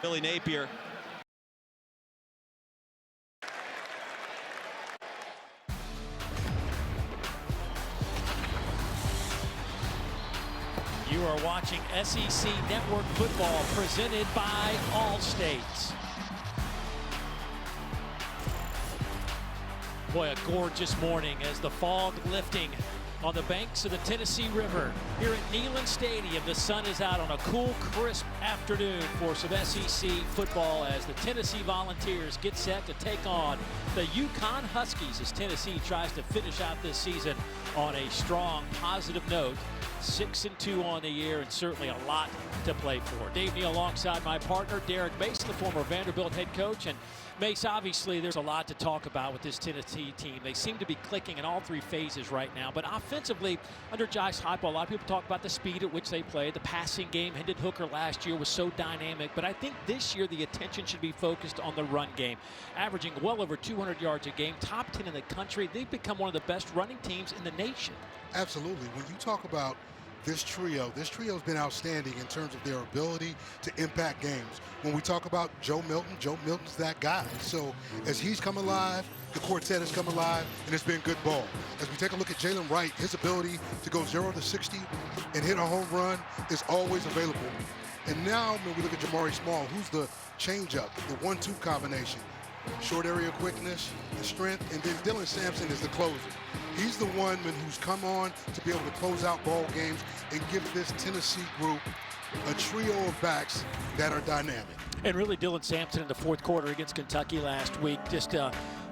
Billy Napier. You are watching SEC Network Football presented by Allstate. Boy, a gorgeous morning as the fog lifting on the banks of the Tennessee River. Here at Neyland Stadium, the sun is out on a cool, crisp afternoon for some SEC football as the Tennessee Volunteers get set to take on the UConn Huskies as Tennessee tries to finish out this season on a strong, positive note. 6-2 on the year, and certainly a lot to play for. Dave Neal alongside my partner, Derek Mason, the former Vanderbilt head coach. And Mace, obviously, there's a lot to talk about with this Tennessee team. They seem to be clicking in all three phases right now. But offensively, under Josh Heupel, a lot of people talk about the speed at which they play. The passing game, Hendon Hooker last year was so dynamic. But I think this year the attention should be focused on the run game. Averaging well over 200 yards a game, top 10 in the country. They've become one of the best running teams in the nation. Absolutely. When you talk about this trio has been outstanding in terms of their ability to impact games. When we talk about Joe Milton's that guy. So as he's come alive, the quartet has come alive, and it's been good ball. As we take a look at Jalen Wright, his ability to go 0 to 60 and hit a home run is always available. And now when we look at Jamari Small, who's the changeup, the 1-2 combination. Short area quickness, the strength, and then Dylan Sampson is the closer. He's the one who's come on to be able to close out ball games and give this Tennessee group a trio of backs that are dynamic. And really, Dylan Sampson in the fourth quarter against Kentucky last week just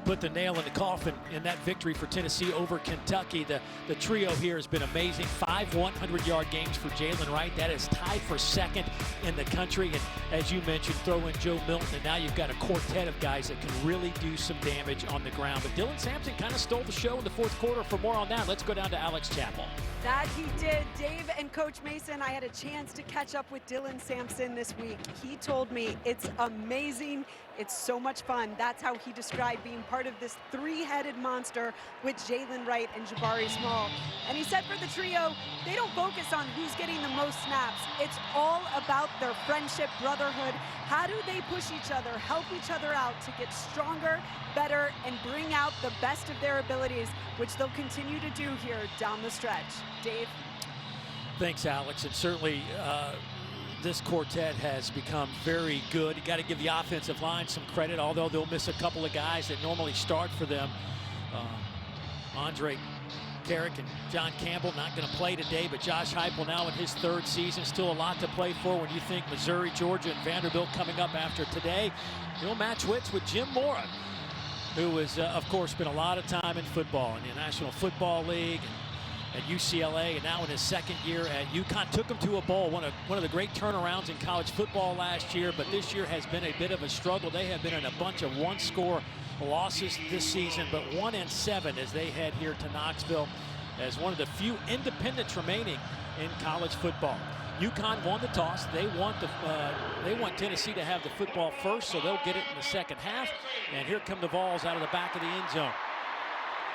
put the nail in the coffin in that victory for Tennessee over Kentucky. The trio here has been amazing. 5 100-yard games for Jalen Wright. That is tied for second in the country. And as you mentioned, throw in Joe Milton, and now you've got a quartet of guys that can really do some damage on the ground. But Dylan Sampson kind of stole the show in the fourth quarter. For more on that, let's go down to Alex Chappell. That he did. Dave and Coach Mason, I had a chance to catch up with Dylan Sampson this week. He told me it's amazing. It's so much fun. That's how he described being part of this three-headed monster with Jalen Wright and Jabari Small. And he said for the trio, they don't focus on who's getting the most snaps. It's all about their friendship, brotherhood. How do they push each other, help each other out to get stronger, better, and bring out the best of their abilities, which they'll continue to do here down the stretch. Dave? Thanks, Alex. And certainly this quartet has become very good. You got to give the offensive line some credit, although they'll miss a couple of guys that normally start for them. Andre Carrick and John Campbell not going to play today, but Josh Heupel now in his third season, still a lot to play for when you think Missouri, Georgia, and Vanderbilt coming up after today. He'll match wits with Jim Mora, who has, of course, spent a lot of time in football in the National Football League and at UCLA, and now in his second year at UConn. Took him to a bowl, one of the great turnarounds in college football last year, but this year has been a bit of a struggle. They have been in a bunch of one-score losses this season, but 1-7 as they head here to Knoxville as one of the few independents remaining in college football. UConn won the toss. They want Tennessee to have the football first, so they'll get it in the second half. And here come the Vols out of the back of the end zone.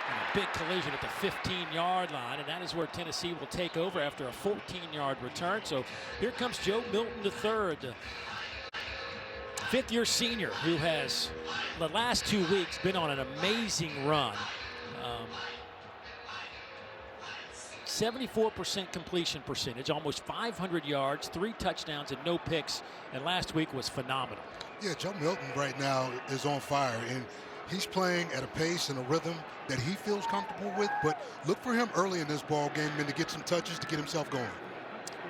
And a big collision at the 15-yard line, and that is where Tennessee will take over after a 14-yard return. So here comes Joe Milton III, the fifth-year senior who has, the last 2 weeks, been on an amazing run. 74% completion percentage, almost 500 yards, 3 touchdowns, and no picks, and last week was phenomenal. Yeah, Joe Milton right now is on fire, and he's playing at a pace and a rhythm that he feels comfortable with, but look for him early in this ball game and to get some touches to get himself going.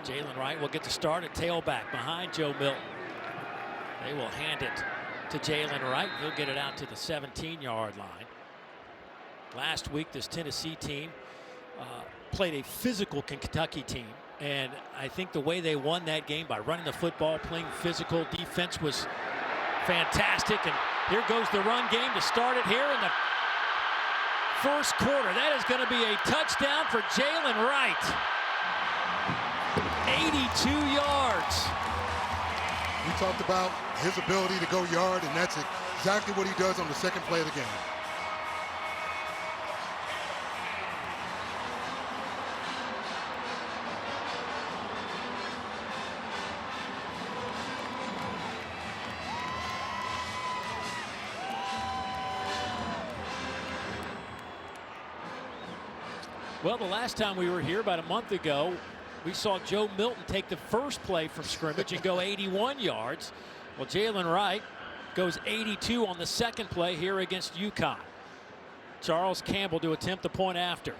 Jalen Wright will get the start at tailback behind Joe Milton. They will hand it to Jalen Wright. He'll get it out to the 17-yard line. Last week, this Tennessee team played a physical Kentucky team, and I think the way they won that game by running the football, playing physical, defense was fantastic. And here goes the run game to start it here in the first quarter. That is going to be a touchdown for Jalen Wright. 82 yards. We talked about his ability to go yard, and that's exactly what he does on the second play of the game. Well, the last time we were here about a month ago, we saw Joe Milton take the first play from scrimmage and go 81 yards. Well, Jalen Wright goes 82 on the second play here against UConn. Charles Campbell to attempt the point after.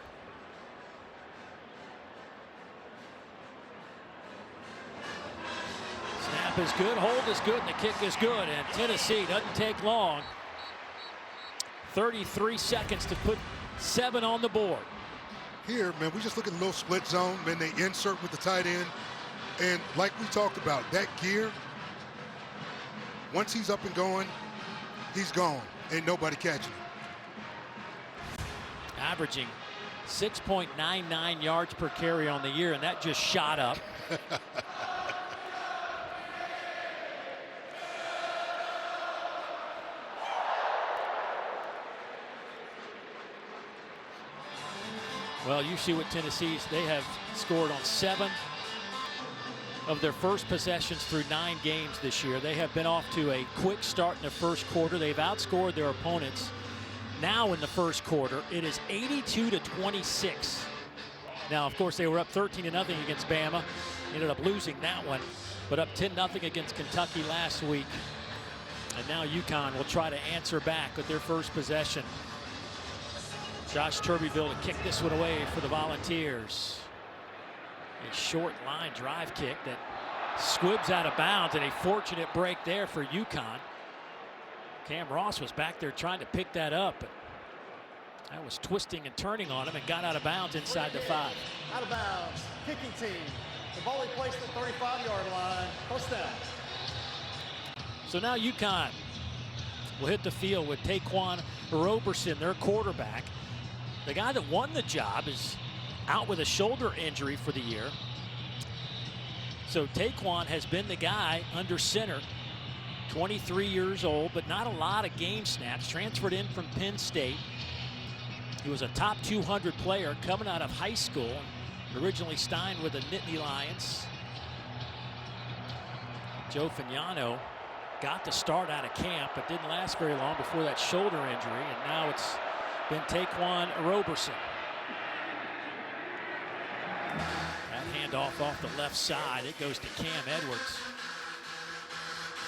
Snap is good, hold is good, and the kick is good. And Tennessee doesn't take long. 33 seconds to put 7 on the board. Here, man, we just look at the little split zone, man, they insert with the tight end. And like we talked about, that gear, once he's up and going, he's gone. Ain't nobody catching him. Averaging 6.99 yards per carry on the year, and that just shot up. Well, you see what Tennessee's, they have scored on 7 of their first possessions through 9 games this year. They have been off to a quick start in the first quarter. They've outscored their opponents. Now in the first quarter, it is 82-26. Now, of course, they were up 13-0 against Bama. Ended up losing that one, but up 10-0 against Kentucky last week. And now UConn will try to answer back with their first possession. Josh Turbeville to kick this one away for the Volunteers. A short line drive kick that squibs out of bounds, and a fortunate break there for UConn. Cam Ross was back there trying to pick that up, but that was twisting and turning on him and got out of bounds inside the 5. Out of bounds, kicking team. The volley placed at the 35-yard line. First down. So now UConn will hit the field with Taquan Roberson, their quarterback. The guy that won the job is out with a shoulder injury for the year. So Taquan has been the guy under center. 23 years old, but not a lot of game snaps. Transferred in from Penn State. He was a top 200 player coming out of high school. Originally signed with the Nittany Lions. Joe Fagnano got the start out of camp, but didn't last very long before that shoulder injury. And now it's been Taquan Roberson. That handoff off the left side. It goes to Cam Edwards.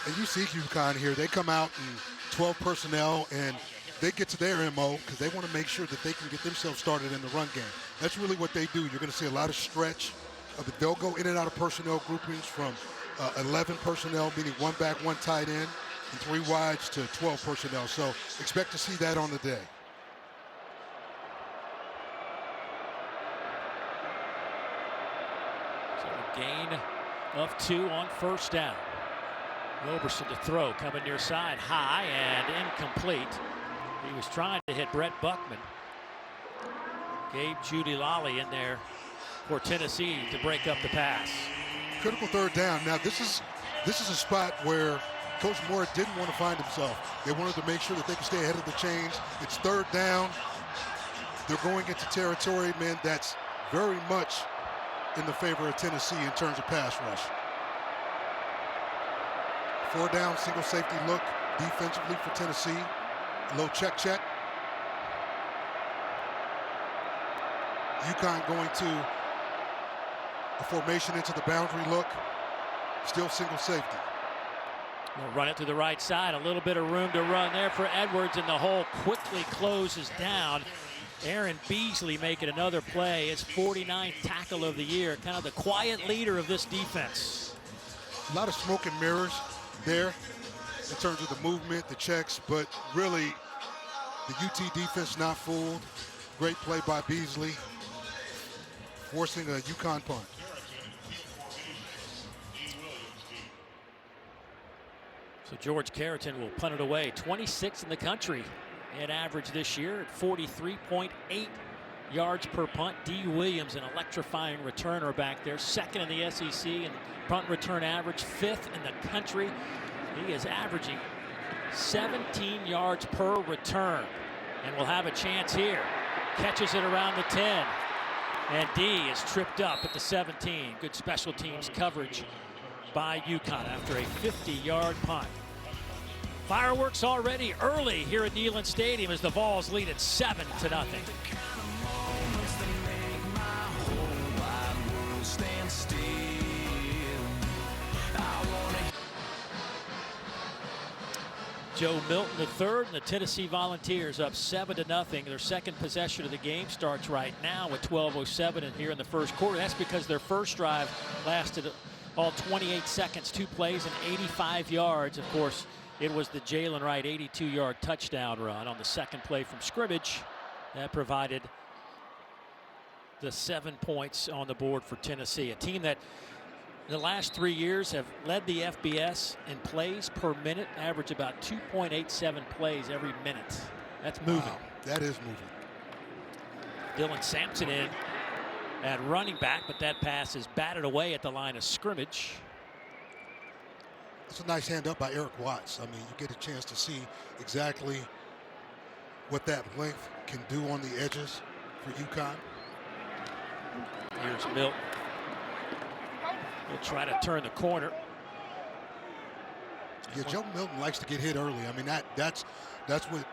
And you see UConn here, they come out in 12 personnel and they get to their MO because they want to make sure that they can get themselves started in the run game. That's really what they do. You're going to see a lot of stretch. They'll go in and out of personnel groupings from 11 personnel, meaning 1 back, 1 tight end, and 3 wides to 12 personnel. So expect to see that on the day. So a gain of 2 on first down. Roberson to throw, coming near side, high and incomplete. He was trying to hit Brett Buckman. Gabe Jeudy-Lally in there for Tennessee to break up the pass. Critical third down. Now this is a spot where Coach Moore didn't want to find himself. They wanted to make sure that they could stay ahead of the chains. It's third down. They're going into territory, man, that's very much in the favor of Tennessee in terms of pass rush. 4 down, single safety look defensively for Tennessee. A little check. UConn going to a formation into the boundary look. Still single safety. We'll run it to the right side. A little bit of room to run there for Edwards, and the hole quickly closes down. Aaron Beasley making another play. His 49th tackle of the year. Kind of the quiet leader of this defense. A lot of smoke and mirrors there in terms of the movement, the checks, but really the UT defense not fooled. Great play by Beasley, forcing a UConn punt. So George Carrington will punt it away. 26th in the country in average this year at 43.8 yards per punt. D. Williams, an electrifying returner back there, 2nd in the SEC in punt return average, 5th in the country. He is averaging 17 yards per return, and will have a chance here. Catches it around the 10, and D is tripped up at the 17. Good special teams coverage by UConn after a 50-yard punt. Fireworks already early here at Neyland Stadium as the Vols lead at 7-0. Joe Milton the third, and the Tennessee Volunteers up 7-0. Their second possession of the game starts right now with 12:07 in here in the first quarter. That's because their first drive lasted all 28 seconds, 2 plays and 85 yards. Of course, it was the Jalen Wright 82-yard touchdown run on the second play from scrimmage that provided the 7 points on the board for Tennessee, a team that in the last 3 years have led the FBS in plays per minute, average about 2.87 plays every minute. That's moving. Wow, that is moving. Dylan Sampson in at running back, but that pass is batted away at the line of scrimmage. It's a nice hand up by Eric Watts. I mean, you get a chance to see exactly what that length can do on the edges for UConn. Here's Milton. He'll try to turn the corner. Yeah, Joe Milton likes to get hit early. I mean, that's what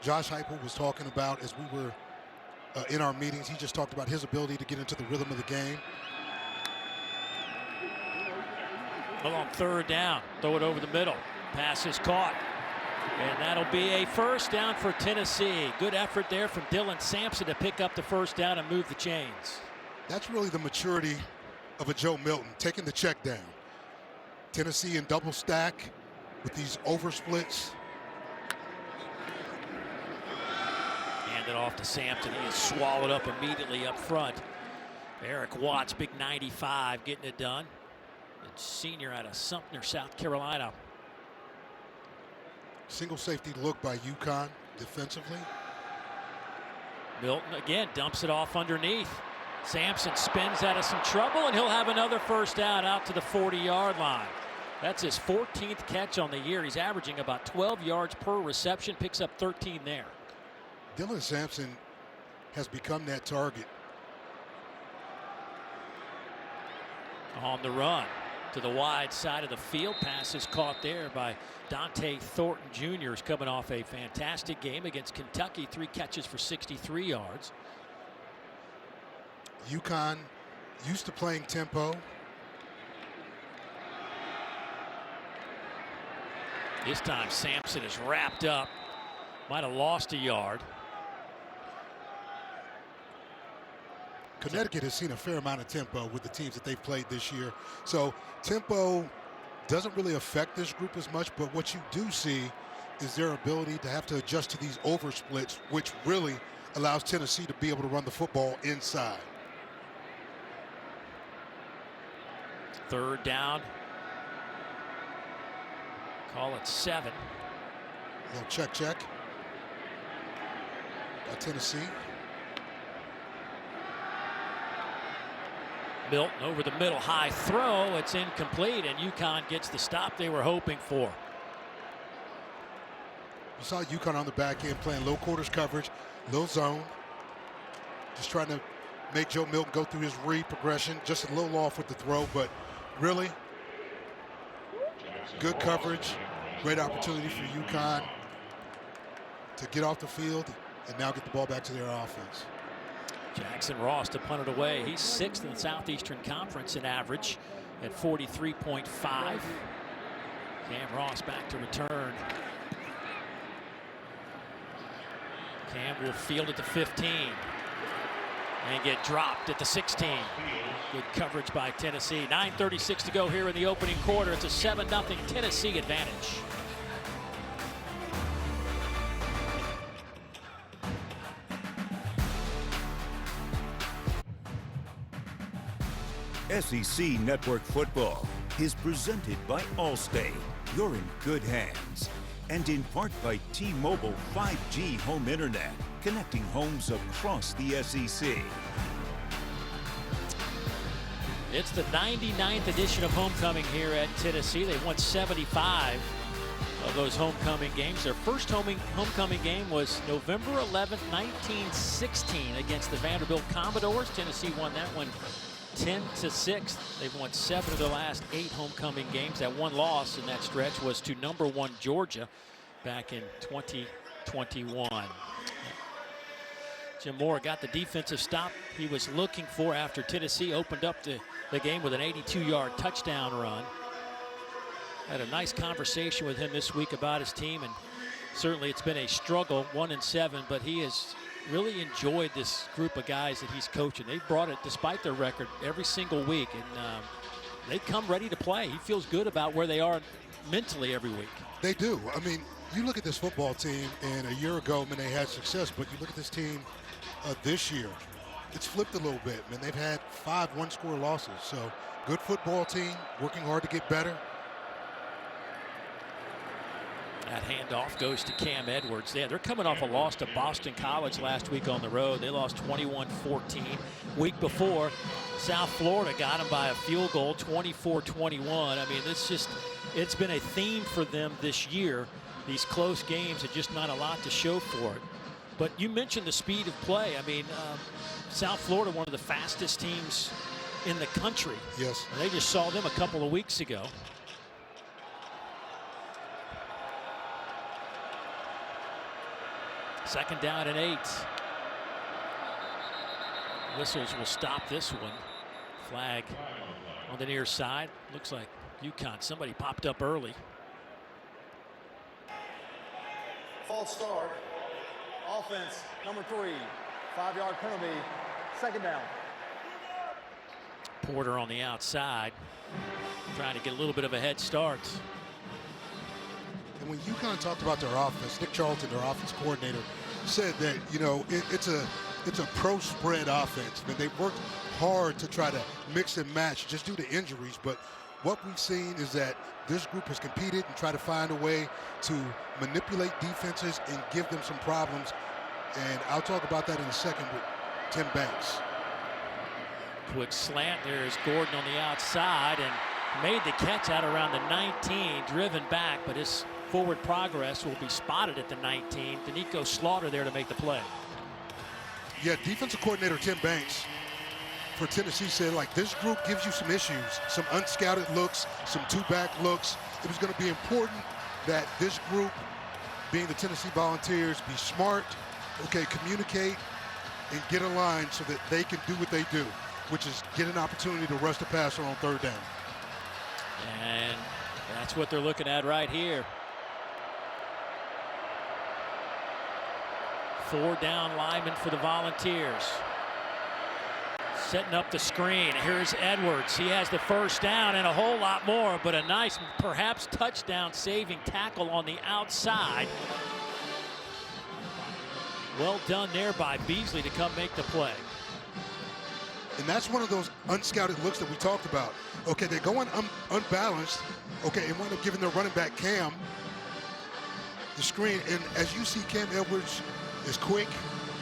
Josh Heupel was talking about as we were in our meetings. He just talked about his ability to get into the rhythm of the game. Well, on third down, throw it over the middle. Pass is caught. And that'll be a first down for Tennessee. Good effort there from Dylan Sampson to pick up the first down and move the chains. That's really the maturity of a Joe Milton, taking the check down. Tennessee in double stack with these over splits. Hand it off to Sampson. He is swallowed up immediately up front. Eric Watts, big 95, getting it done. The senior out of Sumter, South Carolina. Single safety look by UConn defensively. Milton again dumps it off underneath. Sampson spins out of some trouble, and he'll have another first down out to the 40-yard line. That's his 14th catch on the year. He's averaging about 12 yards per reception, picks up 13 there. Dylan Sampson has become that target. On the run to the wide side of the field. Pass is caught there by Dante Thornton Jr. is coming off a fantastic game against Kentucky. 3 catches for 63 yards. UConn used to playing tempo. This time Sampson is wrapped up. Might have lost a yard. Connecticut has seen a fair amount of tempo with the teams that they've played this year. So tempo doesn't really affect this group as much, but what you do see is their ability to have to adjust to these over splits, which really allows Tennessee to be able to run the football inside. Third down. Call it 7. Little check by Tennessee. Milton over the middle, high throw. It's incomplete, and UConn gets the stop they were hoping for. You saw UConn on the back end playing low quarters coverage, low zone. Just trying to make Joe Milton go through his read progression. Just a little off with the throw, but really good coverage. Great opportunity for UConn to get off the field and now get the ball back to their offense. Jackson Ross to punt it away. He's 6th in the Southeastern Conference in average at 43.5. Cam Ross back to return. Cam will field at the 15 and get dropped at the 16. Good coverage by Tennessee. 9:36 to go here in the opening quarter. It's a 7-0 Tennessee advantage. SEC Network Football is presented by Allstate. You're in good hands. And in part by T-Mobile 5G home internet, connecting homes across the SEC. It's the 99th edition of homecoming here at Tennessee. They've won 75 of those homecoming games. Their first homecoming game was November 11th, 1916 against the Vanderbilt Commodores. Tennessee won that one 10-6. They've won 7 of their last 8 homecoming games. That one loss in that stretch was to number 1 Georgia back in 2021. Jim Moore got the defensive stop he was looking for after Tennessee opened up the game with an 82-yard touchdown run. Had a nice conversation with him this week about his team, and certainly it's been a struggle, 1-7, but he has really enjoyed this group of guys that he's coaching. They've brought it, despite their record, every single week, and they come ready to play. He feels good about where they are mentally every week. They do. I mean, you look at this football team, and a year ago, man, they had success, but you look at this team this year, it's flipped a little bit, man. They've had 5 one-score losses, so good football team, working hard to get better. That handoff goes to Cam Edwards. Yeah, they're coming off a loss to Boston College last week on the road. They lost 21-14. Week before, South Florida got them by a field goal, 24-21. I mean, it's been a theme for them this year. These close games are just not a lot to show for it. But you mentioned the speed of play. I mean, South Florida, one of the fastest teams in the country. Yes. And they just saw them a couple of weeks ago. Second down and 8. Whistles will stop this one. Flag on the near side. Looks like UConn. Somebody popped up early. False start. Offense, number 3. 5-yard penalty. Second down. Porter on the outside, trying to get a little bit of a head start. And when UConn talked about their offense, Nick Charlton, their offense coordinator, said that, you know, it's a pro spread offense. I mean, they've worked hard to try to mix and match just due to injuries. But what we've seen is that this group has competed and tried to find a way to manipulate defenses and give them some problems. And I'll talk about that in a second with Tim Banks. Quick slant. There's Gordon on the outside and made the catch out around the 19, driven back, but his forward progress will be spotted at the 19. Danico Slaughter there to make the play. Yeah, defensive coordinator Tim Banks for Tennessee said, like, this group gives you some issues, some unscouted looks, some two-back looks. It was going to be important that this group, being the Tennessee Volunteers, be smart, okay, communicate, and get aligned so that they can do what they do, which is get an opportunity to rush the passer on third down. And that's what they're looking at right here. 4 down linemen for the Volunteers. Setting up the screen. Here's Edwards. He has the first down and a whole lot more, but a nice, perhaps touchdown saving tackle on the outside. Well done there by Beasley to come make the play. And that's one of those unscouted looks that we talked about. Okay, they go unbalanced, okay, and wind up giving their running back Cam the screen. And as you see, Cam Edwards is quick.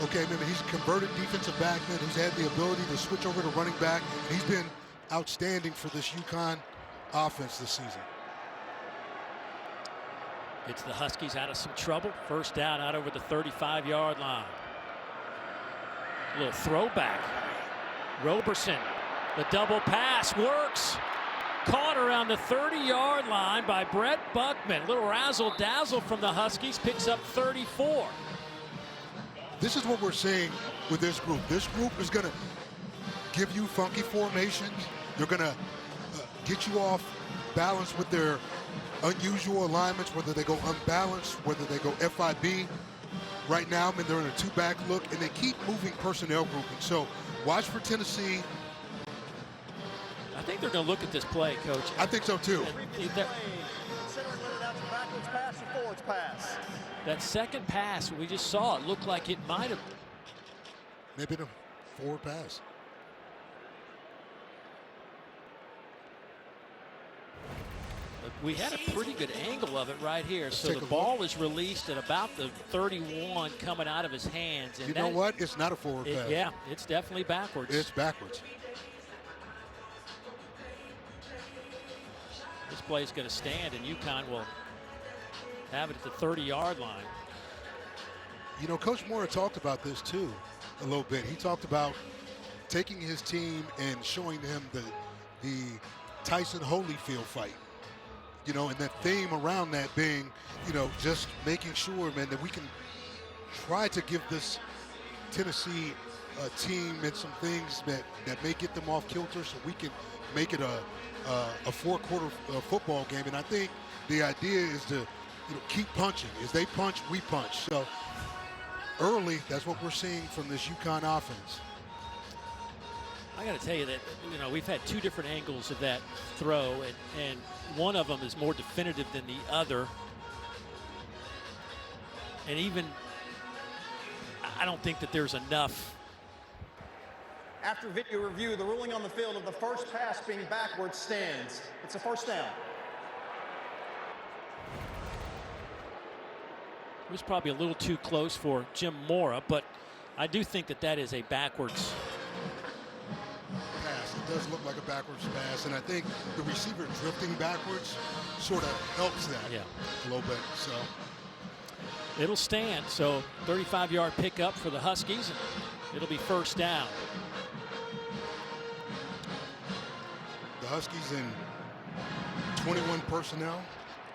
Okay, remember, he's a converted defensive backman who's had the ability to switch over to running back. He's been outstanding for this UConn offense this season. Gets the Huskies out of some trouble. First down out over the 35-yard line. A little throwback. Roberson, the double pass works. Caught around the 30-yard line by Brett Buckman. Little razzle-dazzle from the Huskies, picks up 34. This is what we're seeing with this group. This group is going to give you funky formations. They're going to get you off balance with their unusual alignments, whether they go unbalanced, whether they go FIB. Right now, I mean, they're in a two-back look, and they keep moving personnel grouping. So watch for Tennessee. I think they're going to look at this play, Coach. I think so, too. Considering whether that's a backwards pass or forwards pass. That second pass we just saw, it looked like it might have. Maybe the forward pass. We had a pretty good angle of it right here. So the ball is released at about the 31 coming out of his hands. And you know what? It's not a forward pass. Yeah, it's definitely backwards. It's backwards. This play is going to stand, and UConn will have it at the 30-yard line. You know, Coach Moore talked about this too a little bit. He talked about taking his team and showing them the Tyson Holyfield fight. You know, and that theme around that being, you know, just making sure, man, that we can try to give this Tennessee team and some things that may get them off kilter, so we can make it a a four-quarter football game, and I think the idea is to keep punching. As they punch, we punch. So early, that's what we're seeing from this UConn offense. I got to tell you that, we've had two different angles of that throw, and one of them is more definitive than the other. And even, I don't think that there's enough. After video review, the ruling on the field of the first pass being backwards stands. It's a first down. It was probably a little too close for Jim Mora, but I do think that that is a backwards pass. It does look like a backwards pass, and I think the receiver drifting backwards sort of helps that a little bit. So it'll stand. So 35-yard pickup for the Huskies, and it'll be first down. The Huskies in 21 personnel,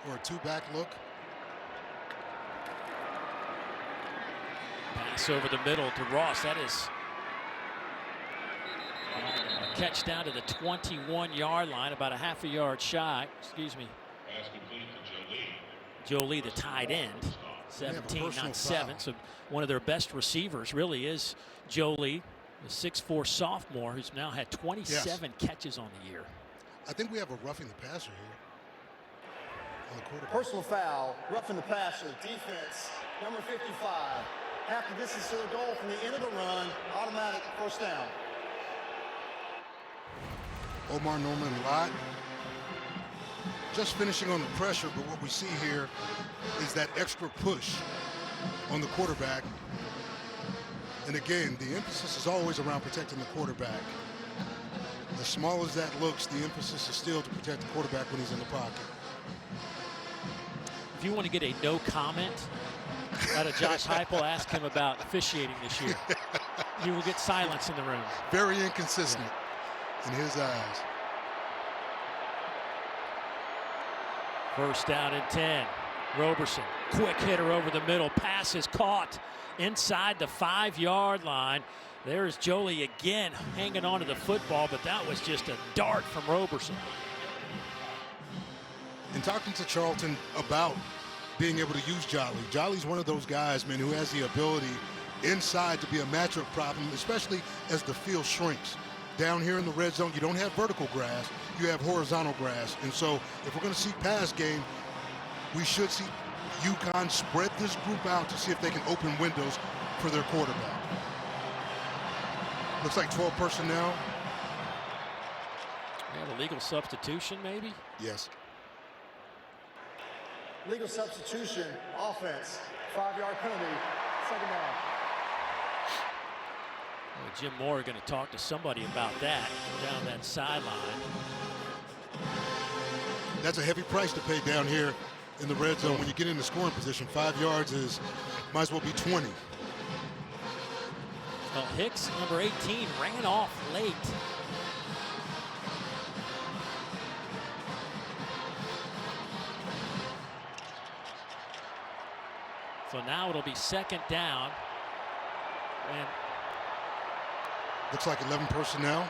or a two-back look. Pass over the middle to Ross. That is a catch down to the 21-yard line, about a half a yard shy. Excuse me. Pass complete to Joe Lee, the tight end. 17, not 7. So one of their best receivers really is Joe Lee, the 6'4" sophomore who's now had 27 catches on the year. I think we have a roughing the passer here on the quarterback. Personal foul, roughing the passer, defense, number 55. Half the distance to the goal from the end of the run, automatic first down. Omar Norman Lott just finishing on the pressure, but what we see here is that extra push on the quarterback. And again, the emphasis is always around protecting the quarterback. As small as that looks, the emphasis is still to protect the quarterback when he's in the pocket. If you want to get a no comment out of Josh Heupel, ask him about officiating this year. You will get silence in the room. Very inconsistent in his eyes. First down and 10. Roberson, quick hitter over the middle. Pass is caught inside the 5-yard line. There's Jolie again hanging on to the football, but that was just a dart from Roberson. And talking to Charlton about being able to use Jolly. Jolly's one of those guys, man, who has the ability inside to be a matchup problem, especially as the field shrinks. Down here in the red zone, you don't have vertical grass, you have horizontal grass. And so if we're going to see pass game, we should see UConn spread this group out to see if they can open windows for their quarterback. Looks like 12 personnel. We have a legal substitution, maybe? Yes. Legal substitution, offense, 5-yard penalty, second down. Well, Jim Moore going to talk to somebody about that down that sideline. That's a heavy price to pay down here in the red zone when you get in the scoring position. 5 yards is might as well be 20. Well, Hicks, number 18, ran off late. So now it'll be second down. And looks like 11 personnel.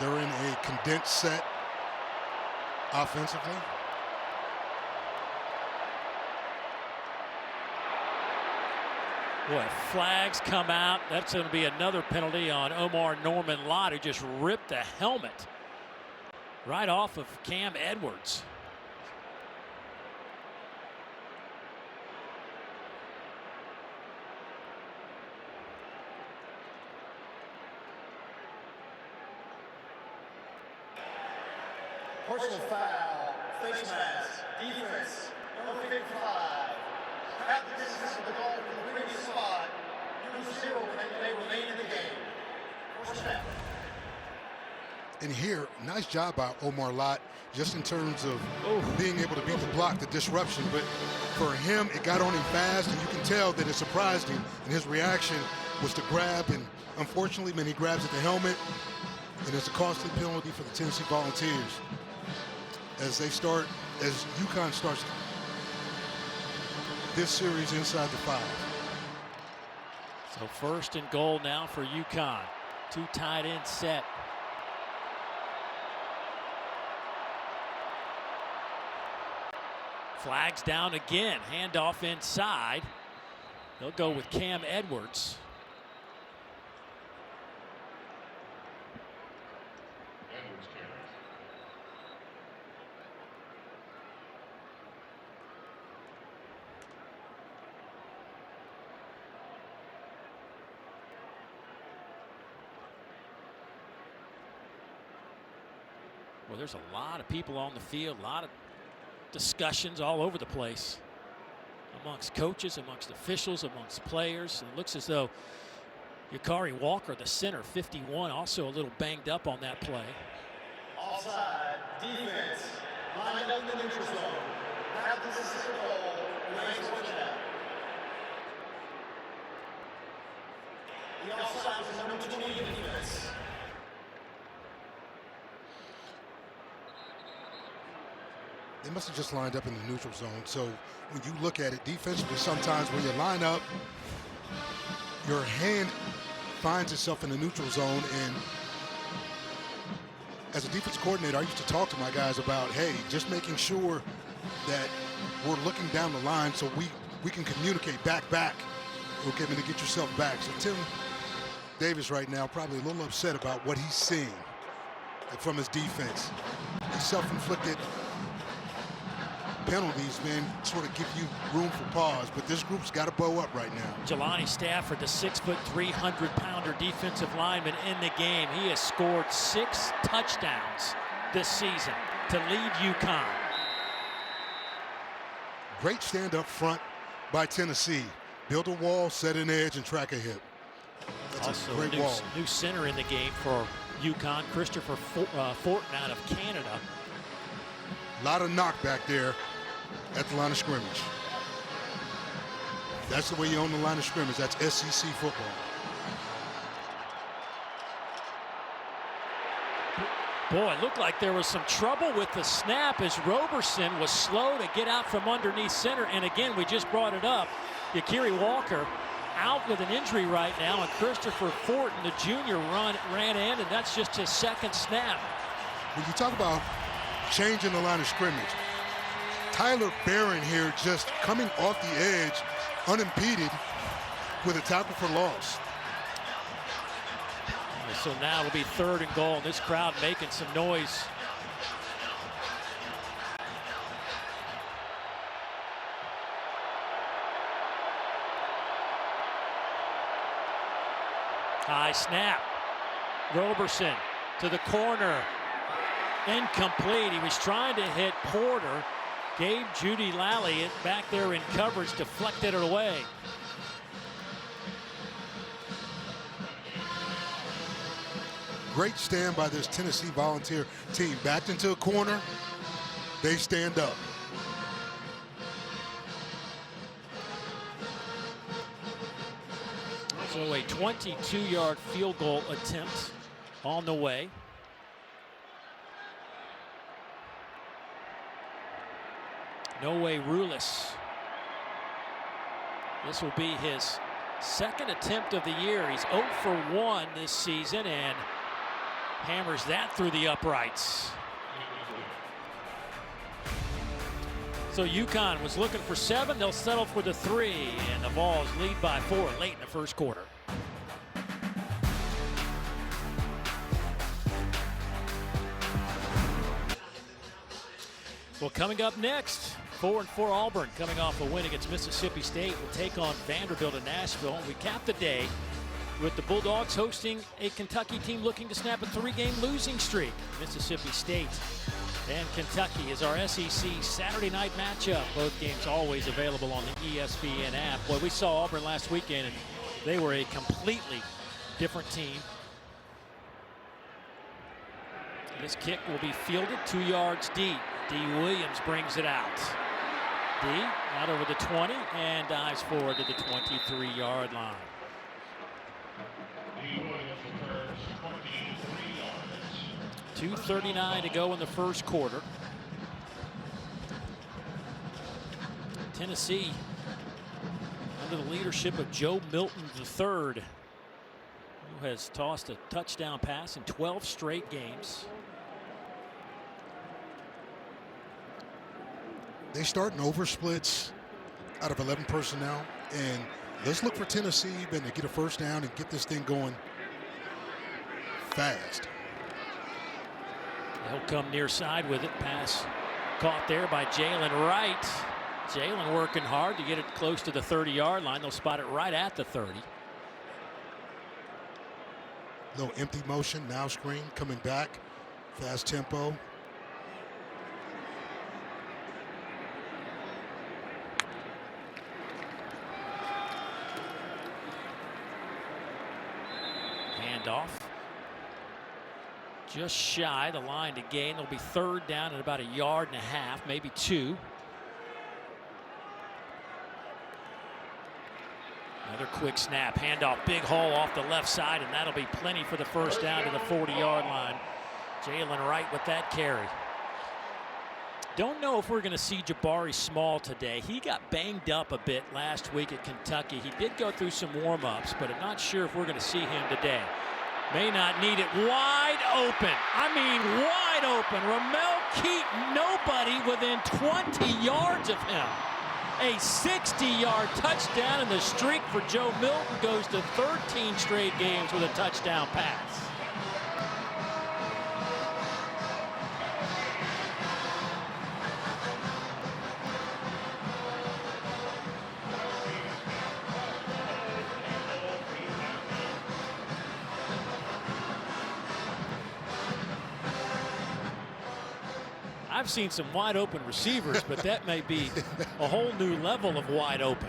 They're in a condensed set offensively. boy, flags come out. That's going to be another penalty on Omar Norman Lott, who just ripped the helmet right off of Cam Edwards. Personal foul, face mask, defense, number 55. Half the distance of the goal from the previous spot. Use 0 and they remain in the game. First down. And here, nice job by Omar Lott, just in terms of being able to beat the block, the disruption. But for him, it got on him fast, and you can tell that it surprised him. And his reaction was to grab, and unfortunately, man, he grabs at the helmet, and it's a costly penalty for the Tennessee Volunteers as UConn starts this series inside the 5. So first and goal now for UConn. 2 tight end set. Flags down again. Handoff inside. They'll go with Cam Edwards. Edwards carries. Well, there's a lot of people on the field, a lot of discussions all over the place amongst coaches, amongst officials, amongst players. It looks as though Yakari Walker, the center, 51, also a little banged up on that play. Offside, defense, lined up in the neutral zone. Have this is the goal, remains touchdown. The offside was number 20 defense. They must have just lined up in the neutral zone. So when you look at it defensively, sometimes when you line up, your hand finds itself in the neutral zone. And as a defense coordinator, I used to talk to my guys about, hey, just making sure that we're looking down the line so we can communicate back. Okay, to get yourself back. So Tim Davis right now probably a little upset about what he's seeing from his defense. They self-inflicted penalties, man, sort of give you room for pause, but this group's got to bow up right now. Jelani Stafford, the 6', 300-pounder defensive lineman in the game. He has scored 6 touchdowns this season to lead UConn. Great stand up front by Tennessee. Build a wall, set an edge, and track a hip. That's also a great new, wall. New center in the game for UConn, Christopher Fortin out of Canada. A lot of knock back there at the line of scrimmage. That's the way you own the line of scrimmage. That's SEC football. Boy, it looked like there was some trouble with the snap as Roberson was slow to get out from underneath center. And again, we just brought it up. Yakari Walker out with an injury right now, and Christopher Fortin, the junior, ran in, and that's just his second snap. When you talk about changing the line of scrimmage, Tyler Barron here just coming off the edge unimpeded with a tackle for loss. So now it'll be 3rd and goal, and this crowd making some noise. High snap. Roberson to the corner. Incomplete. He was trying to hit Porter. Gave Judy Lally it back there in coverage, deflected it away. Great stand by this Tennessee Volunteer team. Backed into a corner, they stand up. So a 22-yard field goal attempt on the way. No way Rulis. This will be his 2nd attempt of the year. He's 0 for 1 this season and hammers that through the uprights. So UConn was looking for 7. They'll settle for the 3, and the Vols lead by 4 late in the first quarter. Well, coming up next, 4-4 Auburn, coming off a win against Mississippi State, will take on Vanderbilt in Nashville. And we cap the day with the Bulldogs hosting a Kentucky team looking to snap a 3-game losing streak. Mississippi State and Kentucky is our SEC Saturday night matchup. Both games always available on the ESPN app. Boy, we saw Auburn last weekend, and they were a completely different team. This kick will be fielded 2 yards deep. D. Williams brings it out. D out over the 20 and dives forward to the 23-yard line. D. Williams returns 23 yards. 2:39 to go in the first quarter. Tennessee under the leadership of Joe Milton III, who has tossed a touchdown pass in 12 straight games. they start in over splits out of 11 personnel, and let's look for Tennessee even to get a first down and get this thing going fast. He'll come near side with it. Pass caught there by Jalen Wright. Jalen working hard to get it close to the 30-yard line. They'll spot it right at the 30. Little empty motion, now screen, coming back, fast tempo. Handoff. Just shy the line to gain. It'll be third down at about 1.5 yards, maybe 2. Another quick snap, handoff, big hole off the left side, and that'll be plenty for the first down to the 40-yard line. Jalen Wright with that carry. Don't know if we're going to see Jabari Small today. He got banged up a bit last week at Kentucky. He did go through some warm-ups, but I'm not sure if we're going to see him today. May not need it. Wide open. I mean, wide open. Ramel Keaton, nobody within 20 yards of him. A 60-yard touchdown, and the streak for Joe Milton goes to 13 straight games with a touchdown pass. I've seen some wide open receivers, but that may be a whole new level of wide open.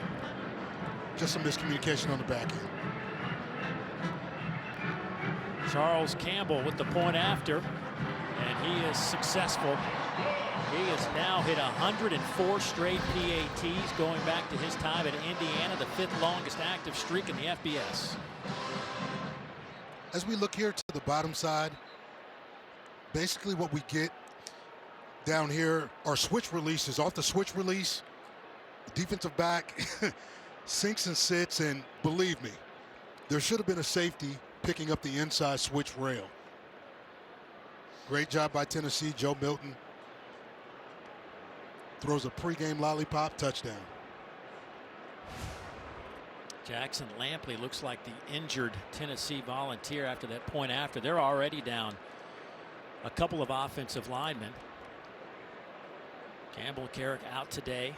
Just some miscommunication on the back end. Charles Campbell with the point after, and he is successful. He has now hit 104 straight PATs going back to his time at Indiana, the 5th longest active streak in the FBS. As we look here to the bottom side, basically what we get down here are switch releases. Off the switch release, the defensive back sinks and sits, and believe me, there should have been a safety picking up the inside switch rail. Great job by Tennessee. Joe Milton throws a pregame lollipop, touchdown. Jackson Lampley looks like the injured Tennessee Volunteer after that point after. They're already down a couple of offensive linemen. Campbell Carrick out today.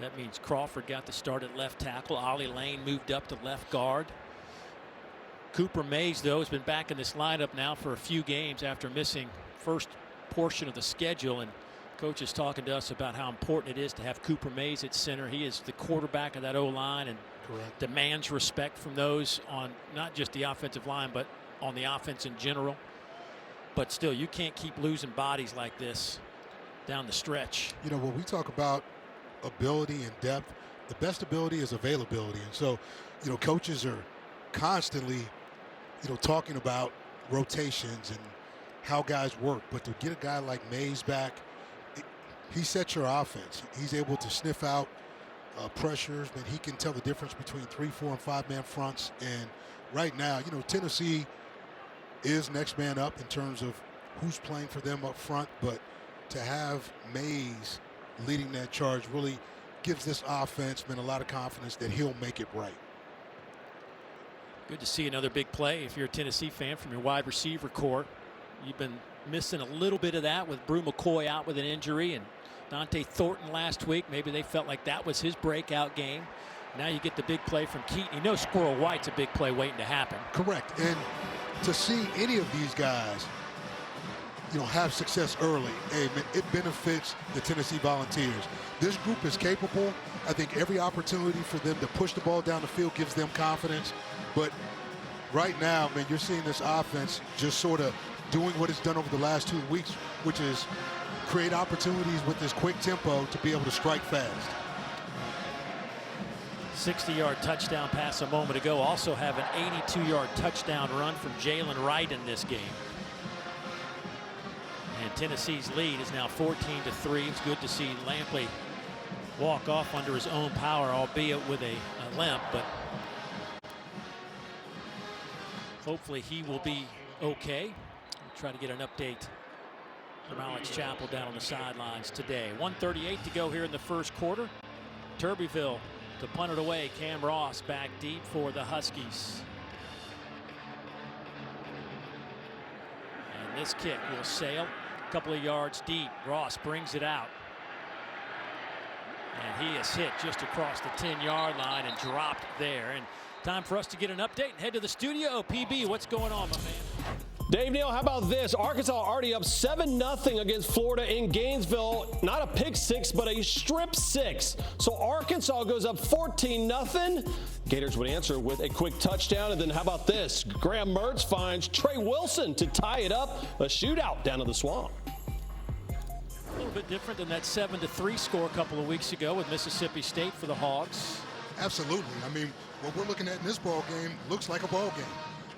That means Crawford got the start at left tackle. Ollie Lane moved up to left guard. Cooper Mays, though, has been back in this lineup now for a few games after missing first portion of the schedule. And coach is talking to us about how important it is to have Cooper Mays at center. He is the quarterback of that O-line and demands respect from those on not just the offensive line, but on the offense in general. But still, you can't keep losing bodies like this down the stretch. You know, when we talk about ability and depth, the best ability is availability. And so, you know, coaches are constantly, you know, talking about rotations and how guys work. But to get a guy like Mays back, he sets your offense. He's able to sniff out pressures, and he can tell the difference between 3, 4, and 5-man fronts. And right now, you know, Tennessee is next man up in terms of who's playing for them up front, but to have Mays leading that charge really gives this offense a lot of confidence that he'll make it right. Good to see another big play if you're a Tennessee fan from your wide receiver core. You've been missing a little bit of that with Brew McCoy out with an injury and Dante Thornton last week. Maybe they felt like that was his breakout game. Now you get the big play from Keaton. You know Squirrel White's a big play waiting to happen. Correct. And to see any of these guys, you know, have success early, it benefits the Tennessee Volunteers. This group is capable. I think every opportunity for them to push the ball down the field gives them confidence. But right now, man, you're seeing this offense just sort of doing what it's done over the last 2 weeks, which is create opportunities with this quick tempo to be able to strike fast. 60-yard touchdown pass a moment ago. Also have an 82-yard touchdown run from Jalen Wright in this game. And Tennessee's lead is now 14-3. It's good to see Lampley walk off under his own power, albeit with a limp, but hopefully he will be okay. We'll try to get an update from Alex Chappell down on the sidelines today. 1:38 to go here in the first quarter. Turbyville to punt it away. Cam Ross back deep for the Huskies. And this kick will sail a couple of yards deep. Ross brings it out. And he is hit just across the 10-yard line and dropped there. And time for us to get an update and head to the studio. PB, what's going on, my man? Dave Neal, how about this? Arkansas already up 7-0 against Florida in Gainesville. Not a pick six, but a strip six. So Arkansas goes up 14-0. Gators would answer with a quick touchdown. And then how about this? Graham Mertz finds Trey Wilson to tie it up. A shootout down in the Swamp. A little bit different than that 7-3 score a couple of weeks ago with Mississippi State for the Hogs. Absolutely. I mean, what we're looking at in this ball game looks like a ball game.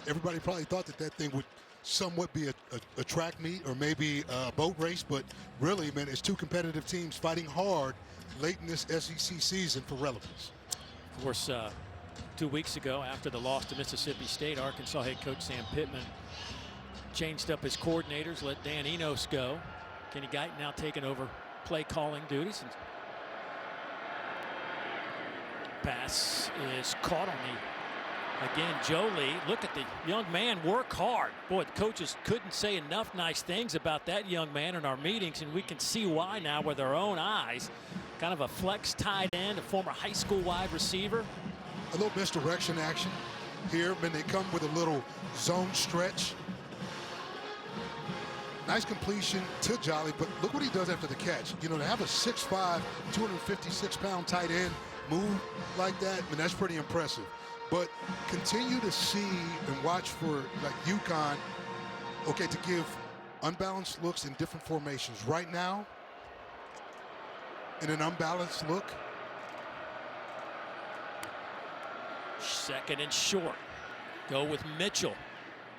Everybody probably thought that thing would somewhat be a track meet or maybe a boat race, but really, man, it's two competitive teams fighting hard late in this SEC season for relevance. Of course, 2 weeks ago, after the loss to Mississippi State, Arkansas head coach Sam Pittman changed up his coordinators, let Dan Enos go. Kenny Guyton now taking over play calling duties. And pass is caught on the. Again, Jolie, look at the young man work hard. Boy, the coaches couldn't say enough nice things about that young man in our meetings, and we can see why now with our own eyes. Kind of a flex tight end, a former high school wide receiver. A little misdirection action here, but they come with a little zone stretch. Nice completion to Jolly, but look what he does after the catch. You know, to have a 6'5", 256-pound tight end move like that, I mean, that's pretty impressive. But continue to see and watch for, like, UConn, okay, to give unbalanced looks in different formations. Right now, in an unbalanced look. Second and short. Go with Mitchell.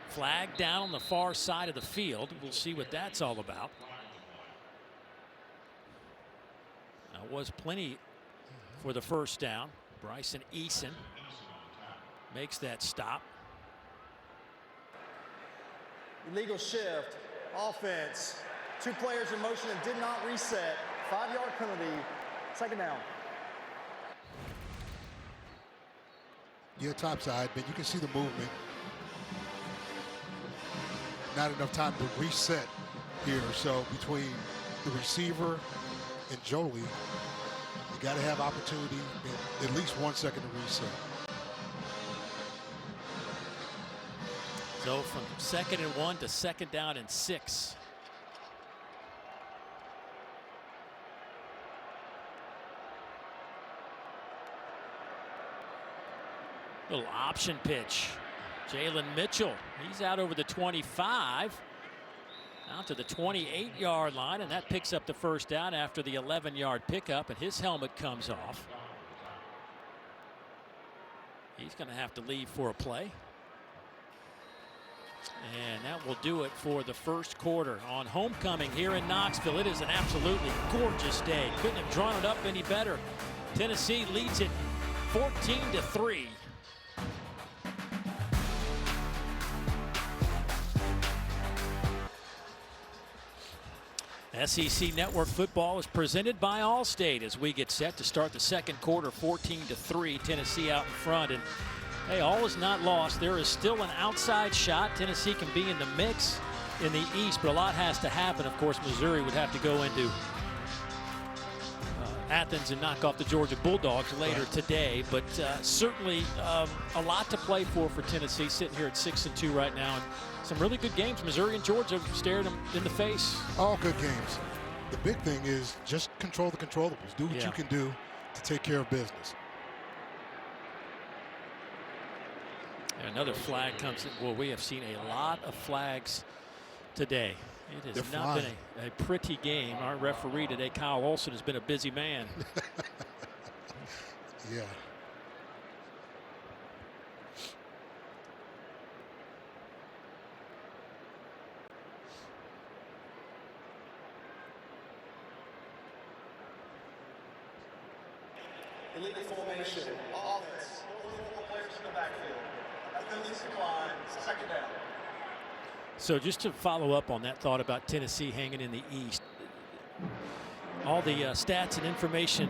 Flag down on the far side of the field. We'll see what that's all about. That was plenty for the first down. Bryson Eason makes that stop. Illegal shift, offense. 2 players in motion and did not reset. 5-yard penalty, second down. Yeah, top side, but you can see the movement. Not enough time to reset here. So between the receiver and Jolie, you got to have opportunity, at least 1 second to reset. So from 2nd and 1 to 2nd down and 6. Little option pitch. Jalen Mitchell, he's out over the 25, out to the 28-yard line, and that picks up the first down after the 11-yard pickup, and his helmet comes off. He's going to have to leave for a play. And that will do it for the first quarter on homecoming here in Knoxville. It is an absolutely gorgeous day. Couldn't have drawn it up any better. Tennessee leads it 14-3. SEC Network football is presented by Allstate as we get set to start the second quarter. 14-3, Tennessee out in front. And hey, all is not lost. There is still an outside shot. Tennessee can be in the mix in the East, but a lot has to happen. Of course, Missouri would have to go into Athens and knock off the Georgia Bulldogs later today. But certainly a lot to play for Tennessee, sitting here at 6-2 right now. And some really good games. Missouri and Georgia stared them in the face. All good games. The big thing is just control the controllables. Do what you can do to take care of business. And another flag comes in. Well, we have seen a lot of flags today. It has not been a pretty game. Our referee today, Kyle Olson, has been a busy man. Yeah. Illegal formation, offense. 4 players in the backfield. Penalties decline, second down. So just to follow up on that thought about Tennessee hanging in the East, all the stats and information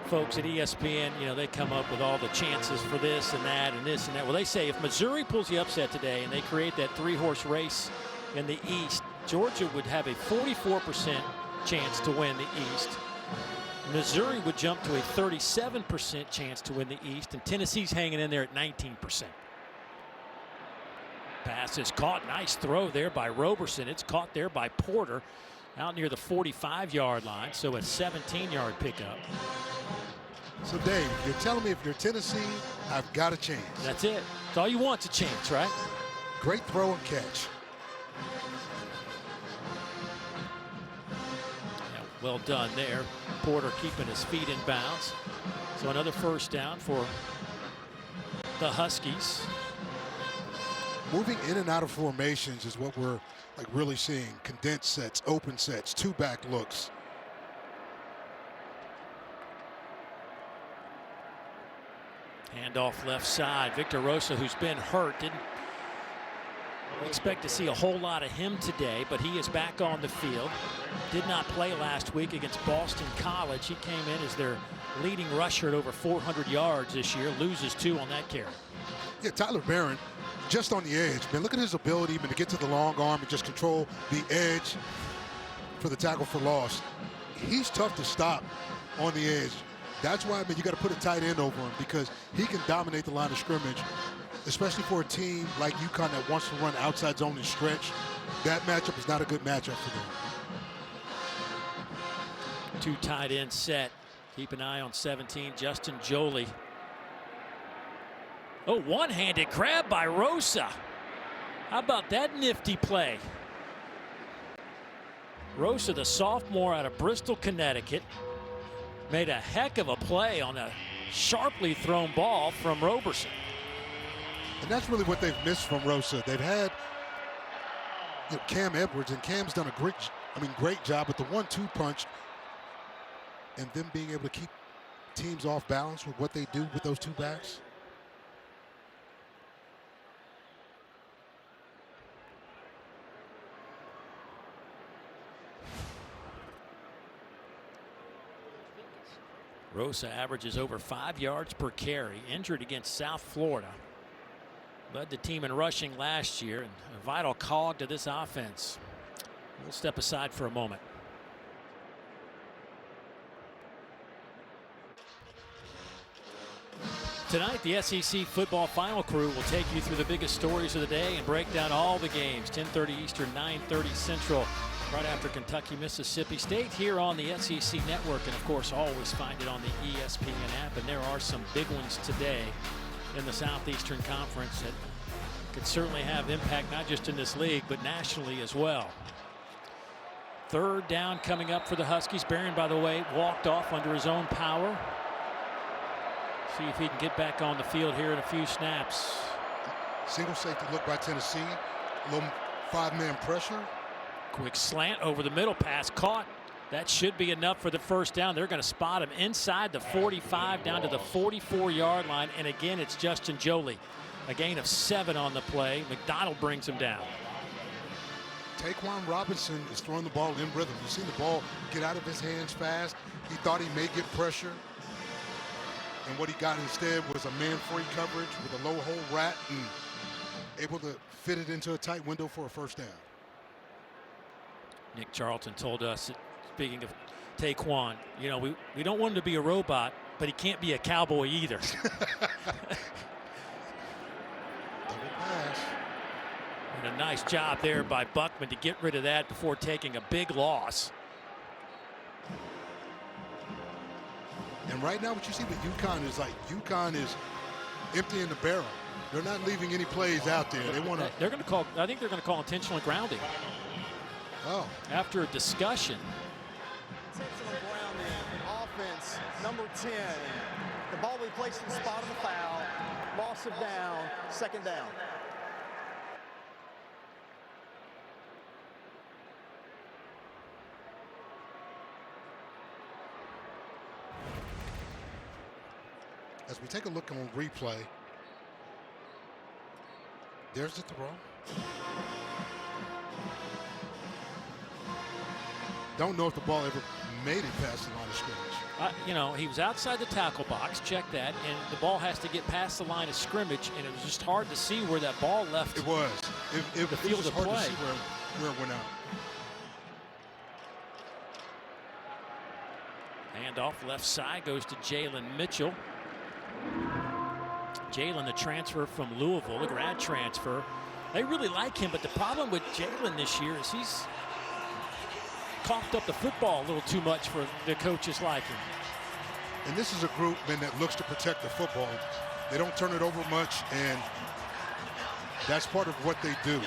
folks at ESPN, you know, they come up with all the chances for this and that and this and that. Well, they say if Missouri pulls the upset today and they create that 3-horse race in the East, Georgia would have a 44% chance to win the East. Missouri would jump to a 37% chance to win the East, and Tennessee's hanging in there at 19%. Pass is caught. Nice throw there by Roberson. It's caught there by Porter out near the 45-yard line, so a 17-yard pickup. So, Dave, you're telling me if you're Tennessee, I've got a chance. That's it. It's all you want's a chance, right? Great throw and catch. Yeah, well done there. Porter keeping his feet in bounds. So another first down for the Huskies. Moving in and out of formations is what we're really seeing. Condensed sets, open sets, two-back looks. Handoff left side. Victor Rosa, who's been hurt, didn't expect to see a whole lot of him today, but he is back on the field. Did not play last week against Boston College. He came in as their leading rusher at over 400 yards this year. Loses 2 on that carry. Yeah, Tyler Barron just on the edge. Man, look at his ability to get to the long arm and just control the edge for the tackle for loss. He's tough to stop on the edge. That's why, you got to put a tight end over him, because he can dominate the line of scrimmage, especially for a team like UConn that wants to run outside zone and stretch. That matchup is not a good matchup for them. 2 tight end set. Keep an eye on 17, Justin Jolie. Oh, one-handed grab by Rosa. How about that nifty play? Rosa, the sophomore out of Bristol, Connecticut, made a heck of a play on a sharply thrown ball from Roberson. And that's really what they've missed from Rosa. They've had Cam Edwards, and Cam's done a great job with the 1-2 punch and them being able to keep teams off balance with what they do with those two backs. Rosa averages over 5 yards per carry. Injured against South Florida. Led the team in rushing last year, and a vital cog to this offense. We'll step aside for a moment. Tonight, the SEC football final crew will take you through the biggest stories of the day and break down all the games. 10:30 Eastern, 9:30 Central, right after Kentucky, Mississippi State, here on the SEC Network. And, of course, always find it on the ESPN app. And there are some big ones today in the Southeastern Conference that could certainly have impact not just in this league, but nationally as well. 3rd down coming up for the Huskies. Barron, by the way, walked off under his own power. See if he can get back on the field here in a few snaps. Single safety look by Tennessee. A little 5-man pressure. Quick slant over the middle, pass caught. That should be enough for the first down. They're going to spot him inside the 45 down to the 44-yard line. And again, it's Justin Jolie. A gain of 7 on the play. McDonald brings him down. Taquan Robinson is throwing the ball in rhythm. You see the ball get out of his hands fast. He thought he may get pressure. And what he got instead was a man-free coverage with a low-hole rat and able to fit it into a tight window for a first down. Nick Charlton told us, that, speaking of Taquan, we don't want him to be a robot, but he can't be a cowboy either. Double pass. And a nice job there by Buckman to get rid of that before taking a big loss. And right now what you see with UConn is emptying the barrel. They're not leaving any plays out there. They want to. They're going to call. I think they're going to call intentional grounding. Oh. After a discussion. Intentional grounding in offense, number 10. The ball will be placed in the spot of the foul. Loss of down, 2nd down. As we take a look on replay, there's the throw. don't know if the ball ever made it past the line of scrimmage. You know, he was outside the tackle box, check that, and the ball has to get past the line of scrimmage, and it was just hard to see where that ball left. It was. It field was of hard play. to see where it went out. Handoff left side goes to Jalen Mitchell. Jalen, the transfer from Louisville, a grad transfer. They really like him, but the problem with Jalen this year is he's coughed up the football a little too much for the coaches' liking. And this is a group, man, that looks to protect the football. They don't turn it over much, and that's part of what they do.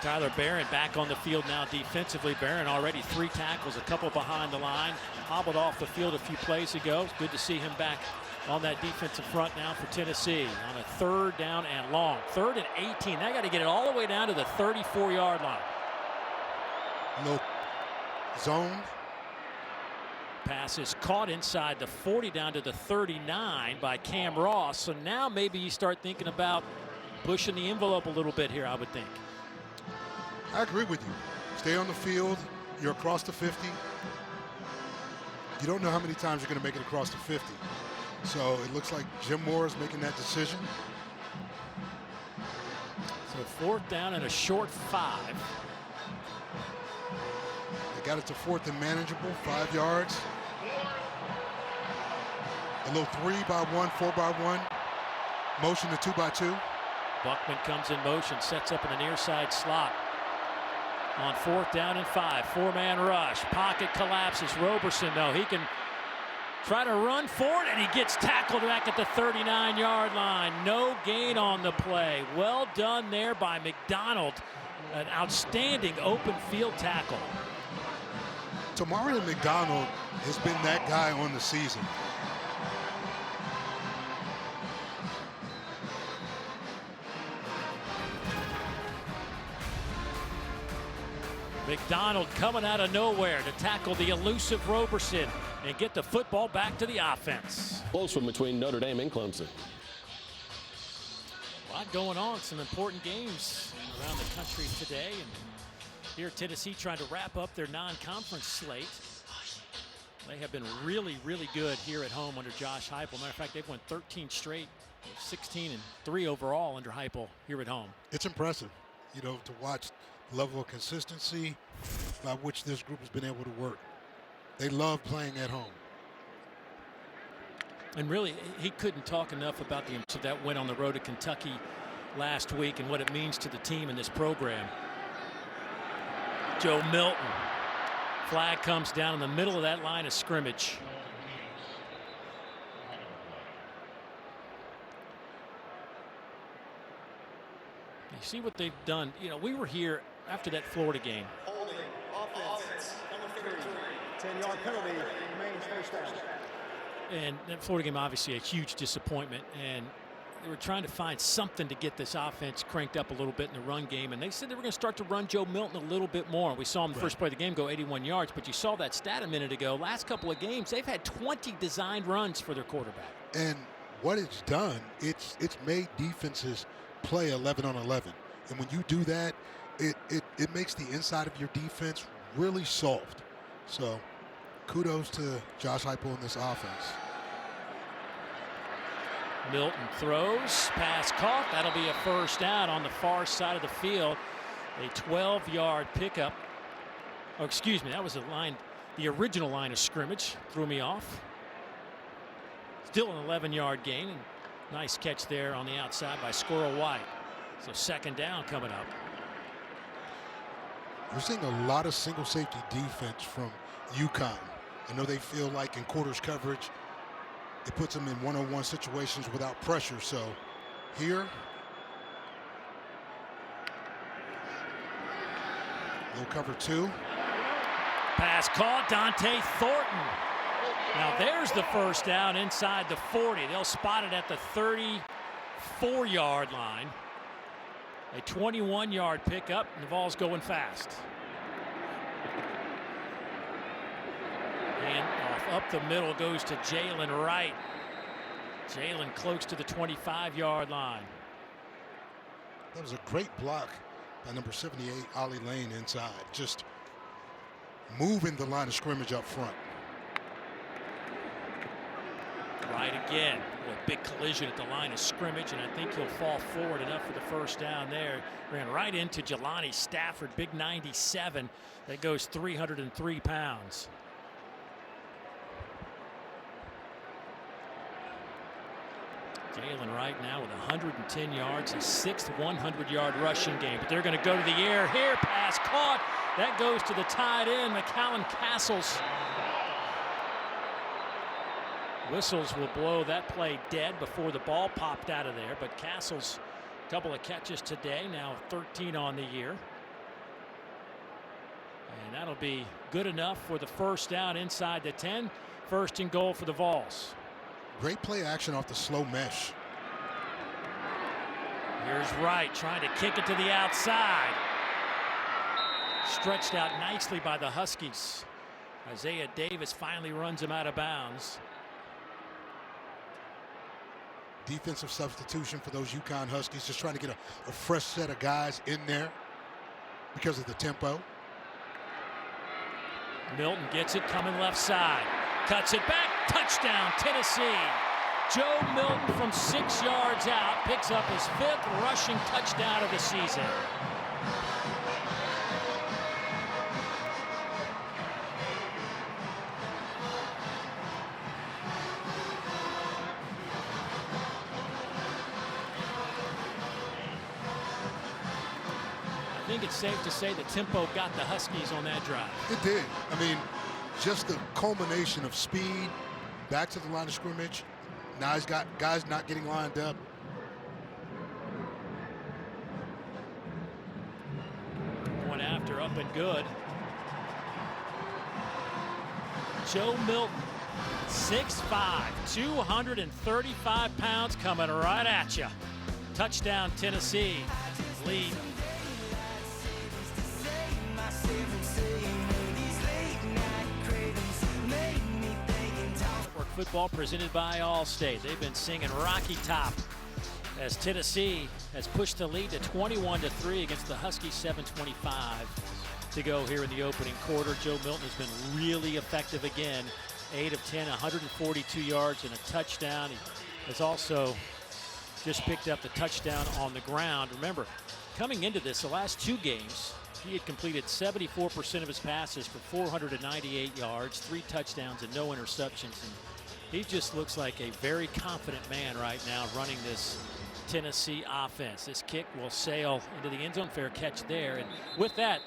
Tyler Barron back on the field now defensively. Barron already 3 tackles, a couple behind the line. Hobbled off the field a few plays ago. It's good to see him back on that defensive front now for Tennessee on a 3rd down and long. 3rd and 18. They got to get it all the way down to the 34-yard line. No zone. Pass is caught inside the 40 down to the 39 by Cam Ross. So now maybe you start thinking about pushing the envelope a little bit here, I would think. I agree with you. Stay on the field. You're across the 50. You don't know how many times you're going to make it across the 50. So it looks like Jim Moore is making that decision. So 4th down and a short 5. They got it to 4th and manageable, 5 yards. A little 3-by-1, 4-by-1. Motion to 2-by-2. Buckman comes in motion, sets up in a near side slot. On 4th down and 5, 4-man rush. Pocket collapses. Roberson, though, he can try to run forward, and he gets tackled back at the 39-yard line. No gain on the play. Well done there by McDonald. An outstanding open field tackle. Tamarian McDonald has been that guy on the season. McDonald coming out of nowhere to tackle the elusive Roberson and get the football back to the offense. Close one between Notre Dame and Clemson. A lot going on, some important games around the country today. And here Tennessee trying to wrap up their non-conference slate. They have been really, really good here at home under Josh Heupel. Matter of fact, they've won 13 straight, 16-3 overall under Heupel here at home. It's impressive, you know, to watch the level of consistency by which this group has been able to work. They love playing at home. And really, he couldn't talk enough about the that went on the road to Kentucky last week and what it means to the team in this program. Joe Milton. Flag comes down in the middle of that line of scrimmage. You see what they've done. You know, we were here after that Florida game. Holding, offense, number 3, 10-yard penalty, remains first down. And that Florida game, obviously a huge disappointment, and they were trying to find something to get this offense cranked up a little bit in the run game, and they said they were going to start to run Joe Milton a little bit more. We saw him the first play of the game go 81 yards, but you saw that stat a minute ago. Last couple of games, they've had 20 designed runs for their quarterback. And what it's done, it's made defenses play 11 on 11. And when you do that, it makes the inside of your defense really soft. So kudos to Josh Heupel in this offense. Milton throws, pass caught. That'll be a first down on the far side of the field. A 12-yard pickup. Oh, excuse me, that was the original line of scrimmage. Threw me off. Still an 11-yard gain. And nice catch there on the outside by Squirrel White. So 2nd down coming up. We're seeing a lot of single safety defense from UConn. I know they feel like in quarters coverage, it puts them in one-on-one situations without pressure. So here, they'll cover 2. Pass caught, Dante Thornton. Now there's the first down inside the 40. They'll spot it at the 34-yard line. A 21-yard pickup, and the ball's going fast. And off up the middle goes to Jalen Wright. Jalen close to the 25-yard line. That was a great block by number 78, Ollie Lane, inside. Just moving the line of scrimmage up front. Right again. A big collision at the line of scrimmage, and I think he'll fall forward enough for the first down there. Ran right into Jelani Stafford, big 97. That goes 303 pounds. Jalen right now with 110 yards, a sixth 100-yard rushing game. But they're going to go to the air here. Pass caught. That goes to the tight end, McCallum Castles. Whistles will blow that play dead before the ball popped out of there. But Castles, a couple of catches today, now 13 on the year. And that'll be good enough for the first down inside the 10. First and goal for the Vols. Great play action off the slow mesh. Here's Wright trying to kick it to the outside. Stretched out nicely by the Huskies. Isaiah Davis finally runs him out of bounds. Defensive substitution for those UConn Huskies, just trying to get a fresh set of guys in there because of the tempo. Milton gets it coming left side. Cuts it back. Touchdown, Tennessee. Joe Milton from 6 yards out picks up his 5th rushing touchdown of the season. I think it's safe to say the tempo got the Huskies on that drive. It did. I mean, just the culmination of speed, back to the line of scrimmage. Now he's got guys not getting lined up. Point after, up and good. Joe Milton, 6'5", 235 pounds, coming right at you. Touchdown, Tennessee. Lead. Football presented by Allstate. They've been singing Rocky Top as Tennessee has pushed the lead to 21-3 against the Huskies. 7:25 to go here in the opening quarter. Joe Milton has been really effective again. 8 of 10, 142 yards and a touchdown. He has also just picked up the touchdown on the ground. Remember, coming into this, the last 2 games, he had completed 74% of his passes for 498 yards, 3 touchdowns, and no interceptions. And he just looks like a very confident man right now running this Tennessee offense. This kick will sail into the end zone. Fair catch there. And with that,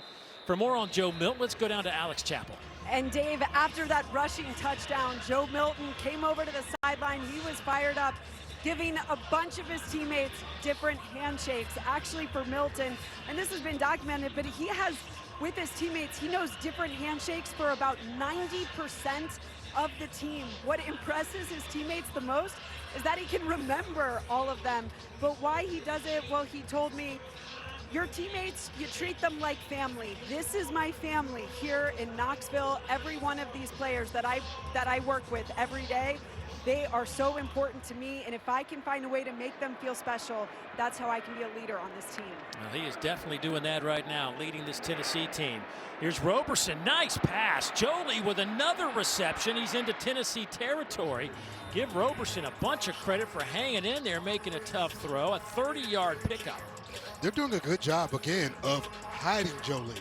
for more on Joe Milton, let's go down to Alex Chappell. And Dave, after that rushing touchdown, Joe Milton came over to the sideline. He was fired up, giving a bunch of his teammates different handshakes, actually for Milton. And this has been documented, but he has, with his teammates, he knows different handshakes for about 90% of the team. What impresses his teammates the most is that he can remember all of them. But why he does it, well, he told me, your teammates, you treat them like family. This is my family here in Knoxville. Every one of these players that I work with every day, they are so important to me, and if I can find a way to make them feel special, that's how I can be a leader on this team. Well, he is definitely doing that right now, leading this Tennessee team. Here's Roberson, nice pass. Jolie with another reception. He's into Tennessee territory. Give Roberson a bunch of credit for hanging in there, making a tough throw, a 30-yard pickup. They're doing a good job, again, of hiding Jolie.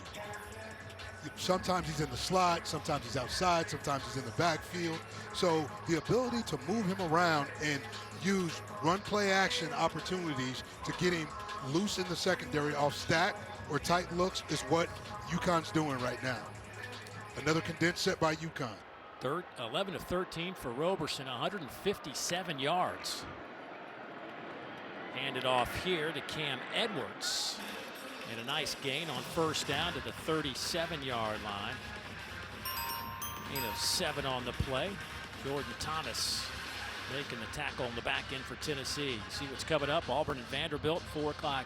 Sometimes he's in the slot, sometimes he's outside, sometimes he's in the backfield. So the ability to move him around and use run play action opportunities to get him loose in the secondary off stack or tight looks is what UConn's doing right now. Another condensed set by UConn. 11 of 13 for Roberson, 157 yards. Handed off here to Cam Edwards. And a nice gain on first down to the 37-yard line. Gain of 7 on the play. Jordan Thomas making the tackle on the back end for Tennessee. See what's coming up. Auburn and Vanderbilt, 4 o'clock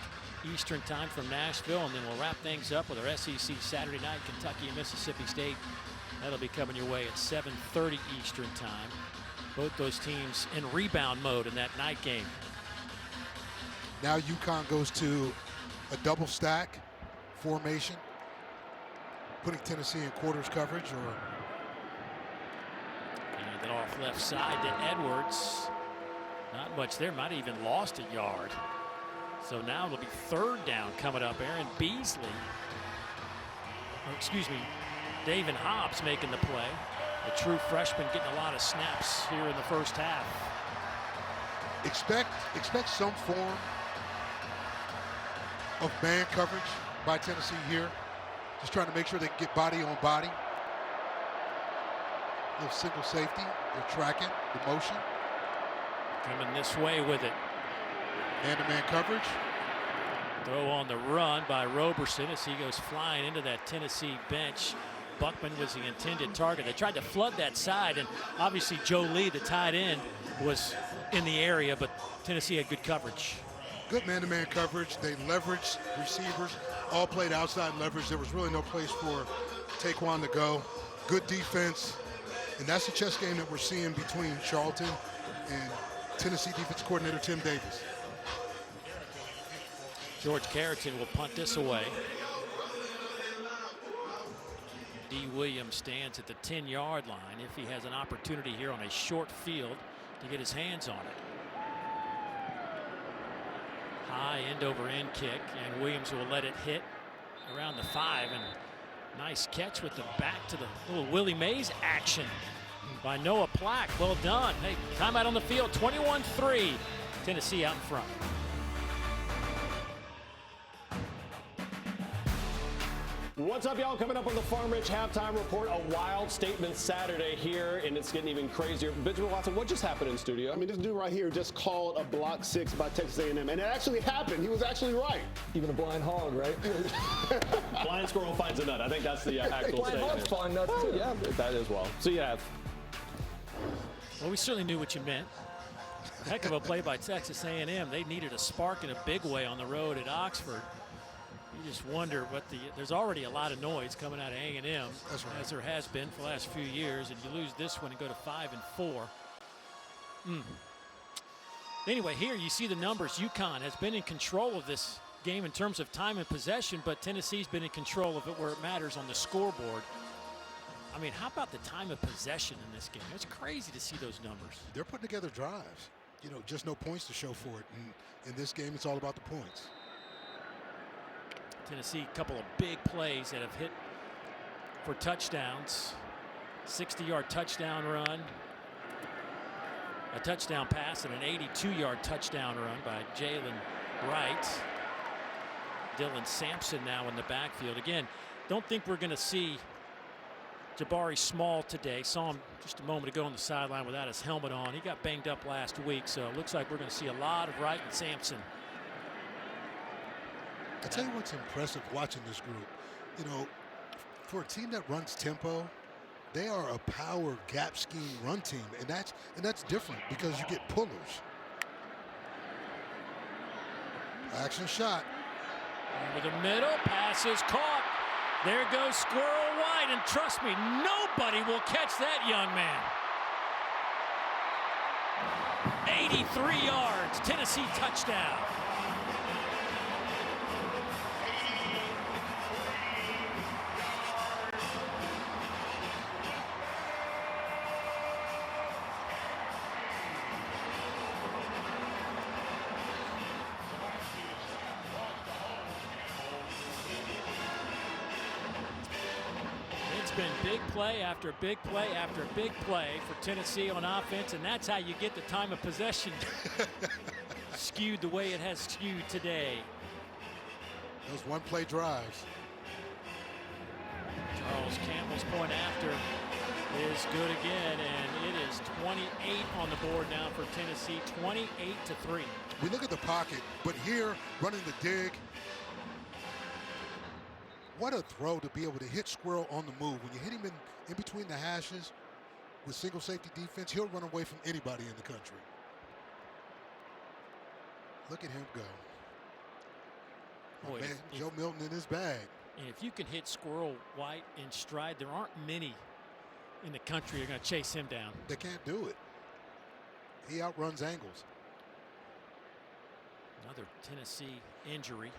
Eastern time from Nashville. And then we'll wrap things up with our SEC Saturday night, Kentucky and Mississippi State. That'll be coming your way at 7:30 Eastern time. Both those teams in rebound mode in that night game. Now UConn goes to a double stack formation. putting Tennessee in quarters coverage or. And then off left side to Edwards. Not much there, might have even lost a yard. So now it'll be 3rd down coming up. Aaron Beasley, or excuse me, David Hobbs making the play. The true freshman getting a lot of snaps here in the first half. Expect some form of man coverage by Tennessee here. Just trying to make sure they get body on body. A little single safety. They're tracking the motion. Coming this way with it. Man-to-man coverage. Throw on the run by Roberson as he goes flying into that Tennessee bench. Buckman was the intended target. They tried to flood that side, and obviously Joe Lee, the tight end, was in the area, but Tennessee had good coverage. Good man-to-man coverage. They leveraged receivers, all played outside leverage. There was really no place for Taquan to go. Good defense, and that's the chess game that we're seeing between Charlton and Tennessee defense coordinator Tim Davis. George Carrington will punt this away. D. Williams stands at the 10-yard line if he has an opportunity here on a short field to get his hands on it. High end-over-end kick, and Williams will let it hit around the 5. And nice catch with the back to the little Willie Mays action by Noah Plack. Well done. Hey, timeout on the field, 21-3. Tennessee out in front. What's up, y'all? Coming up on the Farm Ridge Halftime Report, a wild statement Saturday here, and it's getting even crazier. Benjamin Watson, what just happened in studio? I mean, this dude right here just called a block 6 by Texas A&M, and it actually happened. He was actually right. Even a blind hog, right? Blind squirrel finds a nut. I think that's the actual blind statement. hogs find nuts too. Yeah, that as well. So yeah. Well, we certainly knew what you meant. Heck of a play by Texas A&M. They needed a spark in a big way on the road at Oxford. You just wonder what there's already a lot of noise coming out of A&M, That's right, as there has been for the last few years, and you lose this one and go to 5-4. Anyway, here you see the numbers. UConn has been in control of this game in terms of time and possession, but Tennessee's been in control of it where it matters on the scoreboard. I mean, how about the time of possession in this game? It's crazy to see those numbers. They're putting together drives. You know, just no points to show for it. And in this game, it's all about the points. Tennessee, a couple of big plays that have hit for touchdowns. 60-yard touchdown run, a touchdown pass, and an 82-yard touchdown run by Jalen Wright. Dylan Sampson now in the backfield. Again, don't think we're going to see Jabari Small today. Saw him just a moment ago on the sideline without his helmet on. He got banged up last week, so it looks like we're going to see a lot of Wright and Sampson. I tell you what's impressive watching this group. You know, for a team that runs tempo, they are a power gap scheme run team, and that's different because you get pullers. Action shot. Over the middle, pass is caught. There goes Squirrel White, and trust me, nobody will catch that young man. 83 yards, Tennessee touchdown. Been big play after big play after big play for Tennessee on offense, and that's how you get the time of possession skewed the way it has skewed today. Those one-play drives. Charles Campbell's point after is good again, and it is 28 on the board now for Tennessee, 28-3. We look at the pocket, but here running the dig. What a throw to be able to hit Squirrel on the move. When you hit him in between the hashes with single safety defense, he'll run away from anybody in the country. Look at him go. Boy, Man, Joe Milton in his bag. And if you can hit Squirrel White in stride, there aren't many in the country who are going to chase him down. They can't do it. He outruns angles. Another Tennessee injury.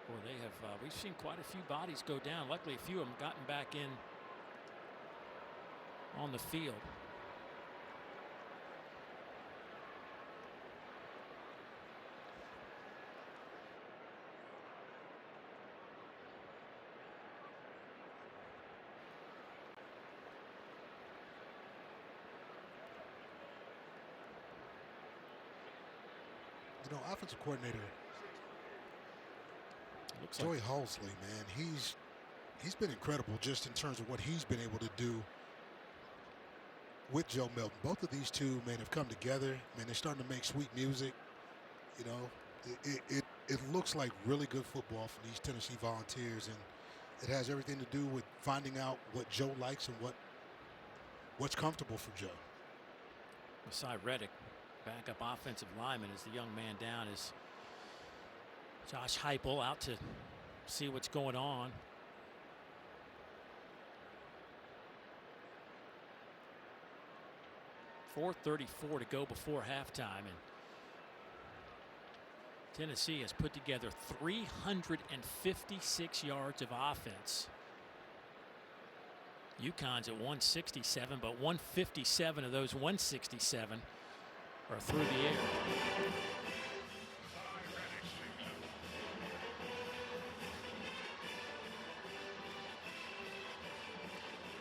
Well, they have. We've seen quite a few bodies go down. Luckily, a few of them gotten back in on the field. You know, offensive coordinator Looks Joey like Halsley, man, he's been incredible just in terms of what he's been able to do with Joe Milton. Both of these two, man, have come together. Man, they're starting to make sweet music. You know, it looks like really good football from these Tennessee Volunteers, and it has everything to do with finding out what Joe likes and what's comfortable for Joe. Beside Reddick, backup offensive lineman, as the young man down is Josh Heupel out to see what's going on. .434 to go before halftime, and Tennessee has put together 356 yards of offense. UConn's at 167, but 157 of those 167 are through the air.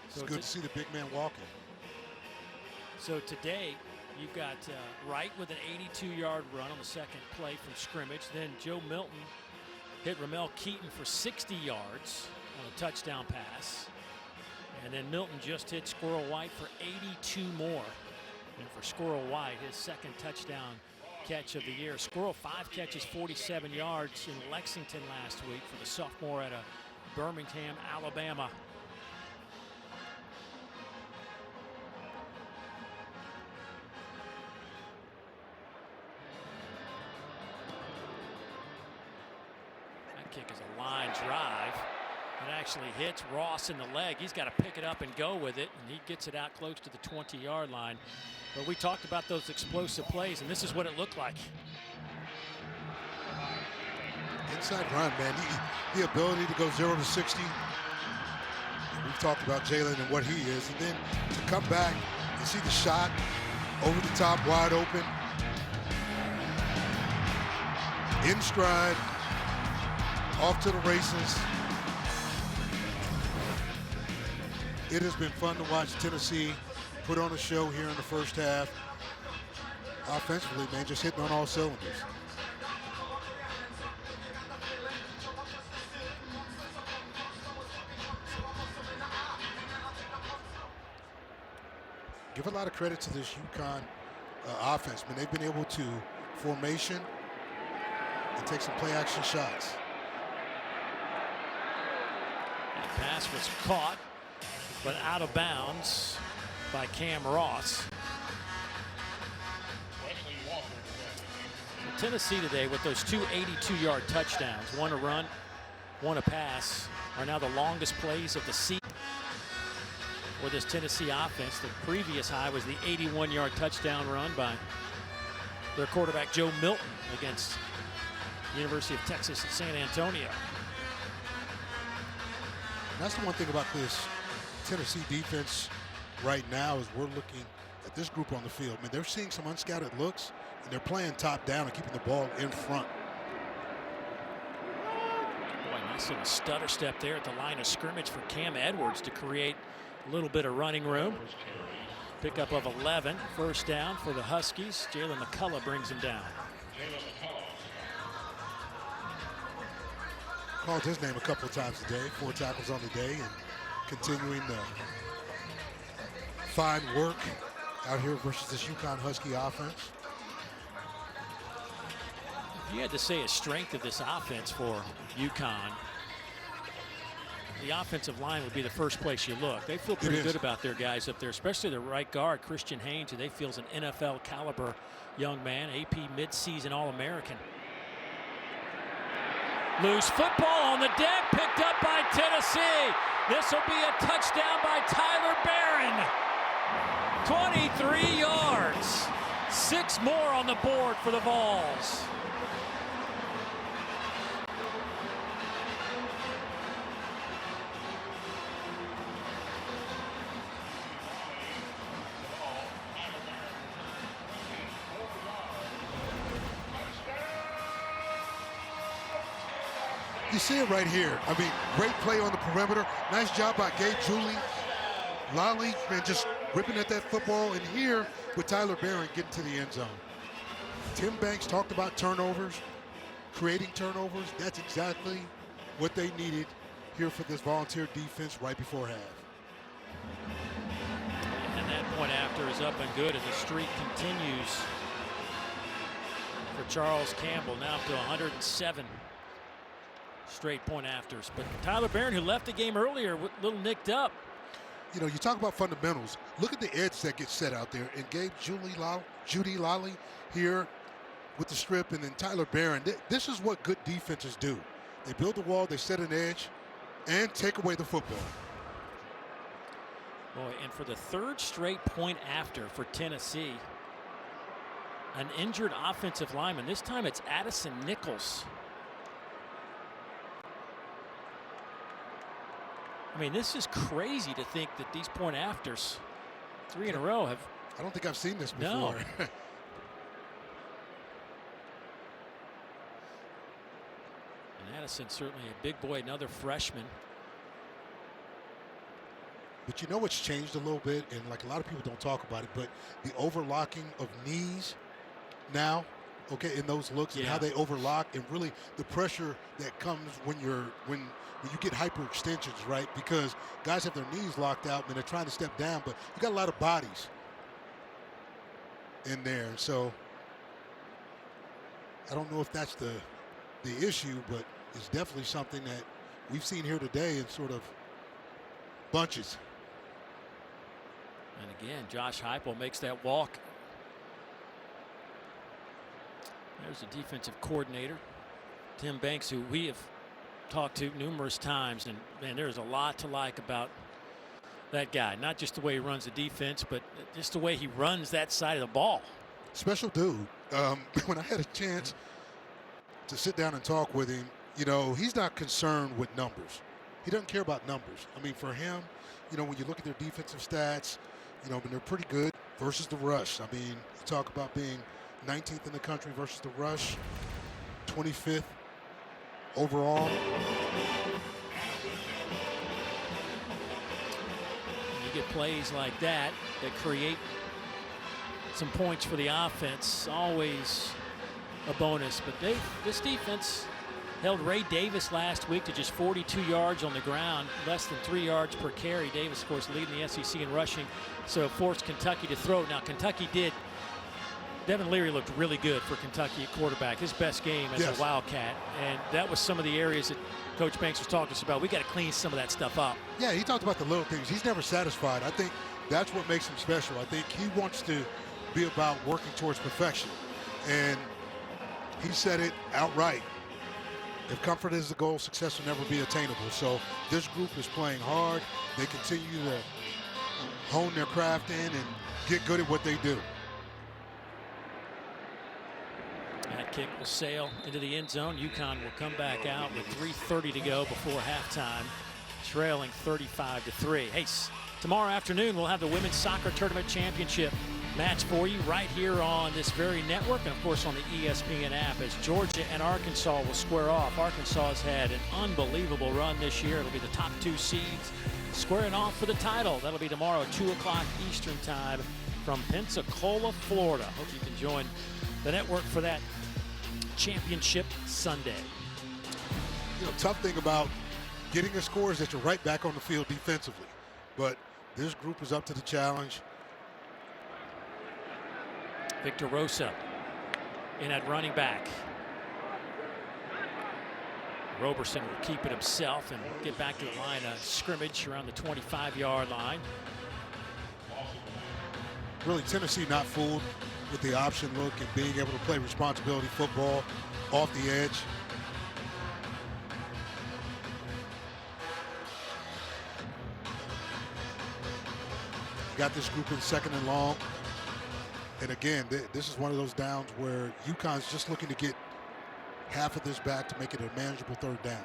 It's good to see the big man walking. So today, you've got Wright with an 82-yard run on the second play from scrimmage. Then Joe Milton hit Ramel Keaton for 60 yards on a touchdown pass. And then Milton just hit Squirrel White for 82 more. And for Squirrel White, his second touchdown catch of the year. Squirrel 5 catches, 47 yards in Lexington last week for the sophomore out of Birmingham, Alabama. That kick is a line drive. It actually hits Ross in the leg. He's got to pick it up and go with it, and he gets it out close to the 20-yard line. But we talked about those explosive plays, and this is what it looked like. Inside run, man. The ability to go 0 to 60. We've talked about Jalen and what he is, and then to come back and see the shot over the top, wide open, in stride, off to the races. It has been fun to watch Tennessee put on a show here in the first half. Offensively, man, just hitting on all cylinders. Give a lot of credit to this UConn offense, man. They've been able to formation and take some play action shots. That pass was caught, but out of bounds by Cam Ross. So Tennessee today with those two 82-yard touchdowns, one a run, one a pass, are now the longest plays of the season for this Tennessee offense. The previous high was the 81-yard touchdown run by their quarterback Joe Milton against the University of Texas at San Antonio. And that's the one thing about this Tennessee defense right now is we're looking at this group on the field. I mean, they're seeing some unscouted looks, and they're playing top down and keeping the ball in front. Boy, nice little stutter step there at the line of scrimmage for Cam Edwards to create a little bit of running room. Pickup of 11, first down for the Huskies. Jalen McCullough brings him down. Called his name a couple of times today, 4 tackles on the day, and continuing the fine work out here versus this UConn Husky offense. If you had to say a strength of this offense for UConn, the offensive line would be the first place you look. They feel pretty good about their guys up there, especially the right guard, Christian Haynes, who they feel is an NFL caliber young man, AP midseason All-American. Loose football on the deck, picked up by Tennessee. This will be a touchdown by Tyler Barron. 23 yards. 6 more on the board for the Vols. You see it right here. I mean, great play on the perimeter. Nice job by Gabe Julie. Lally, man, just ripping at that football. And here with Tyler Barron getting to the end zone. Tim Banks talked about turnovers, creating turnovers. That's exactly what they needed here for this Volunteer defense right before half. And that point after is up and good, and the streak continues for Charles Campbell, now up to 107 straight point afters. But Tyler Barron, who left the game earlier, a little nicked up. You know, you talk about fundamentals. Look at the edge that gets set out there. And Gabe Judy Lally here with the strip, and then Tyler Barron. This is what good defenses do. They build the wall, they set an edge, and take away the football. Boy, and for the third straight point after for Tennessee, an injured offensive lineman. This time it's Addison Nichols. I mean, this is crazy to think that these point afters, 3 in a row, have. I don't think I've seen this before. No. And Addison, certainly a big boy, another freshman. But you know what's changed a little bit, and like a lot of people don't talk about it, but the overlocking of knees now, okay, in those looks and how they overlock, and really the pressure that comes when you get hyperextensions, right? Because guys have their knees locked out and they're trying to step down, but you got a lot of bodies in there. So I don't know if that's the issue, but it's definitely something that we've seen here today in sort of bunches. And again, Josh Heupel makes that walk. There's the defensive coordinator, Tim Banks, who we have talked to numerous times, and man, there's a lot to like about that guy. Not just the way he runs the defense, but just the way he runs that side of the ball. Special dude. When I had a chance to sit down and talk with him, you know, he's not concerned with numbers. He doesn't care about numbers. I mean, for him, you know, when you look at their defensive stats, you know, I mean, they're pretty good versus the rush. I mean, you talk about being 19th in the country versus the rush, 25th overall. You get plays like that create some points for the offense, always a bonus. But this defense held Ray Davis last week to just 42 yards on the ground, less than 3 yards per carry. Davis, of course, leading the SEC in rushing, so forced Kentucky to throw. Now, Kentucky did. Devin Leary looked really good for Kentucky at quarterback, his best game as a Wildcat. And that was some of the areas that Coach Banks was talking to us about. We got to clean some of that stuff up. Yeah, he talked about the little things. He's never satisfied. I think that's what makes him special. I think he wants to be about working towards perfection. And he said it outright. If comfort is the goal, success will never be attainable. So this group is playing hard. They continue to hone their craft in and get good at what they do. That kick will sail into the end zone. UConn will come back out with 3:30 to go before halftime, trailing 35-3. Hey, tomorrow afternoon we'll have the Women's Soccer Tournament Championship match for you right here on this very network, and of course on the ESPN app, as Georgia and Arkansas will square off. Arkansas has had an unbelievable run this year. It'll be the top 2 seeds squaring off for the title. That'll be tomorrow at 2 o'clock Eastern time from Pensacola, Florida. Hope you can join the network for that championship Sunday. You know, tough thing about getting a score is that you're right back on the field defensively. But this group is up to the challenge. Victor Rosa in at running back. Roberson will keep it himself and get back to the line of scrimmage around the 25-yard line. Really, Tennessee not fooled with the option look and being able to play responsibility football off the edge. You got this group in 2nd and long. And again, this is one of those downs where UConn's just looking to get half of this back to make it a manageable 3rd down.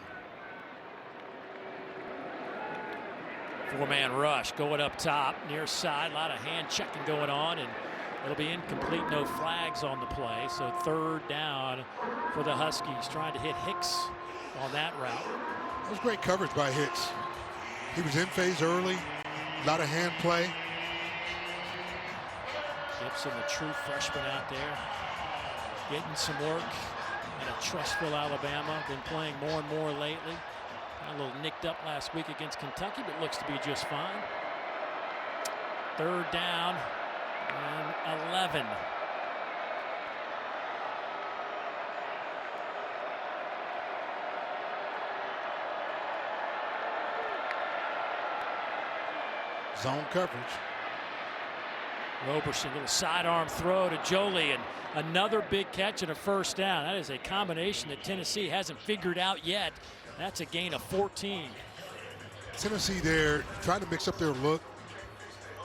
4-man rush going up top, near side. A lot of hand checking going on, and It'll be incomplete, no flags on the play. So 3rd down for the Huskies, trying to hit Hicks on that route. That was great coverage by Hicks. He was in phase early, a lot of hand play. Gibson, the true freshman out there, getting some work at Trussville, Alabama. Been playing more and more lately. Got a little nicked up last week against Kentucky, but looks to be just fine. 3rd down and 11. Zone coverage. Roberson, little sidearm throw to Jolie, and another big catch and a 1st down. That is a combination that Tennessee hasn't figured out yet. That's a gain of 14. Tennessee there trying to mix up their look,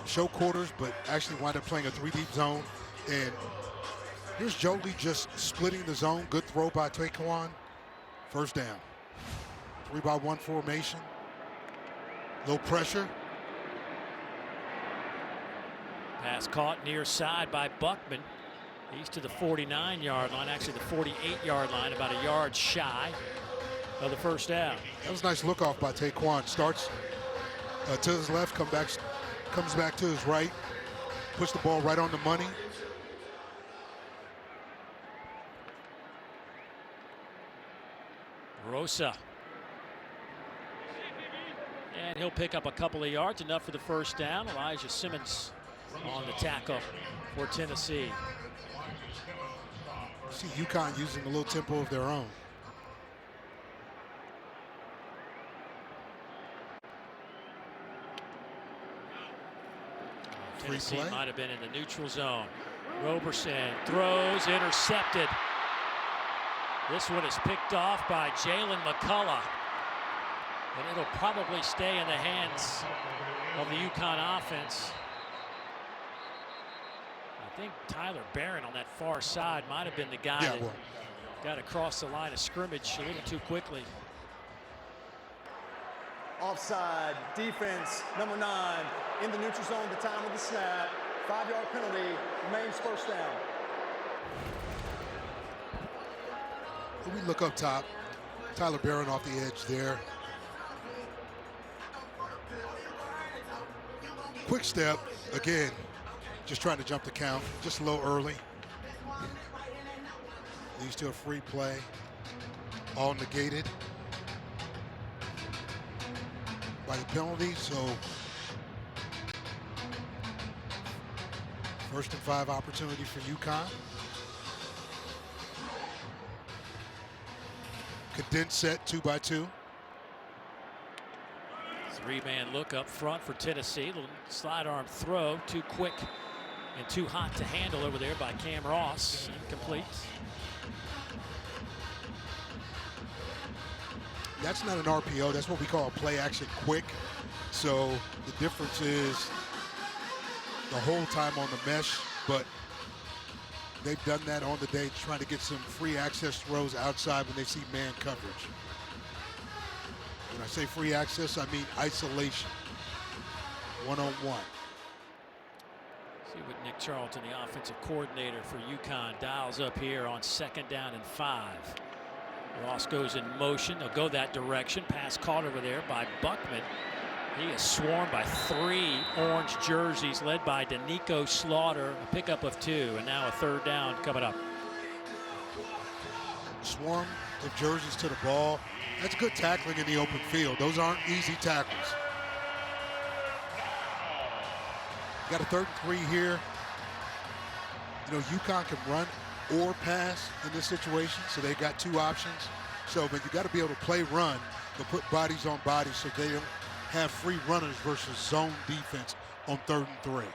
show quarters, but actually wind up playing a 3-deep zone. And here's Jolie just splitting the zone. Good throw by Taquan. 1st down. 3-by-1 formation. Low pressure. Pass caught near side by Buckman. He's to the 49-yard line, actually the 48-yard line, about a yard shy of the 1st down. That was a nice look off by Taquan. Starts to his left, comes back to his right, puts the ball right on the money. Rosa. And he'll pick up a couple of yards, enough for the 1st down. Elijah Simmons on the tackle for Tennessee. See UConn using a little tempo of their own. Tennessee might have been in the neutral zone. Roberson throws, intercepted. This one is picked off by Jalen McCullough. And it'll probably stay in the hands of the UConn offense. I think Tyler Barron on that far side might have been the guy that got across the line of scrimmage a little too quickly. Offside, defense, number 9, in the neutral zone at the time of the snap. 5-yard penalty, remains 1st down. We look up top. Tyler Barron off the edge there. Quick step, again, just trying to jump the count, just a little early. Leads to a free play, all negated by the penalty, so 1st and 5 opportunity for UConn. Condensed set 2-by-2. 3-man look up front for Tennessee. Little slide arm throw, too quick and too hot to handle over there by Cam Ross. Incomplete. That's not an RPO. That's what we call a play action quick. So the difference is the whole time on the mesh, but they've done that on the day, trying to get some free access throws outside when they see man coverage. When I say free access, I mean isolation, one-on-one. See what Nick Charlton, the offensive coordinator for UConn, dials up here on 2nd down and 5. Ross goes in motion. They'll go that direction. Pass caught over there by Buckman. He is swarmed by 3 orange jerseys led by Danico Slaughter. A pickup of 2, and now a 3rd down coming up. Swarm of jerseys to the ball. That's good tackling in the open field. Those aren't easy tackles. Got a 3rd and 3 here. You know, UConn can run or pass in this situation, so they've got 2 options. So, but you got to be able to play run, but put bodies on bodies so they don't have free runners versus zone defense on 3rd and 3.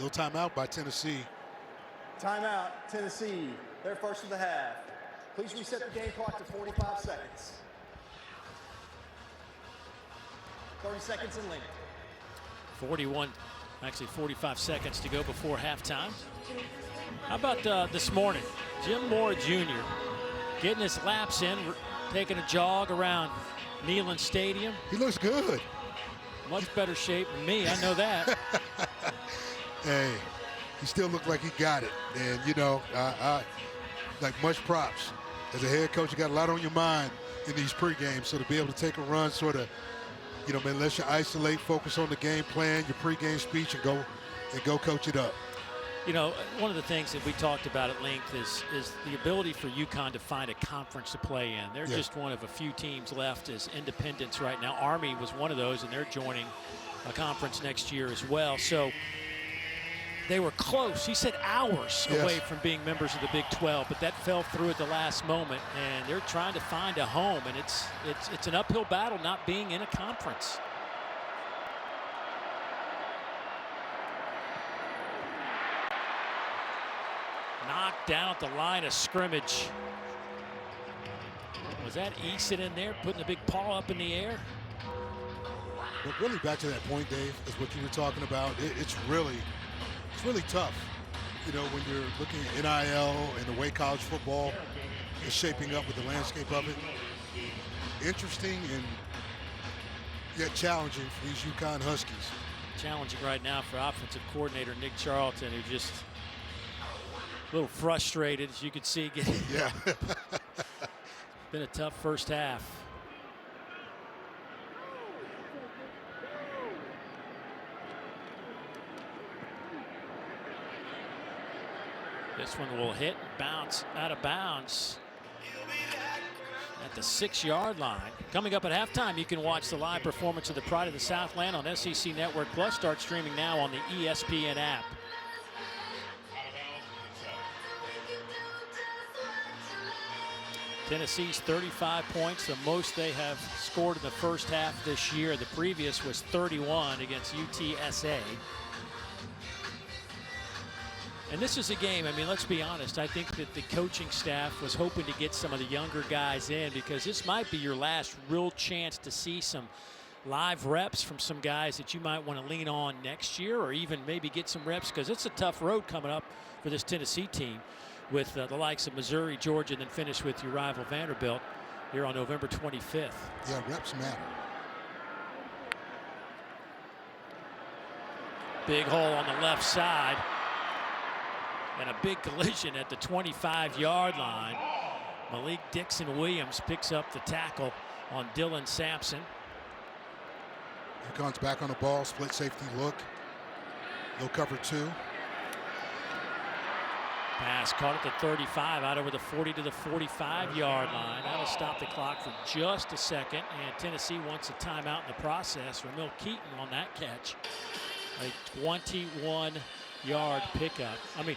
Little timeout by Tennessee. Timeout, Tennessee. Their 1st of the half. Please reset the game clock to 45 seconds. 30 seconds in length. 45 seconds to go before halftime. How about this morning? Jim Moore Jr. getting his laps in, taking a jog around Neyland Stadium. He looks good. Much better shape than me, I know that. Hey, he still looked like he got it. And, you know, I like much props. As a head coach, you got a lot on your mind in these pre-games. So to be able to take a run, sort of, you know, man, let you isolate, focus on the game plan, your pre-game speech, and go coach it up. You know, one of the things that we talked about at length is the ability for UConn to find a conference to play in. They're just one of a few teams left as independents right now. Army was one of those, and they're joining a conference next year as well. So they were close. He said hours away from being members of the Big 12, but that fell through at the last moment, and they're trying to find a home, and it's an uphill battle not being in a conference. Knocked down at the line of scrimmage. Was that Eason in there putting the big paw up in the air? But really back to that point, Dave, is what you were talking about. It's really tough. You know, when you're looking at NIL and the way college football is shaping up with the landscape of it. Interesting and yet challenging for these UConn Huskies. Challenging right now for offensive coordinator Nick Charlton, who just a little frustrated, as you can see. Been a tough first half. This one will hit, bounce out of bounds at the 6-yard line. Coming up at halftime, you can watch the live performance of the Pride of the Southland on SEC Network Plus. Start streaming now on the ESPN app. Tennessee's 35 points, the most they have scored in the first half this year. The previous was 31 against UTSA. And this is a game, I mean, let's be honest, I think that the coaching staff was hoping to get some of the younger guys in, because this might be your last real chance to see some live reps from some guys that you might want to lean on next year, or even maybe get some reps, because it's a tough road coming up for this Tennessee team with the likes of Missouri, Georgia, and then finish with your rival Vanderbilt here on November 25th. Yeah, reps matter. Big hole on the left side. And a big collision at the 25-yard line. Malik Dixon-Williams picks up the tackle on Dylan Sampson. UConn's back on the ball, split safety look. They'll cover 2. Pass caught at the 35, out over the 40 to the 45-yard line. That'll stop the clock for just a second, and Tennessee wants a timeout in the process. Ramil Keaton on that catch. A 21-yard pickup. I mean,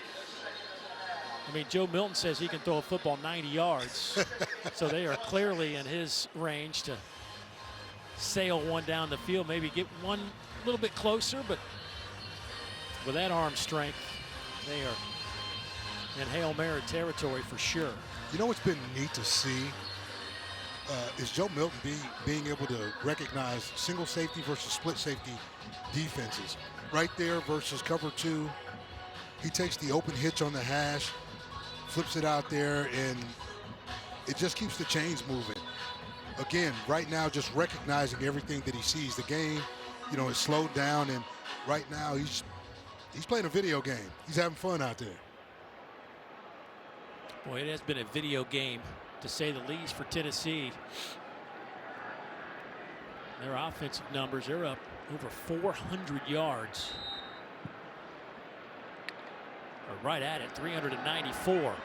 Joe Milton says he can throw a football 90 yards. So they are clearly in his range to sail one down the field, maybe get one a little bit closer, but with that arm strength, they are in Hail Mary territory for sure. You know what's been neat to see is Joe Milton being able to recognize single safety versus split safety defenses. Right there versus cover 2. He takes the open hitch on the hash, flips it out there, and it just keeps the chains moving. Again, right now, just recognizing everything that he sees. The game, you know, is slowed down, and right now he's playing a video game. He's having fun out there. Boy, it has been a video game, to say the least, for Tennessee. Their offensive numbers, they're up over 400 yards. Or right at it, 394.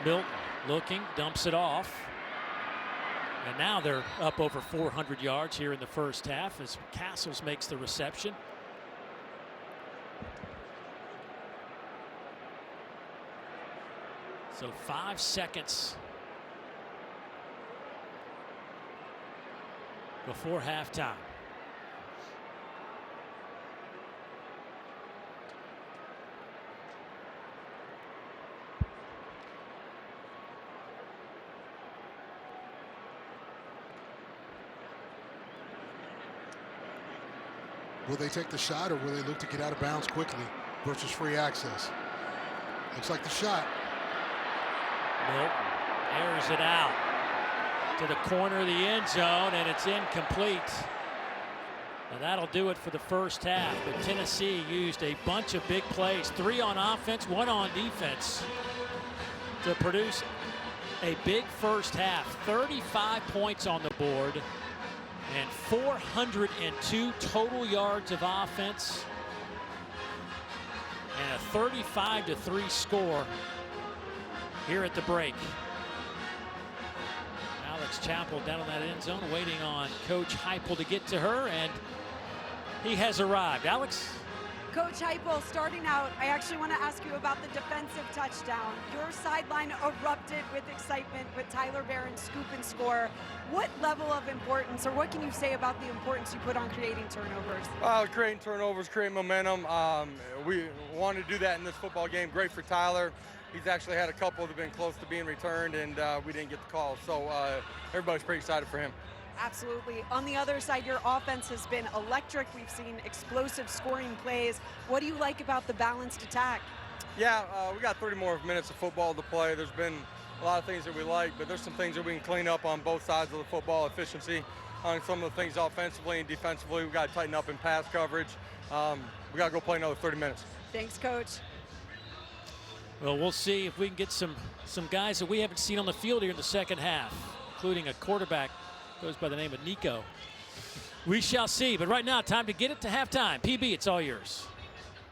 Milton looking, dumps it off. And now they're up over 400 yards here in the first half as Castles makes the reception. So 5 seconds before halftime. Will they take the shot, or will they look to get out of bounds quickly versus free access? Looks like the shot. Milton airs it out. to the corner of the end zone, and it's incomplete. And that'll do it for the first half. But Tennessee used a bunch of big plays, 3 on offense, 1 on defense, to produce a big first half. 35 points on the board and 402 total yards of offense and a 35-3 score here at the break. Alex Chappell down in that end zone waiting on Coach Heupel to get to her, and he has arrived. Alex? Coach Heupel, starting out, I actually want to ask you about the defensive touchdown. Your sideline erupted with excitement with Tyler Barron's scoop and score. What level of importance, or what can you say about the importance you put on creating turnovers? Creating turnovers, creating momentum. We wanted to do that in this football game. Great for Tyler. He's actually had a couple that have been close to being returned, and we didn't get the call. So everybody's pretty excited for him. Absolutely. On the other side, your offense has been electric. We've seen explosive scoring plays. What do you like about the balanced attack? Yeah, we got 30 more minutes of football to play. There's been a lot of things that we like, but there's some things that we can clean up on both sides of the football. Efficiency on some of the things offensively and defensively. We've got to tighten up in pass coverage. We got to go play another 30 minutes. Thanks, Coach. Well, we'll see if we can get some guys that we haven't seen on the field here in the second half, including a quarterback goes by the name of Nico. We shall see, but right now, time to get it to halftime. PB, it's all yours.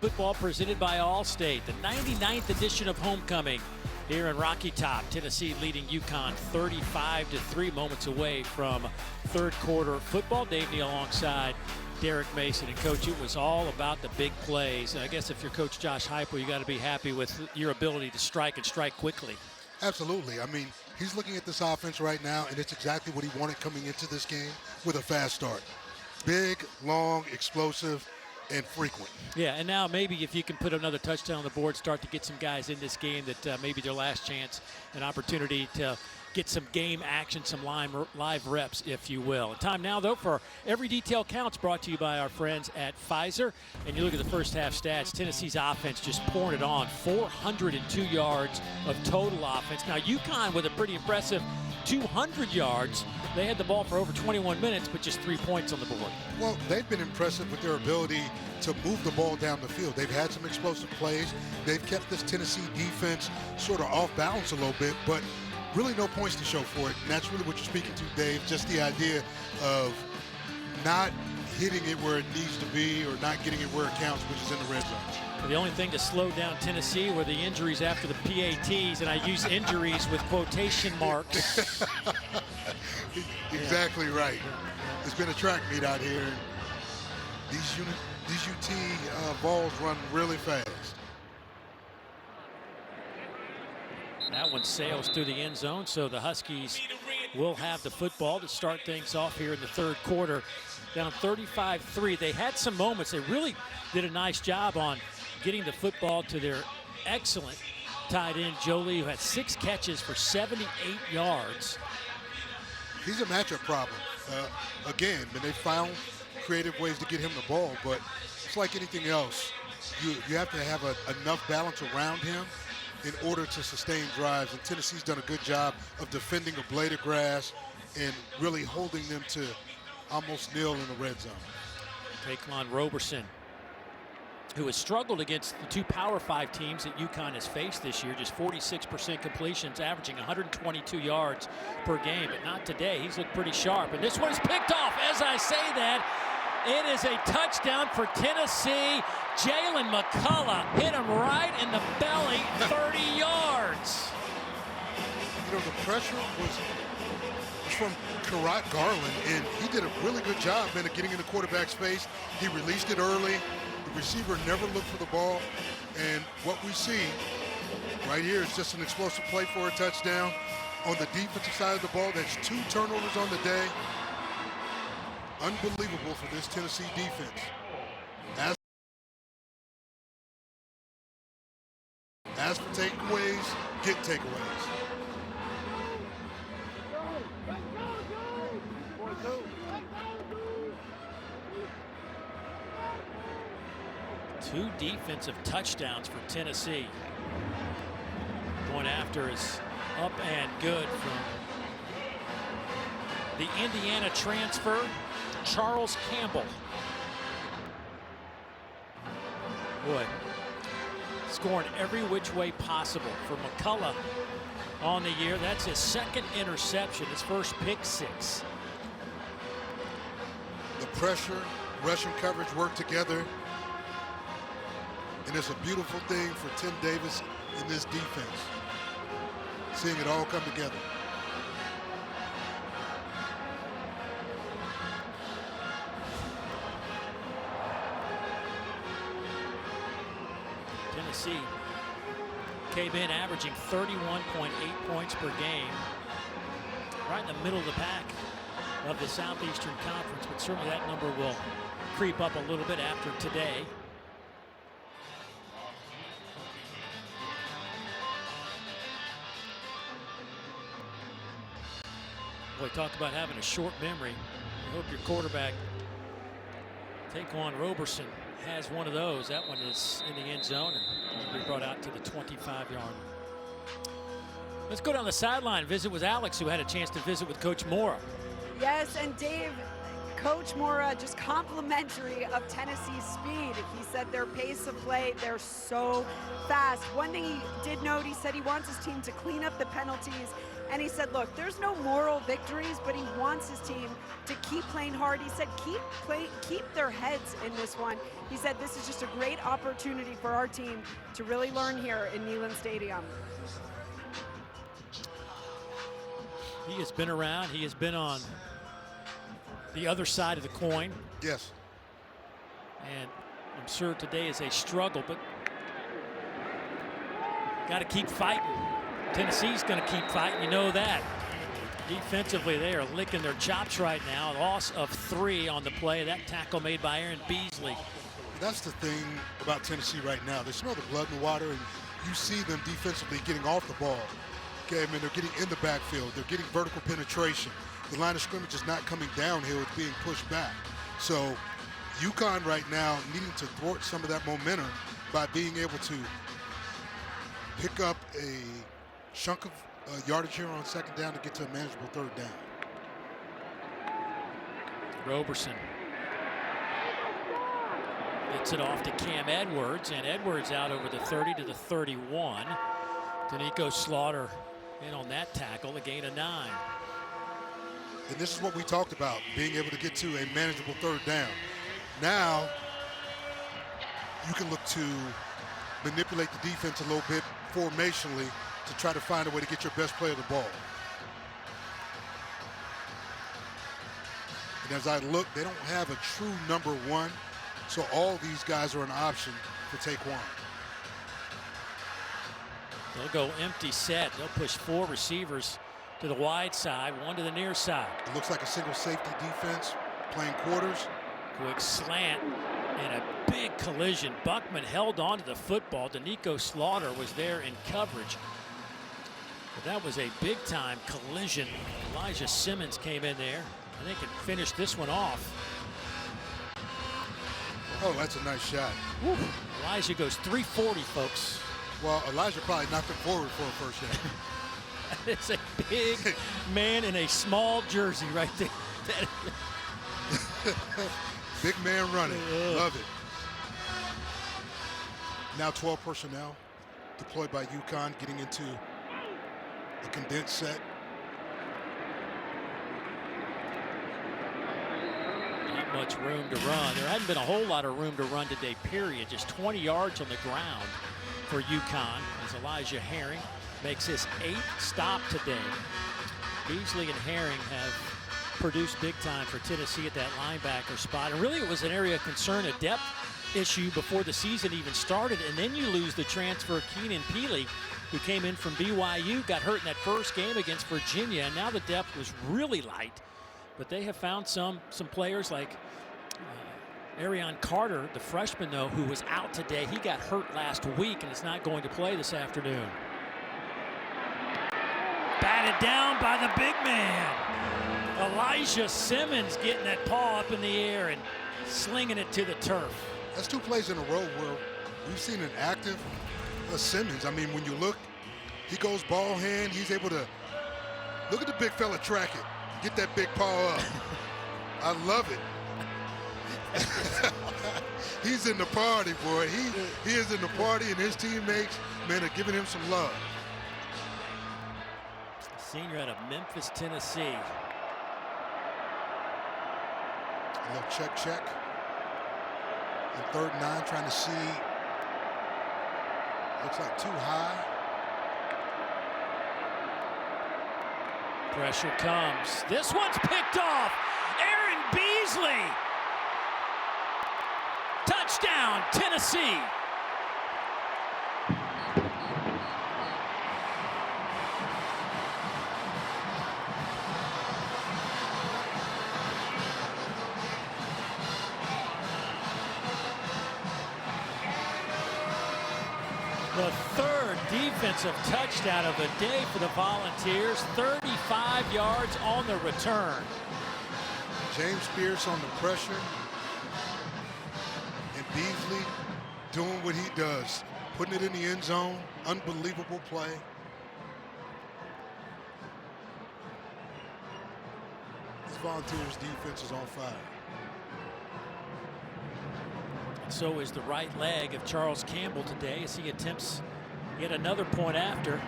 Football presented by Allstate, the 99th edition of Homecoming here in Rocky Top. Tennessee leading UConn 35-3, moments away from third quarter football. Dave Neal alongside Derek Mason. And Coach, it was all about the big plays. And I guess if you're Coach Josh Heupel, you got to be happy with your ability to strike and strike quickly. Absolutely. I mean, he's looking at this offense right now, and it's exactly what he wanted coming into this game with a fast start. Big, long, explosive, and frequent. Yeah, and now maybe if you can put another touchdown on the board, start to get some guys in this game that maybe their last chance, an opportunity to get some game action, some live reps, if you will. Time now, though, for Every Detail Counts, brought to you by our friends at Pfizer. And you look at the first half stats, Tennessee's offense just pouring it on, 402 yards of total offense. Now, UConn with a pretty impressive 200 yards. They had the ball for over 21 minutes, but just 3 points on the board. Well, they've been impressive with their ability to move the ball down the field. They've had some explosive plays. They've kept this Tennessee defense sort of off balance a little bit, but really no points to show for it. And that's really what you're speaking to, Dave, just the idea of not hitting it where it needs to be or not getting it where it counts, which is in the red zone. The only thing to slow down Tennessee were the injuries after the PATs, and I use injuries with quotation marks. Exactly right. There's been a track meet out here. These UT balls run really fast. That one sails through the end zone, so the Huskies will have the football to start things off here in the third quarter. Down 35-3. They had some moments. They really did a nice job on getting the football to their excellent tight end, Jolie, who had 6 catches for 78 yards. He's a matchup problem. Again, and they found creative ways to get him the ball, but it's like anything else. You have to have enough balance around him in order to sustain drives, and Tennessee's done a good job of defending a blade of grass and really holding them to almost nil in the red zone. Taquan Roberson, who has struggled against the 2 Power 5 teams that UConn has faced this year, just 46% completions, averaging 122 yards per game, but not today. He's looked pretty sharp, and this one is picked off. As I say that, it is a touchdown for Tennessee. Jalen McCullough hit him right in the belly, 30 yards. You know, the pressure was from Karat Garland, and he did a really good job, man, of getting in the quarterback's face. He released it early. The receiver never looked for the ball, and what we see right here is just an explosive play for a touchdown. On the defensive side of the ball, that's 2 turnovers on the day. Unbelievable for this Tennessee defense. As for takeaways, get takeaways. Two defensive touchdowns for Tennessee. Going after is up and good from the Indiana transfer, Charles Campbell. Boy, scoring every which way possible for McCullough on the year. That's his second interception, his first pick six. The pressure, rushing coverage work together. And it's a beautiful thing for Tim Davis in this defense, seeing it all come together. Tennessee came in averaging 31.8 points per game, right in the middle of the pack of the Southeastern Conference, but certainly that number will creep up a little bit after today. Boy, talk about having a short memory. I hope your quarterback, Taquan Roberson, has one of those. That one is in the end zone and will be brought out to the 25-yard. Let's go down the sideline, visit with Alex, who had a chance to visit with Coach Mora. Yes, and Dave, Coach Mora just complimentary of Tennessee's speed. He said their pace of play, they're so fast. One thing he did note, he said he wants his team to clean up the penalties. And he said, look, there's no moral victories, but he wants his team to keep playing hard. He said, keep their heads in this one. He said, this is just a great opportunity for our team to really learn here in Neyland Stadium. He has been around. He has been on the other side of the coin. Yes. And I'm sure today is a struggle, but got to keep fighting. Tennessee's going to keep fighting, you know that. Defensively, they are licking their chops right now. Loss of 3 on the play. That tackle made by Aaron Beasley. That's the thing about Tennessee right now. They smell the blood in the water, and you see them defensively getting off the ball. Okay, I mean, they're getting in the backfield. They're getting vertical penetration. The line of scrimmage is not coming downhill. It's being pushed back. So UConn right now needing to thwart some of that momentum by being able to pick up a chunk of yardage here on second down to get to a manageable third down. Roberson gets it off to Cam Edwards, and Edwards out over the 30 to the 31. Danico Slaughter in on that tackle, a gain of 9. And this is what we talked about, being able to get to a manageable third down. Now you can look to manipulate the defense a little bit formationally to try to find a way to get your best player the ball. And as I look, they don't have a true number 1, so all these guys are an option for Taquan. They'll go empty set. They'll push 4 receivers to the wide side, 1 to the near side. It looks like a single safety defense playing quarters. Quick slant and a big collision. Buckman held on to the football. Danico Slaughter was there in coverage. But that was a big-time collision. Elijah Simmons came in there, and they can finish this one off. Oh, that's a nice shot. Woo. Elijah goes 340, folks. Well, Elijah probably knocked him forward for a first down. It's a big man in a small jersey right there. Big man running. Love it. Now 12 personnel deployed by UConn, getting into a condensed set. Not much room to run. There hadn't been a whole lot of room to run today, period. Just 20 yards on the ground for UConn as Elijah Herring makes his 8th stop today. Beasley and Herring have produced big time for Tennessee at that linebacker spot. And really it was an area of concern, a depth issue before the season even started. And then you lose the transfer Keenan Peely, who came in from BYU, got hurt in that first game against Virginia. And now the depth was really light. But they have found some players like Arion Carter, the freshman, though, who was out today. He got hurt last week and is not going to play this afternoon. Batted down by the big man. Elijah Simmons getting that paw up in the air and slinging it to the turf. That's 2 plays in a row where we've seen an active Simmons. I mean, when you look, he goes ball hand. He's able to look at the big fella track it. Get that big paw up. I love it. He's in the party, boy. He is in the party, and his teammates, man, are giving him some love. Senior out of Memphis, Tennessee. A little check. And 3rd and 9, trying to see. Looks like too high. Pressure comes. This one's picked off. Aaron Beasley. Touchdown, Tennessee. The 3rd defensive touchdown of the day for the Volunteers. 35 yards on the return. James Pierce on the pressure. And Beasley doing what he does. Putting it in the end zone. Unbelievable play. This Volunteers defense is on fire. So is the right leg of Charles Campbell today as he attempts yet another point after.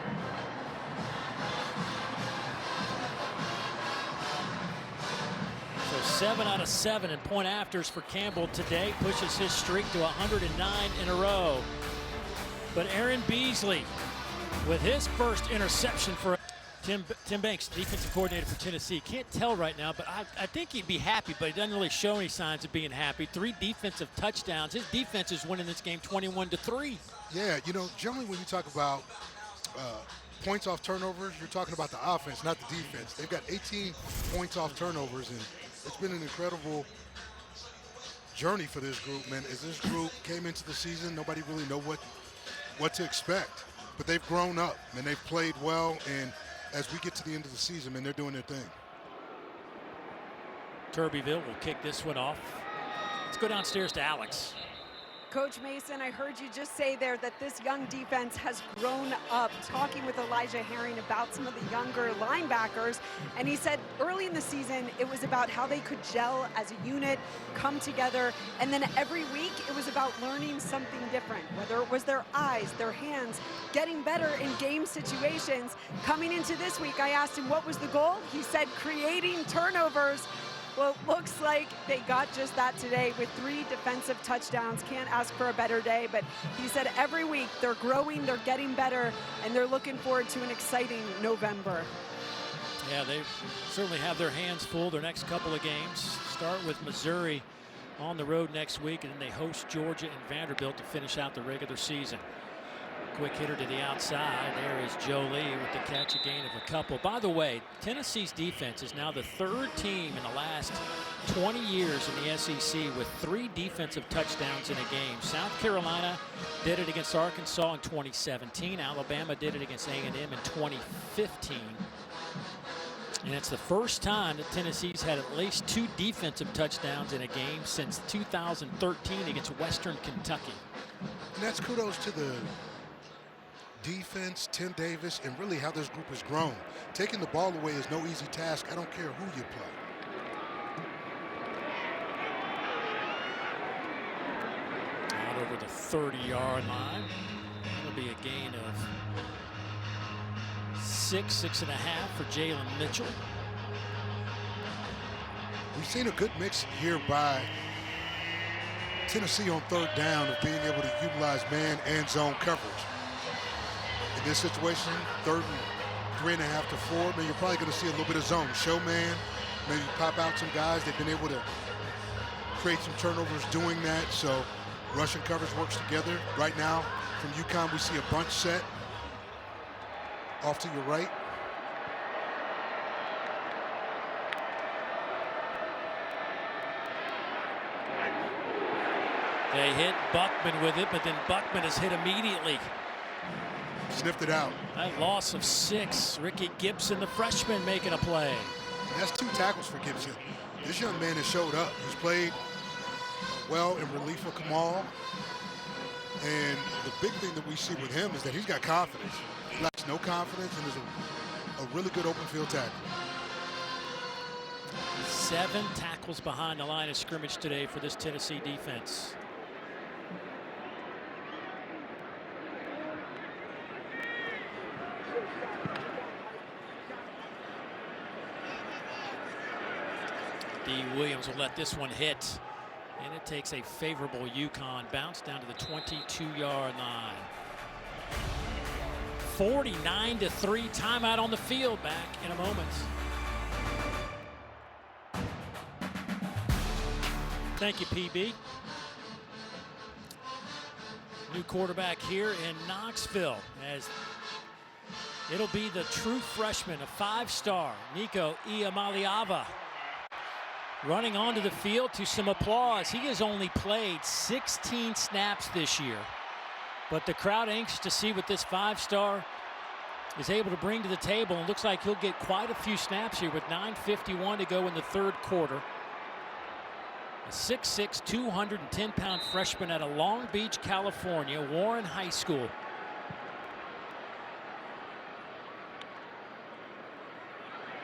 So 7 out of 7 in point afters for Campbell today. Pushes his streak to 109 in a row. But Aaron Beasley with his first interception for Tim Banks, defensive coordinator for Tennessee. Can't tell right now, but I think he'd be happy, but he doesn't really show any signs of being happy. 3 defensive touchdowns. His defense is winning this game 21-3. Yeah, you know, generally when you talk about points off turnovers, you're talking about the offense, not the defense. They've got 18 points off turnovers, and it's been an incredible journey for this group, man. As this group came into the season, nobody really know what to expect. But they've grown up, and they've played well, and as we get to the end of the season, man, they're doing their thing. Turbyville will kick this one off. Let's go downstairs to Alex. Coach Mason, I heard you just say there that this young defense has grown up. Talking with Elijah Herring about some of the younger linebackers, and he said early in the season it was about how they could gel as a unit, come together, and then every week it was about learning something different, whether it was their eyes, their hands, getting better in game situations. Coming into this week, I asked him what was the goal. He said creating turnovers. Well, it looks like they got just that today with 3 defensive touchdowns. Can't ask for a better day, but he said every week they're growing, they're getting better, and they're looking forward to an exciting November. Yeah, they certainly have their hands full their next couple of games. Start with Missouri on the road next week, and then they host Georgia and Vanderbilt to finish out the regular season. Quick hitter to the outside. There is Joe Lee with the catch, a gain of a couple. By the way, Tennessee's defense is now the 3rd team in the last 20 years in the SEC with 3 defensive touchdowns in a game. South Carolina did it against Arkansas in 2017. Alabama did it against A&M in 2015. And it's the first time that Tennessee's had at least 2 defensive touchdowns in a game since 2013 against Western Kentucky. And that's kudos to the defense, Tim Davis, and really how this group has grown. Taking the ball away is no easy task. I don't care who you play. Out over the 30-yard line. It'll be a gain of 6.5 for Jalen Mitchell. We've seen a good mix here by Tennessee on 3rd down of being able to utilize man and zone coverage. In this situation, 3rd and 3.5 to 4, man, you're probably going to see a little bit of zone. Show man, maybe pop out some guys. They've been able to create some turnovers doing that. So rushing coverage works together. Right now, from UConn, we see a bunch set off to your right. They hit Buckman with it, but then Buckman is hit immediately. Sniffed it out. That loss of 6. Ricky Gibson, the freshman, making a play. And that's 2 tackles for Gibson. This young man has showed up. He's played well in relief of Kamal. And the big thing that we see with him is that he's got confidence. He lacks no confidence and is a really good open field tackle. 7 tackles behind the line of scrimmage today for this Tennessee defense. D. Williams will let this one hit, and it takes a favorable UConn bounce down to the 22-yard line. 49-3, timeout on the field. Back in a moment. Thank you, PB. New quarterback here in Knoxville, as it'll be the true freshman, a 5-star, Nico Iamaleava, running onto the field to some applause. He has only played 16 snaps this year, but the crowd anxious to see what this 5-star is able to bring to the table, and looks like he'll get quite a few snaps here with 9:51 to go in the third quarter. A 6'6", 210-pound freshman out of Long Beach, California, Warren High School.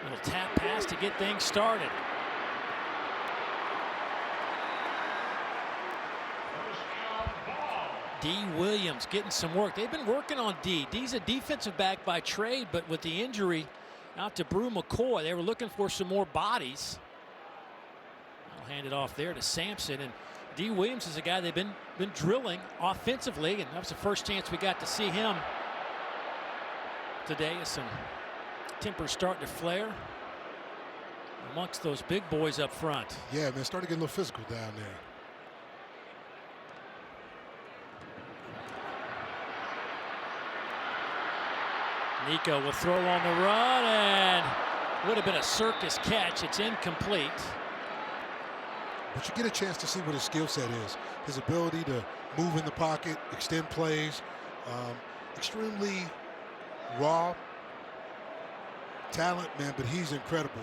Little tap pass to get things started. D. Williams getting some work. They've been working on D. D's a defensive back by trade, but with the injury out to Brew McCoy, they were looking for some more bodies. I'll hand it off there to Sampson, and D. Williams is a guy they've been drilling offensively, and that was the first chance we got to see him today, as some tempers starting to flare amongst those big boys up front. Yeah, man, starting to get a little physical down there. Nico will throw on the run, and would have been a circus catch. It's incomplete. But you get a chance to see what his skill set is. His ability to move in the pocket, extend plays, extremely raw talent, man, but he's incredible.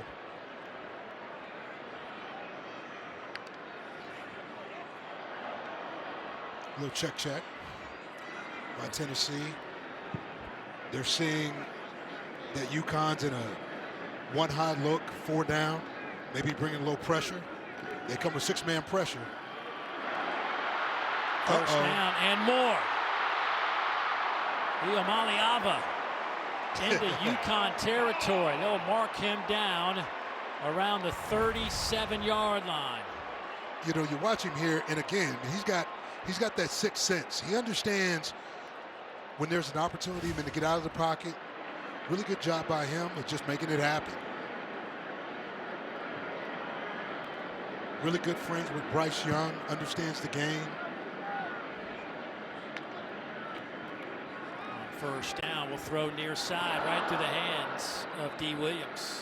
Little check by Tennessee. They're seeing that UConn's in a one-high look, 4 down, maybe bringing a little pressure. They come with 6-man pressure. First down and more. Iamaleava into UConn territory. They'll mark him down around the 37-yard line. You know, you watch him here, and again, he's got that sixth sense. He understands when there's an opportunity to get out of the pocket. Really good job by him of just making it happen. Really good friends with Bryce Young, understands the game. First down, will throw near side right through the hands of D. Williams,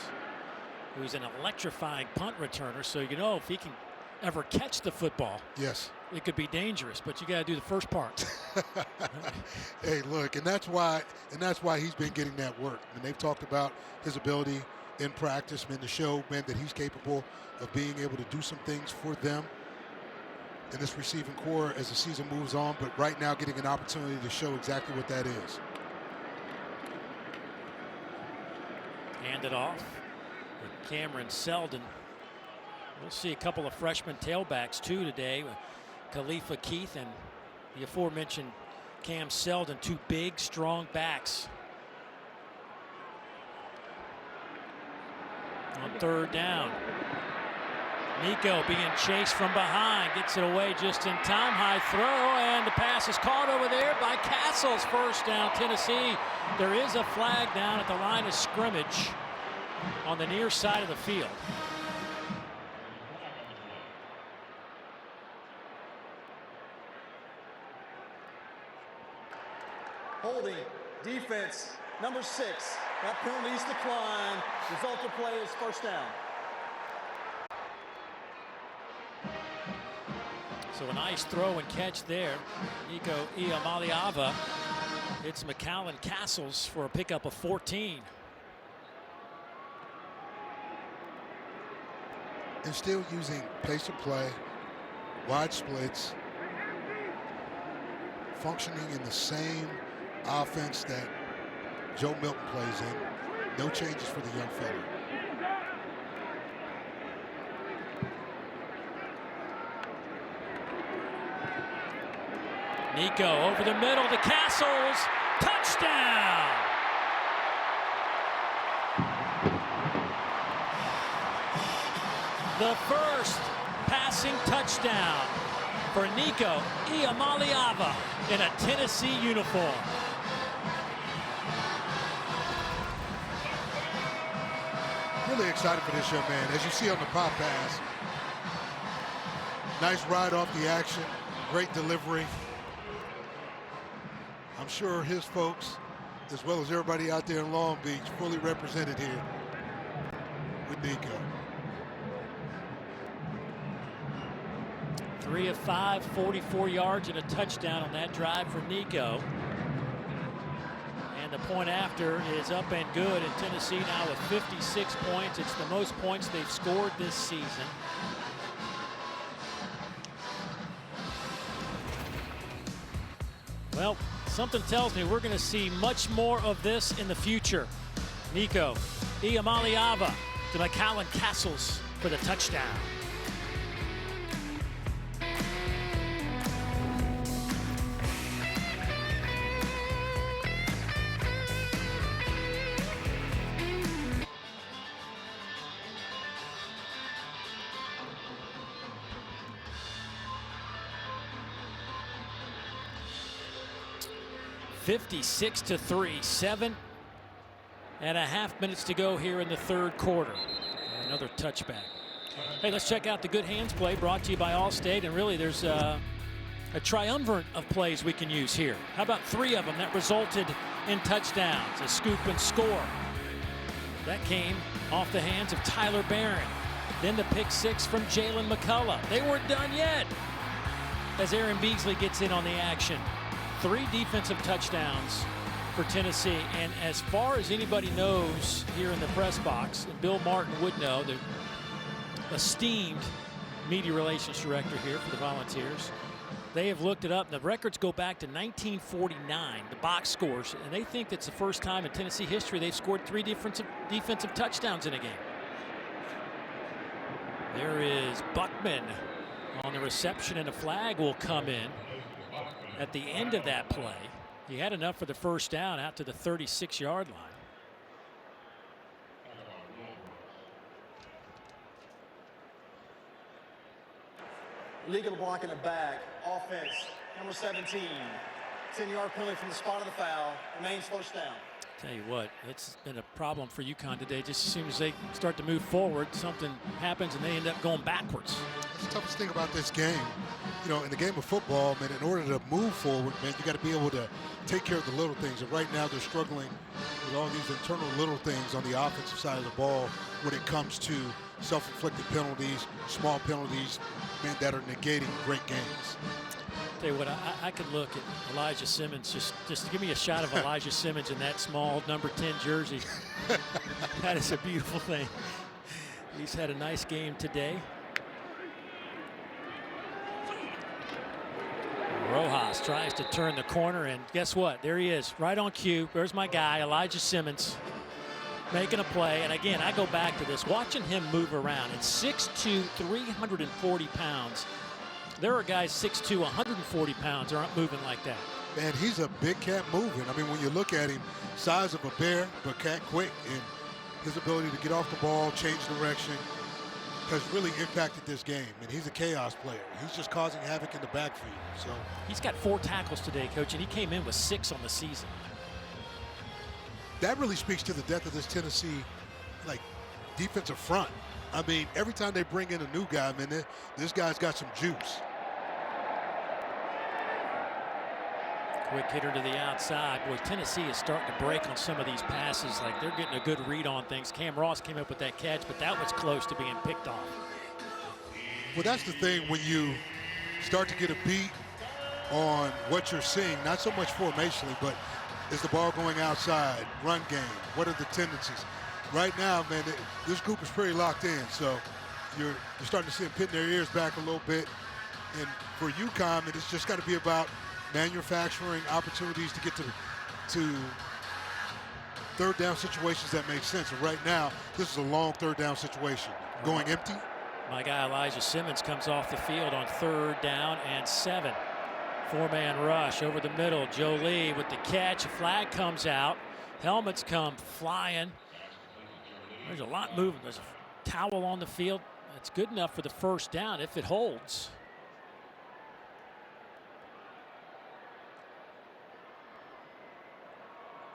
who's an electrifying punt returner. So you know if he can ever catch the football, yes, it could be dangerous. But you got to do the first part. Hey, look, and that's why he's been getting that work. And they've talked about his ability in practice, man, to show, man, that he's capable of being able to do some things for them in this receiving core as the season moves on. But right now, getting an opportunity to show exactly what that is. Hand it off with Cameron Seldon. We'll see a couple of freshman tailbacks too today, with Khalifa Keith and the aforementioned Cam Seldon, 2 big, strong backs. On third down, Nico being chased from behind, gets it away just in time. High throw, and the pass is caught over there by Castles. First down, Tennessee. There is a flag down at the line of scrimmage on the near side of the field. Holding, defense, number 6. That penalty is declined. Result of play is first down. So a nice throw and catch there. Nico Iamaleava hits McAllen Castles for a pickup of 14. And still using pace of play, wide splits, functioning in the same offense that Joe Milton plays in. No changes for the young fella. Nico over the middle to Castles. Touchdown! The first passing touchdown for Nico Iamaleava in a Tennessee uniform. Really excited for this young man. As you see on the pop pass, nice ride off the action, great delivery. I'm sure his folks, as well as everybody out there in Long Beach, fully represented here with Nico. 3 of 5, 44 yards and a touchdown on that drive for Nico. And the point after is up and good, and Tennessee now with 56 points. It's the most points they've scored this season. Well, something tells me we're going to see much more of this in the future. Nico Iamaleava to McCallan Castles for the touchdown. (56-3), 7.5 minutes to go here in the third quarter. And another touchback. Hey, let's check out the good hands play brought to you by Allstate. And really, there's a triumvirate of plays we can use here. How about 3 of them that resulted in touchdowns? A scoop and score. That came off the hands of Tyler Barron. Then the pick 6 from Jalen McCullough. They weren't done yet as Aaron Beasley gets in on the action. 3 defensive touchdowns for Tennessee. And as far as anybody knows here in the press box, and Bill Martin would know, the esteemed media relations director here for the Volunteers, they have looked it up. The records go back to 1949, the box scores, and they think that's the first time in Tennessee history they've scored 3 defensive touchdowns in a game. There is Buckman on the reception, and a flag will come in at the end of that play. He had enough for the first down out to the 36-yard line. Legal block in the back. Offense, number 17. 10-yard penalty from the spot of the foul. Remains first down. Tell you what, it's been a problem for UConn today. Just as soon as they start to move forward, something happens and they end up going backwards. That's the toughest thing about this game. You know, in the game of football, man, in order to move forward, man, you got to be able to take care of the little things. And right now they're struggling with all these internal little things on the offensive side of the ball when it comes to self-inflicted penalties, small penalties, man, that are negating great games. Tell you what, I could look at Elijah Simmons. Just give me a shot of Elijah Simmons in that small number 10 jersey. That is a beautiful thing. He's had a nice game today. Rojas tries to turn the corner, and guess what? There he is, right on cue. There's my guy, Elijah Simmons, making a play. And again, I go back to this, watching him move around. At 6'2", 340 pounds. There are guys 6'2", 140 pounds who aren't moving like that. Man, he's a big cat moving. I mean, when you look at him, size of a bear, but cat quick, and his ability to get off the ball, change direction, has really impacted this game. And he's a chaos player. He's just causing havoc in the backfield. So he's got 4 tackles today, Coach, and he came in with 6 on the season. That really speaks to the depth of this Tennessee, defensive front. I mean, every time they bring in a new guy, man, this guy's got some juice. Quick hitter to the outside. Boy, Tennessee is starting to break on some of these passes. Like, they're getting a good read on things. Cam Ross came up with that catch, but that was close to being picked off. Well, that's the thing when you start to get a beat on what you're seeing, not so much formationally, but is the ball going outside, run game, what are the tendencies? Right now, man, this group is pretty locked in, so you're starting to see them pitting their ears back a little bit. And for UConn, it's just got to be about manufacturing opportunities to get to third down situations that make sense. And right now, this is a long third down situation. Going empty. My guy Elijah Simmons comes off the field on 3rd down and 7. Four-man rush over the middle. Jolie with the catch. Flag comes out. Helmets come flying. There's a lot moving. There's a towel on the field. That's good enough for the first down if it holds.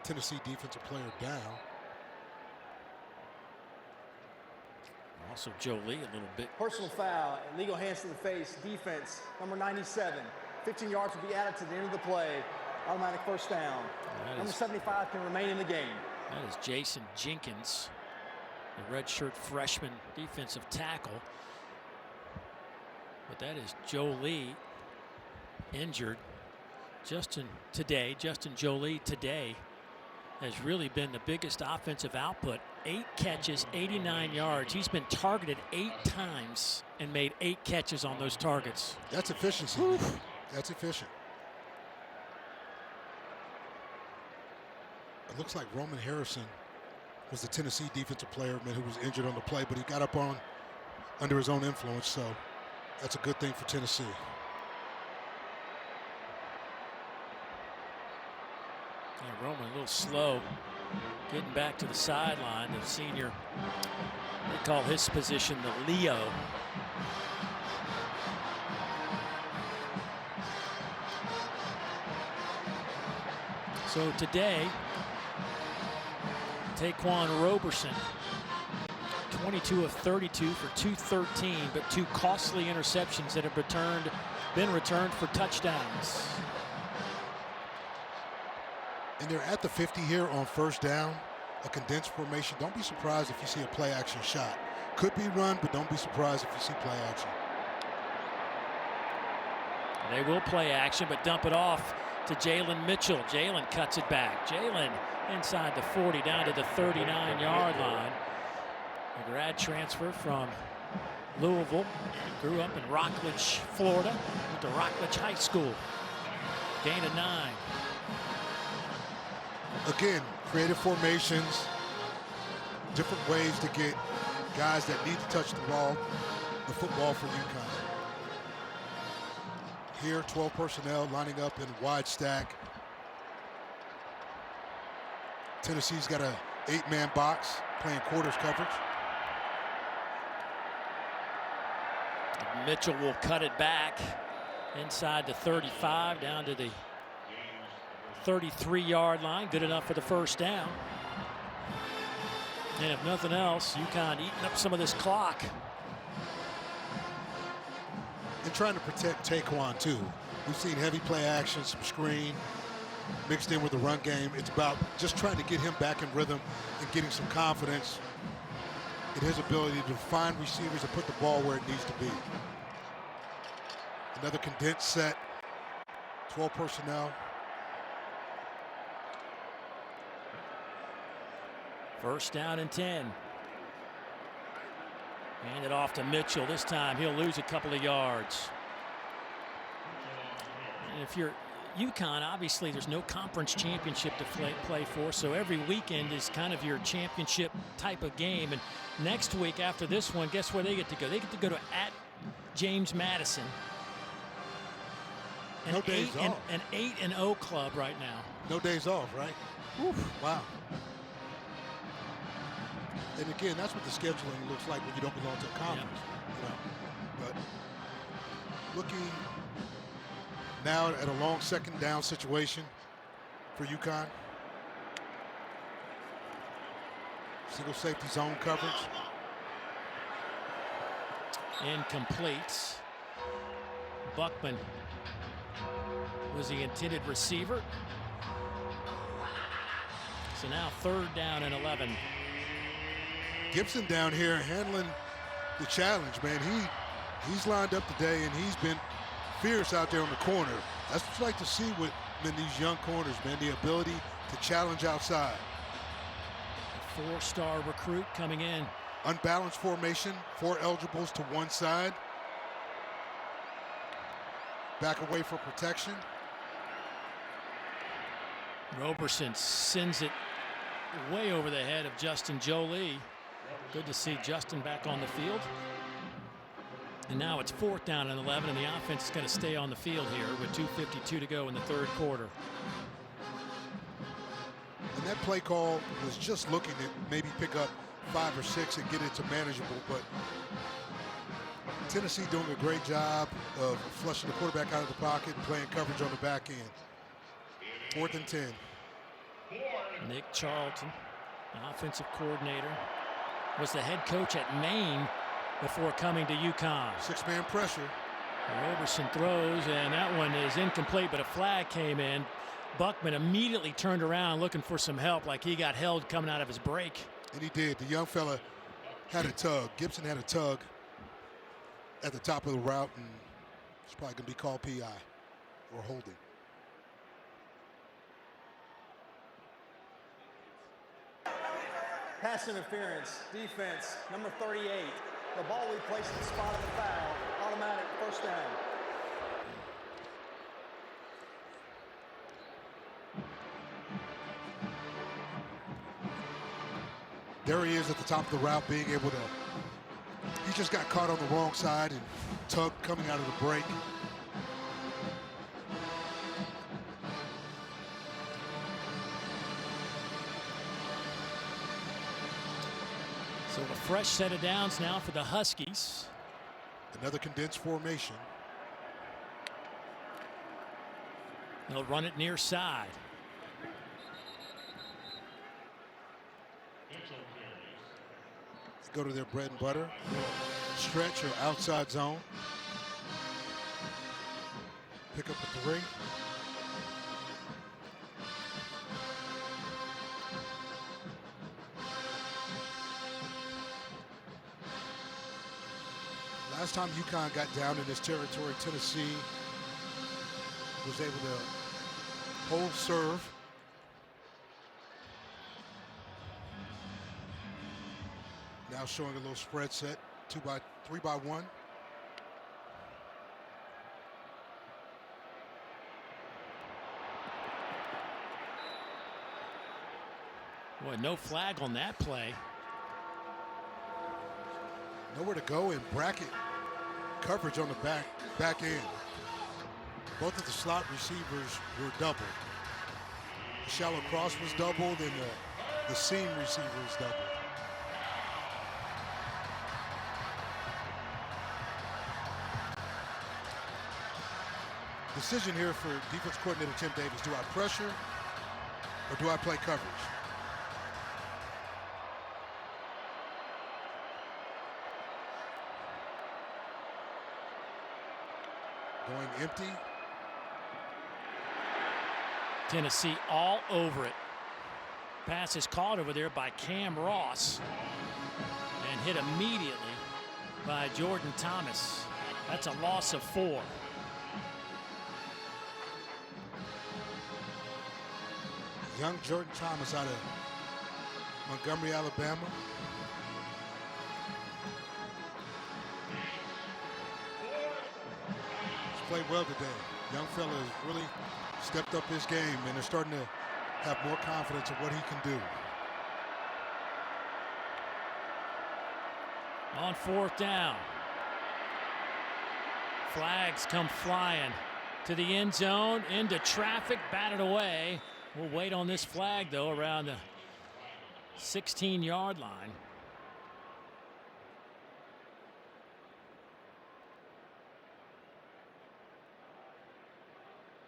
Tennessee defensive player down. Also Jolie a little bit. Personal foul, illegal hands to the face, defense, number 97. 15 yards will be added to the end of the play. Automatic first down. Number 75 can remain in the game. That is Jason Jenkins, the redshirt freshman defensive tackle. But that is Jolie injured. Justin Jolie today has really been the biggest offensive output. 8 catches, 89 yards. He's been targeted 8 times and made 8 catches on those targets. That's efficiency. That's efficient. It looks like Roman Harrison was the Tennessee defensive player, man, who was injured on the play, but he got up on under his own influence, so that's a good thing for Tennessee. Yeah, Roman a little slow getting back to the sideline. The senior, they call his position the Leo. So today, Taquan Roberson, 22 of 32 for 213, but 2 costly interceptions that have been returned for touchdowns. And they're at the 50 here on first down, a condensed formation. Don't be surprised if you see a play action shot. Could be run, but don't be surprised if you see play action. They will play action, but dump it off to Jalen Mitchell. Jalen cuts it back. Jalen inside the 40 down to the 39-yard line. A grad transfer from Louisville. Grew up in Rockledge, Florida. Went to Rockledge High School. Gain of 9. Again, creative formations, different ways to get guys that need to touch the football for UConn. Here, 12 personnel lining up in wide stack. Tennessee's got a 8-man box playing quarters coverage. Mitchell will cut it back inside the 35 down to the 33-yard line. Good enough for the first down. And if nothing else, UConn eating up some of this clock. And trying to protect Taquan too. We've seen heavy play action, some screen, mixed in with the run game. It's about just trying to get him back in rhythm and getting some confidence in his ability to find receivers and put the ball where it needs to be. Another condensed set, 12 personnel. First down and 10. Hand it off to Mitchell. This time he'll lose a couple of yards. And if you're UConn, obviously there's no conference championship to play for, so every weekend is kind of your championship type of game. And next week after this one, guess where they get to go? They get to go to at James Madison. No days off. An 8-0 club right now. No days off, right? Oof, wow. And again, that's what the scheduling looks like when you don't belong to a conference. You know? But looking now at a long second down situation for UConn. Single safety zone coverage. Incomplete. Buckman was the intended receiver. So now third down and 11. Gibson down here handling the challenge, man. He's lined up today, and he's been fierce out there on the corner. That's what you like to see with these young corners, man, the ability to challenge outside. A 4-star recruit coming in. Unbalanced formation, 4 eligibles to one side. Back away for protection. Roberson sends it way over the head of Justin Jolie. Good to see Justin back on the field. And now it's 4th down and 11, and the offense is going to stay on the field here with 2:52 to go in the 3rd quarter. And that play call was just looking to maybe pick up 5 or 6 and get it to manageable, but Tennessee doing a great job of flushing the quarterback out of the pocket and playing coverage on the back end. 4th and 10. Nick Charlton, offensive coordinator, was the head coach at Maine before coming to UConn. 6-man pressure. Roberson throws, and that one is incomplete, but a flag came in. Buckman immediately turned around looking for some help, like he got held coming out of his break. And he did. The young fella had a tug. Gibson had a tug at the top of the route, and it's probably going to be called PI or holding. Pass interference, defense, number 38. The ball we placed in the spot of the foul. Automatic first down. There he is at the top of the route, being able to, he just got caught on the wrong side and tug coming out of the break. So a fresh set of downs now for the Huskies. Another condensed formation. They'll run it near side. Go to their bread and butter. Stretch or outside zone. Pick up a 3. Last time UConn got down in this territory, Tennessee was able to hold serve. Now showing a little spread set, 3-by-1. Boy, no flag on that play. Nowhere to go in bracket coverage on the back end. Both of the slot receivers were doubled. The shallow cross was doubled, and the seam receiver was doubled. Decision here for defense coordinator Tim Davis. Do I pressure or do I play coverage? Going empty. Tennessee all over it. Pass is caught over there by Cam Ross and hit immediately by Jordan Thomas. That's a loss of 4. Young Jordan Thomas out of Montgomery, Alabama. He's played well today. Young fella has really stepped up his game and is starting to have more confidence in what he can do. On 4th down. Flags come flying to the end zone, into traffic, batted away. We'll wait on this flag, though, around the 16-yard line.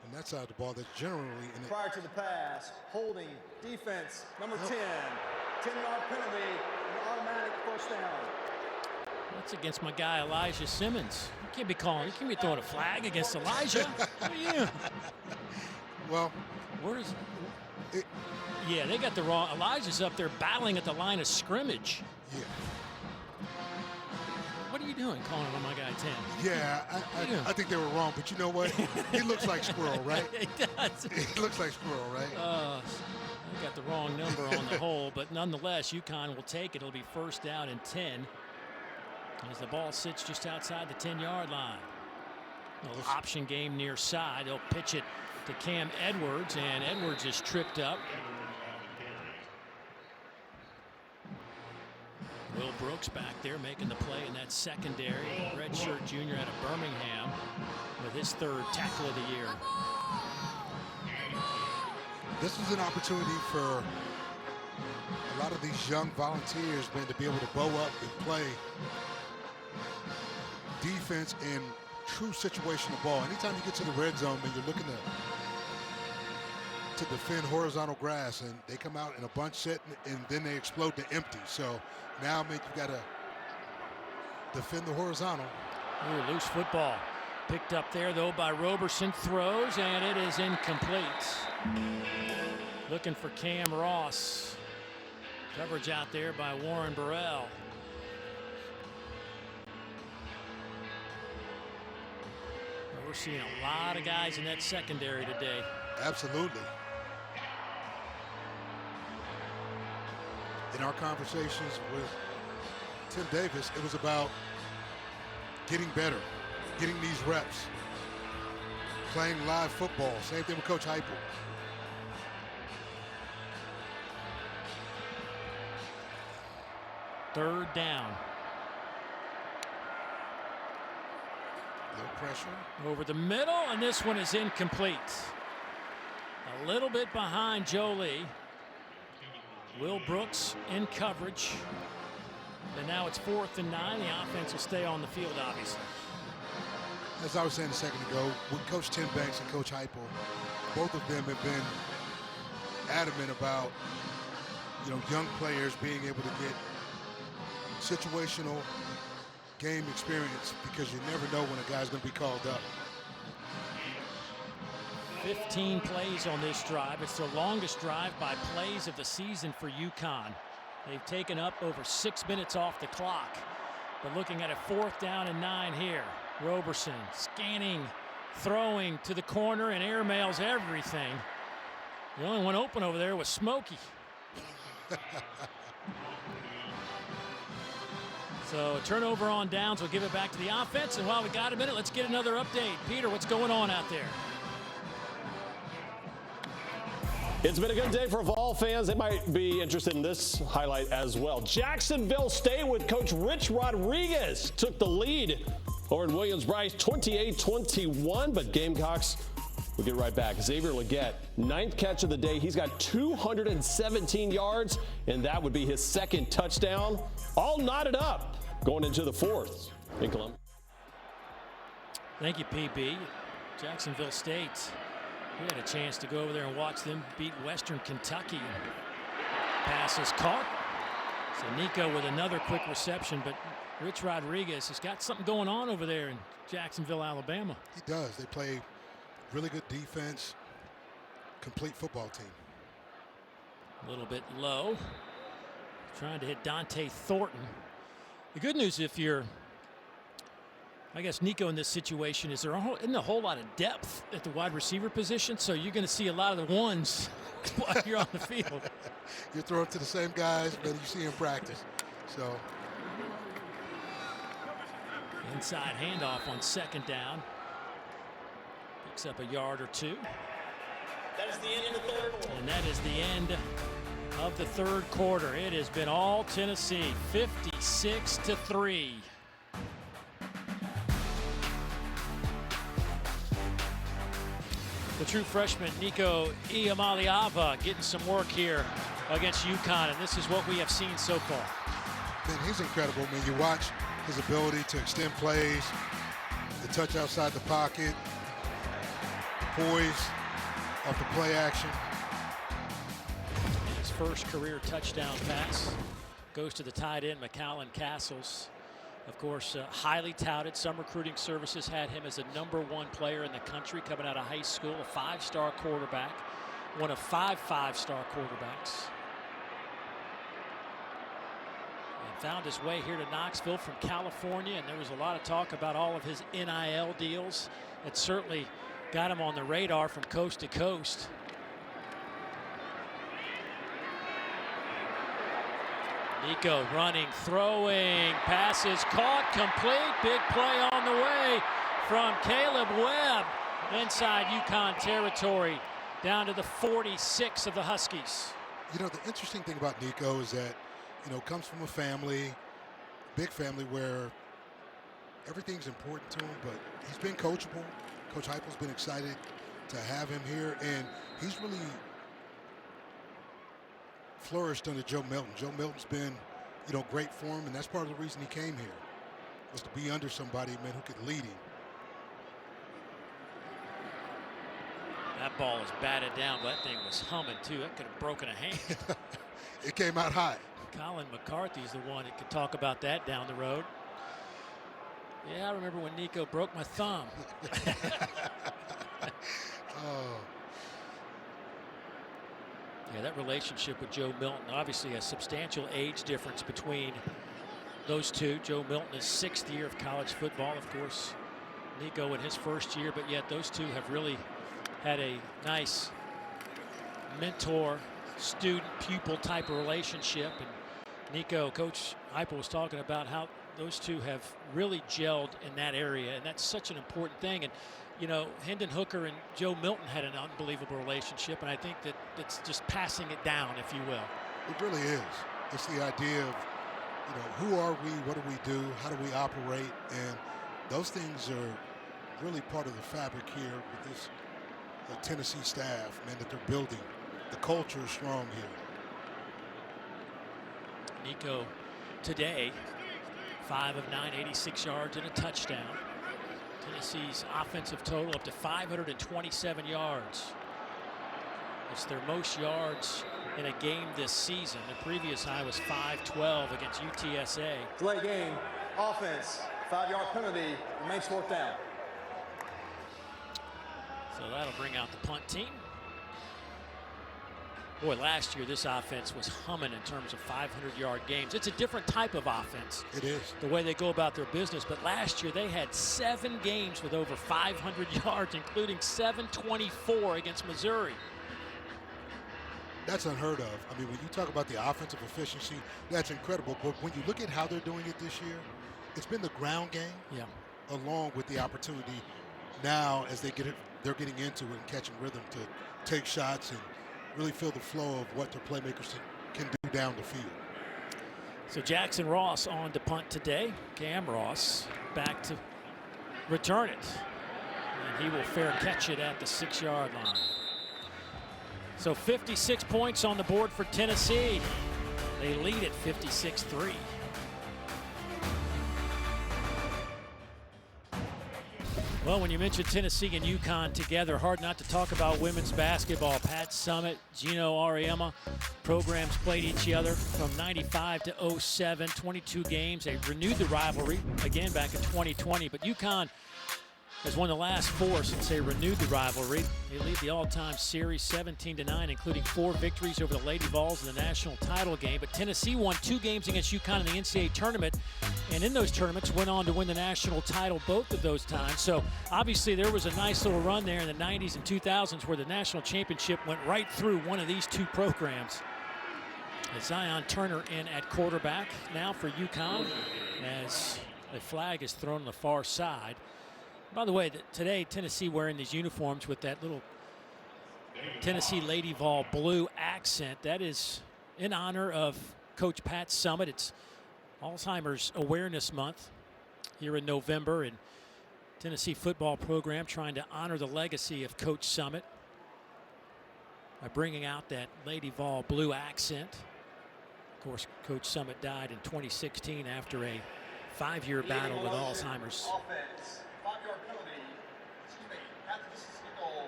On that side of the ball, that's generally in it. Prior to the pass, holding, defense, number 10. 10-yard penalty, an automatic first down. That's against my guy, Elijah Simmons. You can't be calling, you can't be throwing a flag against Elijah. What are you? Well, where's it? Yeah, they got the wrong. Elijah's up there battling at the line of scrimmage. Yeah. What are you doing calling on my guy 10? Yeah, I think they were wrong, but you know what? He looks like Squirrel, right? He does. He looks like Squirrel, right? They got the wrong number on the hole, but nonetheless, UConn will take it. It'll be 1st down and 10 as the ball sits just outside the 10-yard line. Little option game near side. They'll pitch it to Cam Edwards, and Edwards is tripped up. Will Brooks back there making the play in that secondary. Redshirt junior out of Birmingham with his 3rd tackle of the year. This is an opportunity for a lot of these young volunteers, man, to be able to bow up and play defense in true situational ball. Anytime you get to the red zone, man, you're looking to defend horizontal grass, and they come out in a bunch set, and then they explode to empty. So now, man, you got to defend the horizontal. Ooh, loose football. Picked up there, though, by Roberson. Throws, and it is incomplete. Looking for Cam Ross. Coverage out there by Warren Burrell. We're seeing a lot of guys in that secondary today. Absolutely. In our conversations with Tim Davis, it was about getting better, getting these reps, playing live football. Same thing with Coach Heupel. Third down. No pressure. Over the middle, and this one is incomplete. A little bit behind Jolie. Will Brooks in coverage. And now it's 4th and 9. The offense will stay on the field, obviously. As I was saying a second ago, with Coach Tim Banks and Coach Heupel, both of them have been adamant about, young players being able to get situational game experience, because you never know when a guy's going to be called up. 15 plays on this drive. It's the longest drive by plays of the season for UConn. They've taken up over 6 minutes off the clock. But looking at a 4th down and 9 here. Roberson scanning, throwing to the corner, and airmails everything. The only one open over there was Smokey. So a turnover on downs will give it back to the offense. And while we got a minute, let's get another update. Peter, what's going on out there? It's been a good day for Vol fans. They might be interested in this highlight as well. Jacksonville State with Coach Rich Rodriguez took the lead over in Williams-Brice 28-21, but Gamecocks will get right back. Xavier Legette, 9th catch of the day. He's got 217 yards, and that would be his 2nd touchdown. All knotted up going into the 4th in Columbia. Thank you, PB. Jacksonville State. We had a chance to go over there and watch them beat Western Kentucky. Pass is caught. So Nico with another quick reception, but Rich Rodriguez has got something going on over there in Jacksonville, Alabama. He does. They play really good defense, complete football team. A little bit low. Trying to hit Dante Thornton. The good news, if you're, I guess, Nico in this situation, is there isn't a whole lot of depth at the wide receiver position, so you're going to see a lot of the ones while you're on the field. You're throwing to the same guys that you see in practice. So inside handoff on 2nd down. Picks up a yard or 2. That is the end of the 3rd quarter. And that is the end of the 3rd quarter. It has been all Tennessee, 56-3. The true freshman Nico Iamaleava getting some work here against UConn, and this is what we have seen so far. Man, he's incredible. I mean, you watch his ability to extend plays, the touch outside the pocket, poise off the play action. His first career touchdown pass goes to the tight end, McAllen Castles. Of course, highly touted. Some recruiting services had him as a #1 player in the country coming out of high school, a 5-star quarterback, one of 5 5-star quarterbacks. And found his way here to Knoxville from California, and there was a lot of talk about all of his NIL deals. It certainly got him on the radar from coast to coast. Nico running, throwing, passes caught, complete, big play on the way from Caleb Webb inside UConn territory down to the 46 of the Huskies. You know, the interesting thing about Nico is that, comes from a family big family where everything's important to him, but he's been coachable. Coach Heupel's been excited to have him here, and he's really flourished under Joe Milton. Joe Milton's been, great for him, and that's part of the reason he came here, was to be under somebody, man, who could lead him. That ball was batted down, but that thing was humming too. That could have broken a hand. It came out high. Colin McCarthy's the one that could talk about that down the road. Yeah, I remember when Nico broke my thumb. Oh. Yeah, that relationship with Joe Milton, obviously a substantial age difference between those two. Joe Milton is 6th year of college football, of course. Nico in his 1st year, but yet those two have really had a nice mentor, student, pupil type of relationship. And Nico, Coach Heupel was talking about how those two have really gelled in that area, and that's such an important thing. And Hendon Hooker and Joe Milton had an unbelievable relationship, and I think that it's just passing it down, if you will. It really is. It's the idea of, who are we, what do we do, how do we operate, and those things are really part of the fabric here with this Tennessee staff, man, that they're building. The culture is strong here. Nico today, 5 of 9, 86 yards and a touchdown. Tennessee's offensive total up to 527 yards. It's their most yards in a game this season. The previous high was 512 against UTSA. Delay game, offense, 5-yard penalty, remains 4th down. So that'll bring out the punt team. Boy, last year this offense was humming in terms of 500-yard games. It's a different type of offense. It is. The way they go about their business. But last year they had 7 games with over 500 yards, including 724 against Missouri. That's unheard of. I mean, when you talk about the offensive efficiency, that's incredible. But when you look at how they're doing it this year, it's been the ground game, along with the opportunity now as they're getting into it and catching rhythm to take shots and really feel the flow of what their playmakers can do down the field. So Jackson Ross on to punt today. Cam Ross back to return it. And he will fair catch it at the 6-yard line. So 56 points on the board for Tennessee. They lead at 56-3. Well, when you mention Tennessee and UConn together, hard not to talk about women's basketball. Pat Summitt, Gino Auriemma, programs played each other from 95 to 07, 22 games. They renewed the rivalry again back in 2020, but UConn has won the last 4 since they renewed the rivalry. They lead the all-time series 17-9, including 4 victories over the Lady Vols in the national title game. But Tennessee won 2 games against UConn in the NCAA tournament, and in those tournaments went on to win the national title both of those times. So obviously there was a nice little run there in the 90s and 2000s where the national championship went right through one of these 2 programs. As Zion Turner in at quarterback now for UConn, as the flag is thrown on the far side. By the way, today Tennessee wearing these uniforms with that little Tennessee Lady Vol blue accent. That is in honor of Coach Pat Summitt. It's Alzheimer's Awareness Month here in November, and Tennessee football program trying to honor the legacy of Coach Summitt by bringing out that Lady Vol blue accent. Of course, Coach Summitt died in 2016 after a 5-year battle with Alzheimer's. Offense, 5-yard penalty, after this goal,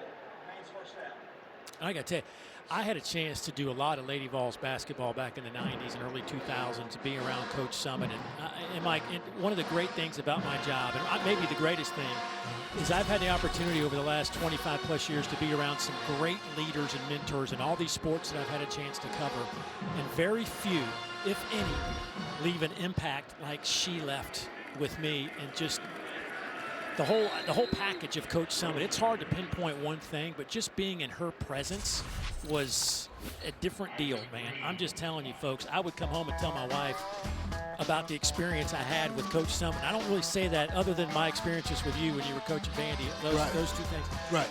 remains 1st down. I got to tell you, I had a chance to do a lot of Lady Vols basketball back in the 90s and early 2000s, being around Coach Summitt. And one of the great things about my job, and maybe the greatest thing, is I've had the opportunity over the last 25 plus years to be around some great leaders and mentors in all these sports that I've had a chance to cover. And very few, if any, leave an impact like she left with me, and just the whole package of Coach Summitt. It's hard to pinpoint one thing, but just being in her presence was a different deal, man. I'm just telling you, folks, I would come home and tell my wife about the experience I had with Coach Summitt. I don't really say that other than my experiences with you when you were coaching Vandy. Those 2 things. Right.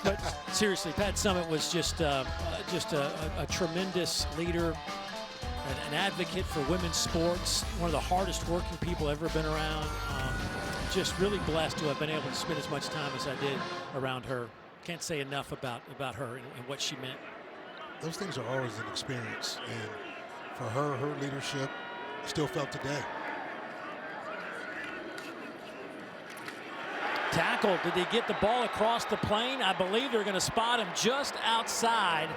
But seriously, Pat Summitt was just a tremendous leader, an advocate for women's sports, one of the hardest working people ever been around. Just really blessed to have been able to spend as much time as I did around her. Can't say enough about her and what she meant. Those things are always an experience, and for her leadership still felt today. Tackle. Did they get the ball across the plane? I believe they're going to spot him just outside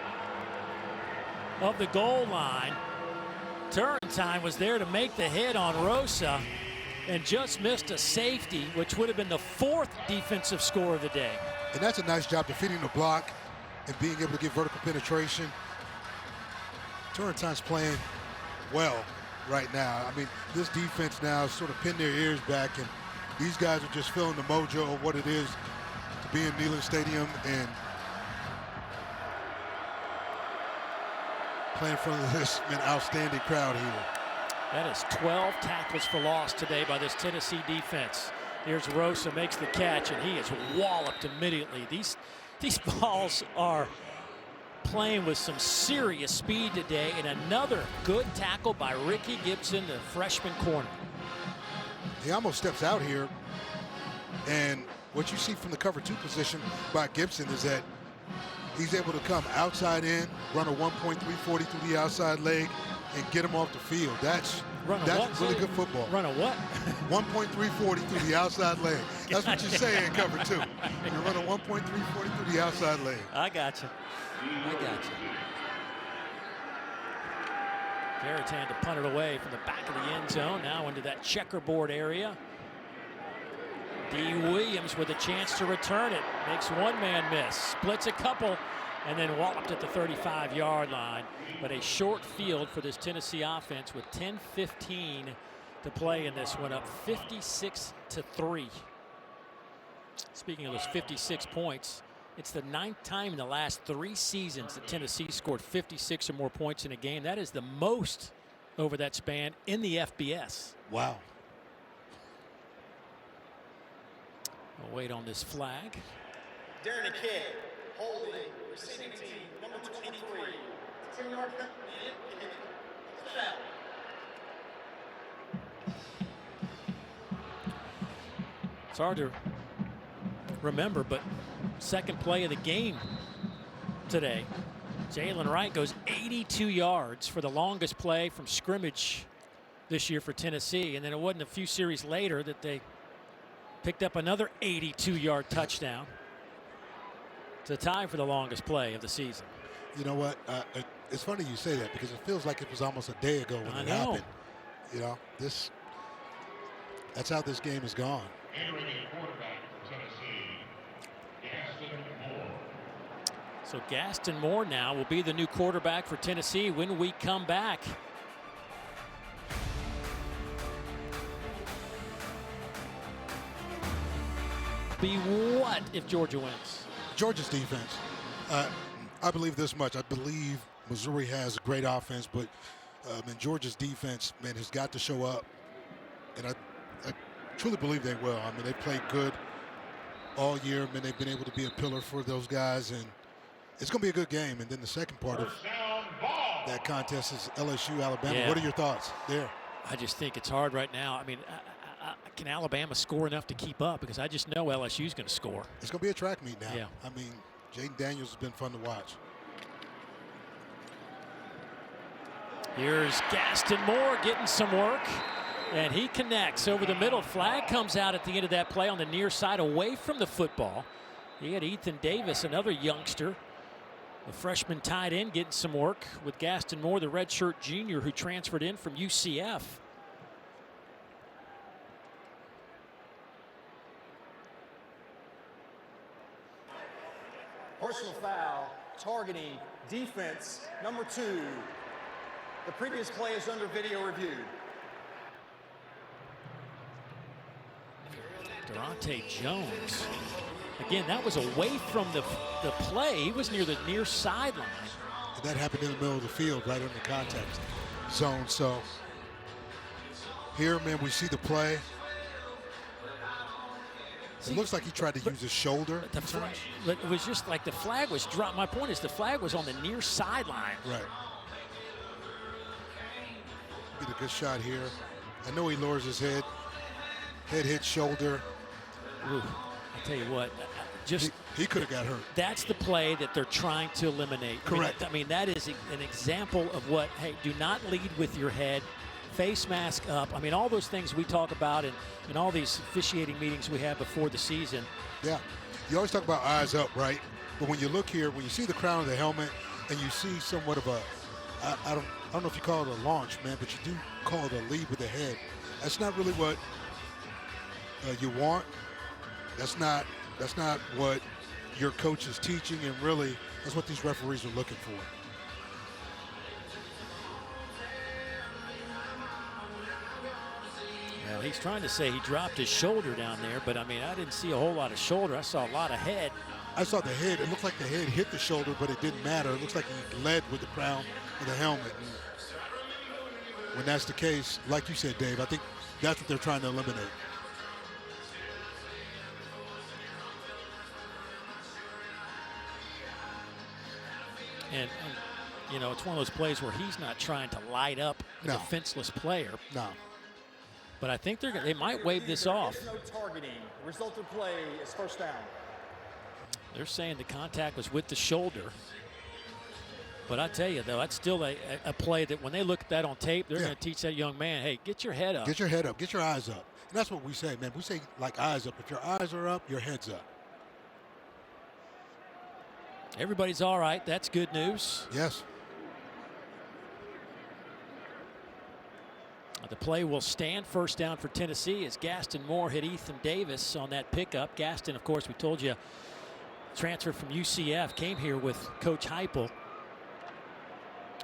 of the goal line. Turrentine was there to make the hit on Rosa and just missed a safety, which would have been the 4th defensive score of the day. And that's a nice job defeating the block and being able to get vertical penetration. Turrentine's playing well right now. I mean, this defense now sort of pinned their ears back, and these guys are just feeling the mojo of what it is to be in Neyland Stadium and play in front of this outstanding crowd here. That is 12 tackles for loss today by this Tennessee defense. Here's Rosa, makes the catch, and he is walloped immediately. These balls are playing with some serious speed today, and another good tackle by Ricky Gibson, the freshman corner. He almost steps out here, and what you see from the cover 2 position by Gibson is that he's able to come outside in, run a 1.340 through the outside leg, and get him off the field. That's really good football. Run a what? 1.340 through the outside leg. That's what you say in cover 2. You run a 1.340 through the outside leg. I got you. Garrett to punt it away from the back of the end zone, now into that checkerboard area. D. Williams with a chance to return it. Makes one man miss, splits a couple, and then walloped at the 35-yard line. But a short field for this Tennessee offense with 10:15 to play in this one, up 56-3. Speaking of those 56 points, it's the 9th time in the last 3 seasons that Tennessee scored 56 or more points in a game. That is the most over that span in the FBS. Wow. We'll wait on this flag. Darren Kidd, holding, receiving team, number 23. 10-yard cut, foul. It's hard to remember, but second play of the game today, Jalen Wright goes 82 yards for the longest play from scrimmage this year for Tennessee, and then it wasn't a few series later that they picked up another 82-yard touchdown to tie for the longest play of the season. You know what? It's funny you say that because it feels like it was almost a day ago when it happened. You know, that's how this game is gone. Entering the quarterback for Tennessee, Gaston Moore. So Gaston Moore now will be the new quarterback for Tennessee when we come back. Be what if Georgia wins? Georgia's defense. I believe this much. I believe Missouri has a great offense, but Georgia's defense, man, has got to show up. And I truly believe they will. I mean, they played good all year. I mean, they've been able to be a pillar for those guys, and it's going to be a good game. And then the second part of that contest is LSU, Alabama. Yeah. What are your thoughts there? I just think it's hard right now. I mean, can Alabama score enough to keep up? Because I just know LSU's going to score. It's going to be a track meet now. Yeah. I mean, Jaden Daniels has been fun to watch. Here's Gaston Moore getting some work, and he connects over the middle. Flag comes out at the end of that play on the near side away from the football. He had Ethan Davis, another youngster, the freshman tight end, getting some work with Gaston Moore, the redshirt junior who transferred in from UCF. Personal foul, targeting defense, number 2. The previous play is under video review. Durante Jones. Again, that was away from the play. He was near the near sideline. And that happened in the middle of the field, right in the contact zone. So here, man, we see the play. It looks like he tried to use his shoulder. It was just like the flag was dropped. My point is the flag was on the near sideline. Right. Get a good shot here. I know he lowers his head. Head hits shoulder. Ooh, I tell you what, he could have got hurt. That's the play that they're trying to eliminate. Correct. I mean, that is an example of what, hey, do not lead with your head. Face mask up. I mean, all those things we talk about in all these officiating meetings we have before the season. Yeah. You always talk about eyes up, right? But when you look here, when you see the crown of the helmet and you see somewhat of a, I don't know if you call it a launch, man, but you do call it a lead with the head. That's not really what you want. That's not what your coach is teaching, and really that's what these referees are looking for. Well, he's trying to say he dropped his shoulder down there, but I mean, I didn't see a whole lot of shoulder. I saw a lot of head. I saw the head. It looked like the head hit the shoulder, but it didn't matter. It looks like he led with the crown of the helmet. And when that's the case, like you said, Dave, I think that's what they're trying to eliminate. And you know, it's one of those plays where he's not trying to light up a defenseless player. No. But I think they might wave this off. No targeting. Result of play is first down. They're saying the contact was with the shoulder. But I tell you, though, that's still a play that when they look at that on tape, they're going to teach that young man, hey, get your head up. Get your head up. Get your eyes up. And that's what we say, man. We say, like, eyes up. If your eyes are up, your head's up. Everybody's all right. That's good news. Yes. The play will stand. First down for Tennessee as Gaston Moore hit Ethan Davis on that pickup. Gaston, of course, we told you, transferred from UCF, came here with Coach Heupel.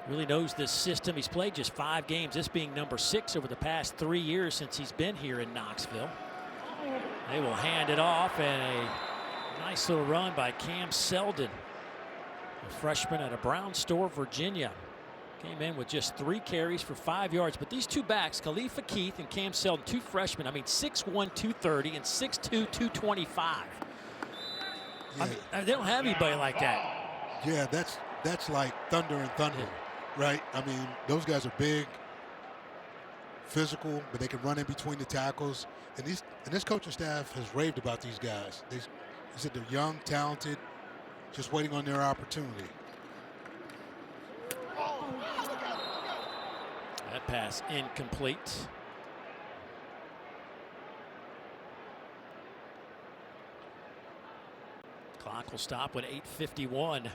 Really knows this system. He's played just 5 games, this being number 6 over the past 3 years since he's been here in Knoxville. They will hand it off, and a nice little run by Cam Selden, a freshman out of Brownstore, Virginia. Came in with just 3 carries for 5 yards. But these two backs, Khalifa Keith and Cam Selden, 2 freshmen, I mean 6'1", 230 and 6'2", 225. Yeah. I mean, they don't have anybody like that. Yeah, that's like thunder and thunder, right? I mean, those guys are big, physical, but they can run in between the tackles. And this coaching staff has raved about these guys. They said they're young, talented, just waiting on their opportunity. That pass incomplete. Clock will stop with 8:51.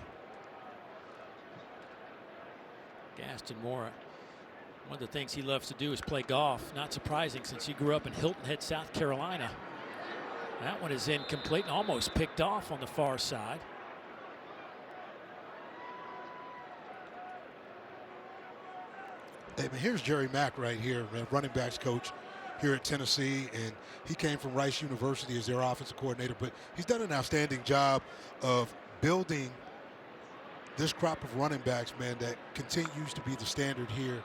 Gaston Moore, one of the things he loves to do is play golf. Not surprising since he grew up in Hilton Head, South Carolina. That one is incomplete and almost picked off on the far side. Hey, man, here's Jerry Mack right here, man, running backs coach here at Tennessee, and he came from Rice University as their offensive coordinator, but he's done an outstanding job of building this crop of running backs, man, that continues to be the standard here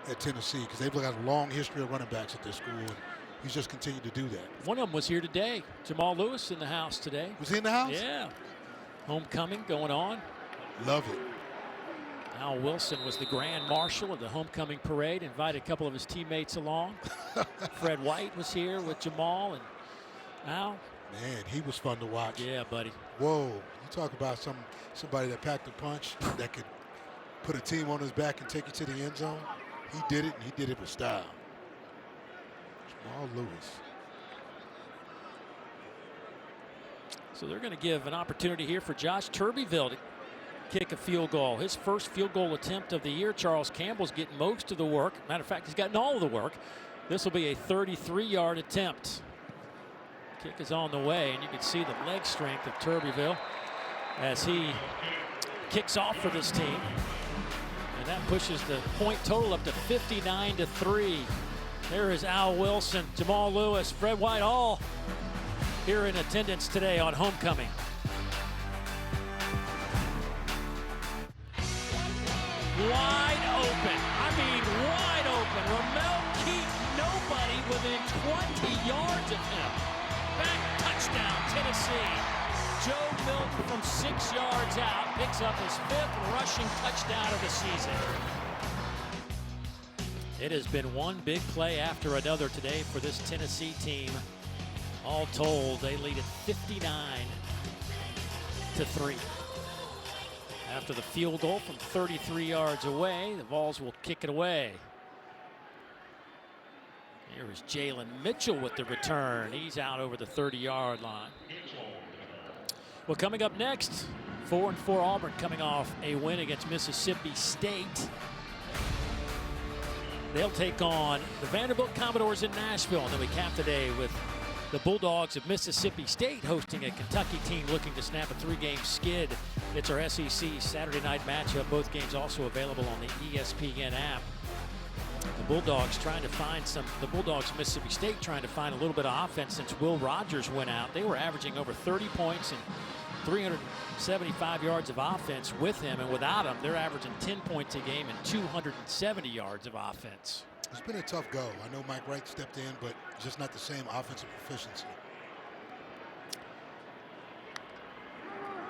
at Tennessee, because they've got a long history of running backs at this school, and he's just continued to do that. One of them was here today. Jamal Lewis in the house today. Was he in the house? Yeah. Homecoming going on. Love it. Al Wilson was the grand marshal of the homecoming parade, invited a couple of his teammates along. Fred White was here with Jamal and Al. Man, he was fun to watch. Yeah, buddy. Whoa, you talk about somebody that packed a punch, that could put a team on his back and take you to the end zone. He did it, and he did it with style. Jamal Lewis. So they're going to give an opportunity here for Josh Turbyville to kick a field goal. His first field goal attempt of the year. Charles Campbell's getting most of the work. Matter of fact, he's gotten all of the work. This will be a 33-yard attempt. Kick is on the way, and you can see the leg strength of Turbyville as he kicks off for this team. And that pushes the point total up to 59-3. There is Al Wilson, Jamal Lewis, Fred White, all here in attendance today on homecoming. Wide open. I mean, wide open. Ramel Keaton, nobody within 20 yards of him. Back touchdown, Tennessee. Joe Milton from 6 yards out picks up his 5th rushing touchdown of the season. It has been one big play after another today for this Tennessee team. All told, they lead at 59-3. After the field goal from 33 yards away, the Vols will kick it away. Here is Jalen Mitchell with the return. He's out over the 30-yard line. Well, coming up next, 4-4 Auburn coming off a win against Mississippi State. They'll take on the Vanderbilt Commodores in Nashville. And then we cap the day with the Bulldogs of Mississippi State hosting a Kentucky team looking to snap a 3-game skid. It's our SEC Saturday night matchup. Both games also available on the ESPN app. The Bulldogs of Mississippi State trying to find a little bit of offense since Will Rogers went out. They were averaging over 30 points and 375 yards of offense with him, and without him, they're averaging 10 points a game and 270 yards of offense. It's been a tough go. I know Mike Wright stepped in, but just not the same offensive proficiency.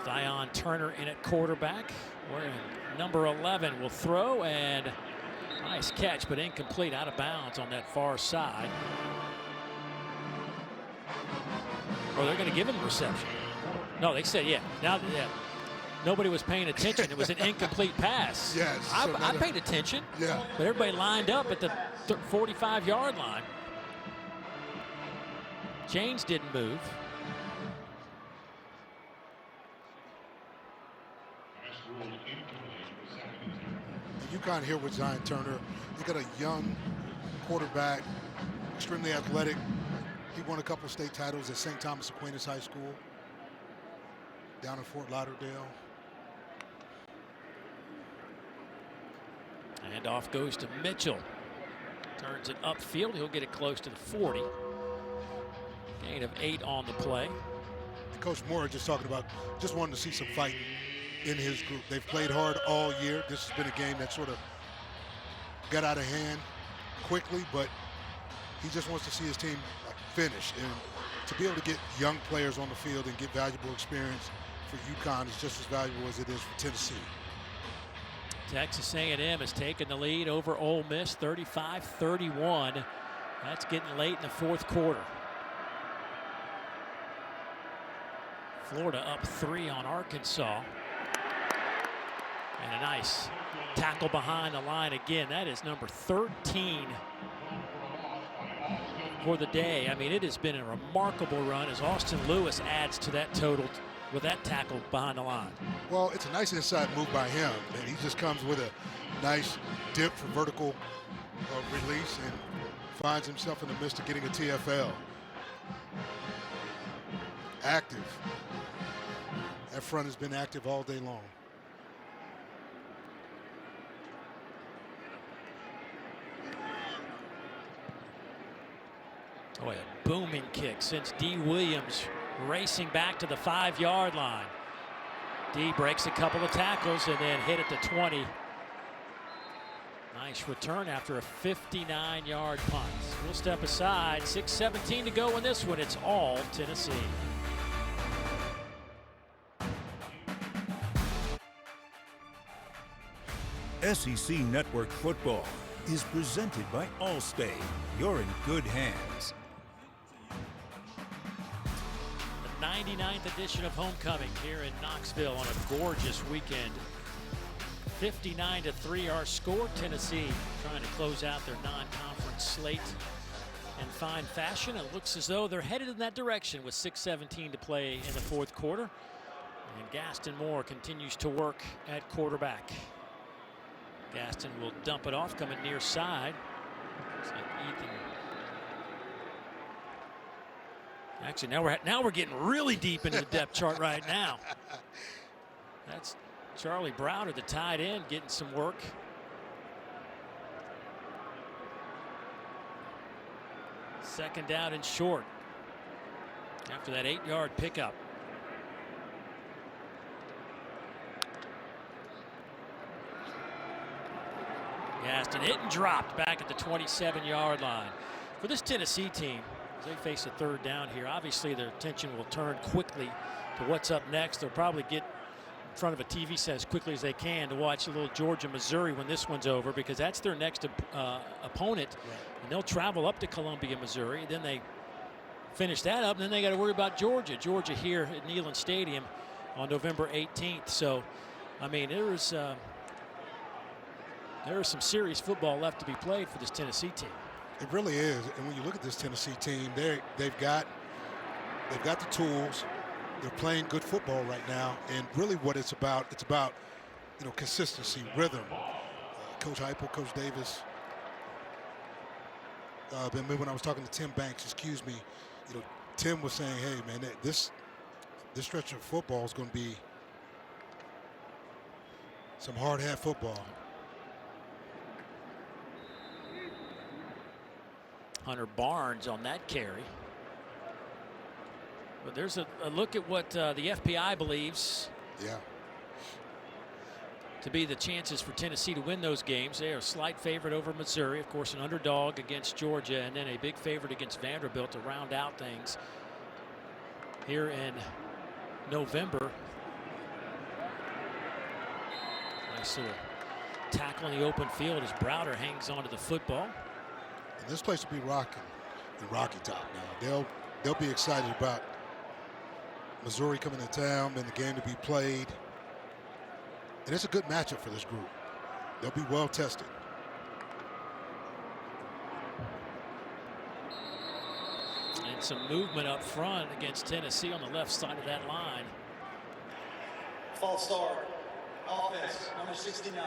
Zion Turner in at quarterback. Wearing number 11 will throw, and nice catch, but incomplete, out of bounds on that far side. Or they're going to give him reception. No, they said, yeah. Now, yeah. Nobody was paying attention. It was an incomplete pass. Yes. I paid attention. Yeah. But everybody lined up at the 45-yard line. James didn't move. UConn here with Zion Turner. They got a young quarterback, extremely athletic. He won a couple state titles at St. Thomas Aquinas High School down in Fort Lauderdale. And off goes to Mitchell. Turns it upfield. He'll get it close to the 40. Gain of 8 on the play. Coach Moore just talking about just wanting to see some fighting in his group. They've played hard all year. This has been a game that sort of got out of hand quickly, but he just wants to see his team finish. And to be able to get young players on the field and get valuable experience for UConn is just as valuable as it is for Tennessee. Texas A&M has taken the lead over Ole Miss, 35-31. That's getting late in the fourth quarter. Florida up 3 on Arkansas. And a nice tackle behind the line again. That is number 13 for the day. I mean, it has been a remarkable run as Austin Lewis adds to that total with that tackle behind the line. Well, it's a nice inside move by him, and he just comes with a nice dip for vertical release and finds himself in the midst of getting a TFL. Active. That front has been active all day long. Boy, a booming kick since D. Williams racing back to the 5-yard line. D breaks a couple of tackles and then hit at the 20. Nice return after a 59-yard punt. We'll step aside. 6:17 to go in this one. It's all Tennessee. SEC Network Football is presented by Allstate. You're in good hands. The 99th edition of Homecoming here in Knoxville on a gorgeous weekend. 59-3 our score. Tennessee trying to close out their non-conference slate in fine fashion. It looks as though they're headed in that direction with 6:17 to play in the fourth quarter. And Gaston Moore continues to work at quarterback. Gaston will dump it off, coming near side. Looks like Ethan. Actually, now we're getting really deep into the depth chart right now. That's Charlie Browder, the tight end, getting some work. Second down and short after that 8-yard pickup. Gaston hit and dropped back at the 27-yard line. For this Tennessee team, as they face a third down here, obviously their attention will turn quickly to what's up next. They'll probably get front of a TV set as quickly as they can to watch a little Georgia-Missouri when this one's over, because that's their next opponent. Right. And they'll travel up to Columbia, Missouri. Then they finish that up, and then they got to worry about Georgia. Georgia here at Neyland Stadium on November 18th. So, I mean, there is some serious football left to be played for this Tennessee team. It really is. And when you look at this Tennessee team, they've got the tools. They're playing good football right now, and really what it's about, consistency, rhythm. Coach Heupel, Coach Davis. When I was talking to Tim Banks, Tim was saying, "Hey, man, this stretch of football is going to be some hard-hat football." Hunter Barnes on that carry. But there's a look at what the FPI believes to be the chances for Tennessee to win those games. They are a slight favorite over Missouri, of course, an underdog against Georgia, and then a big favorite against Vanderbilt to round out things here in November. Nice little tackle in the open field as Browder hangs onto the football. And this place will be rocking the Rocky Top now. They'll be excited about Missouri coming to town and the game to be played. And it's a good matchup for this group. They'll be well tested. And some movement up front against Tennessee on the left side of that line. False start. Offense, number 69.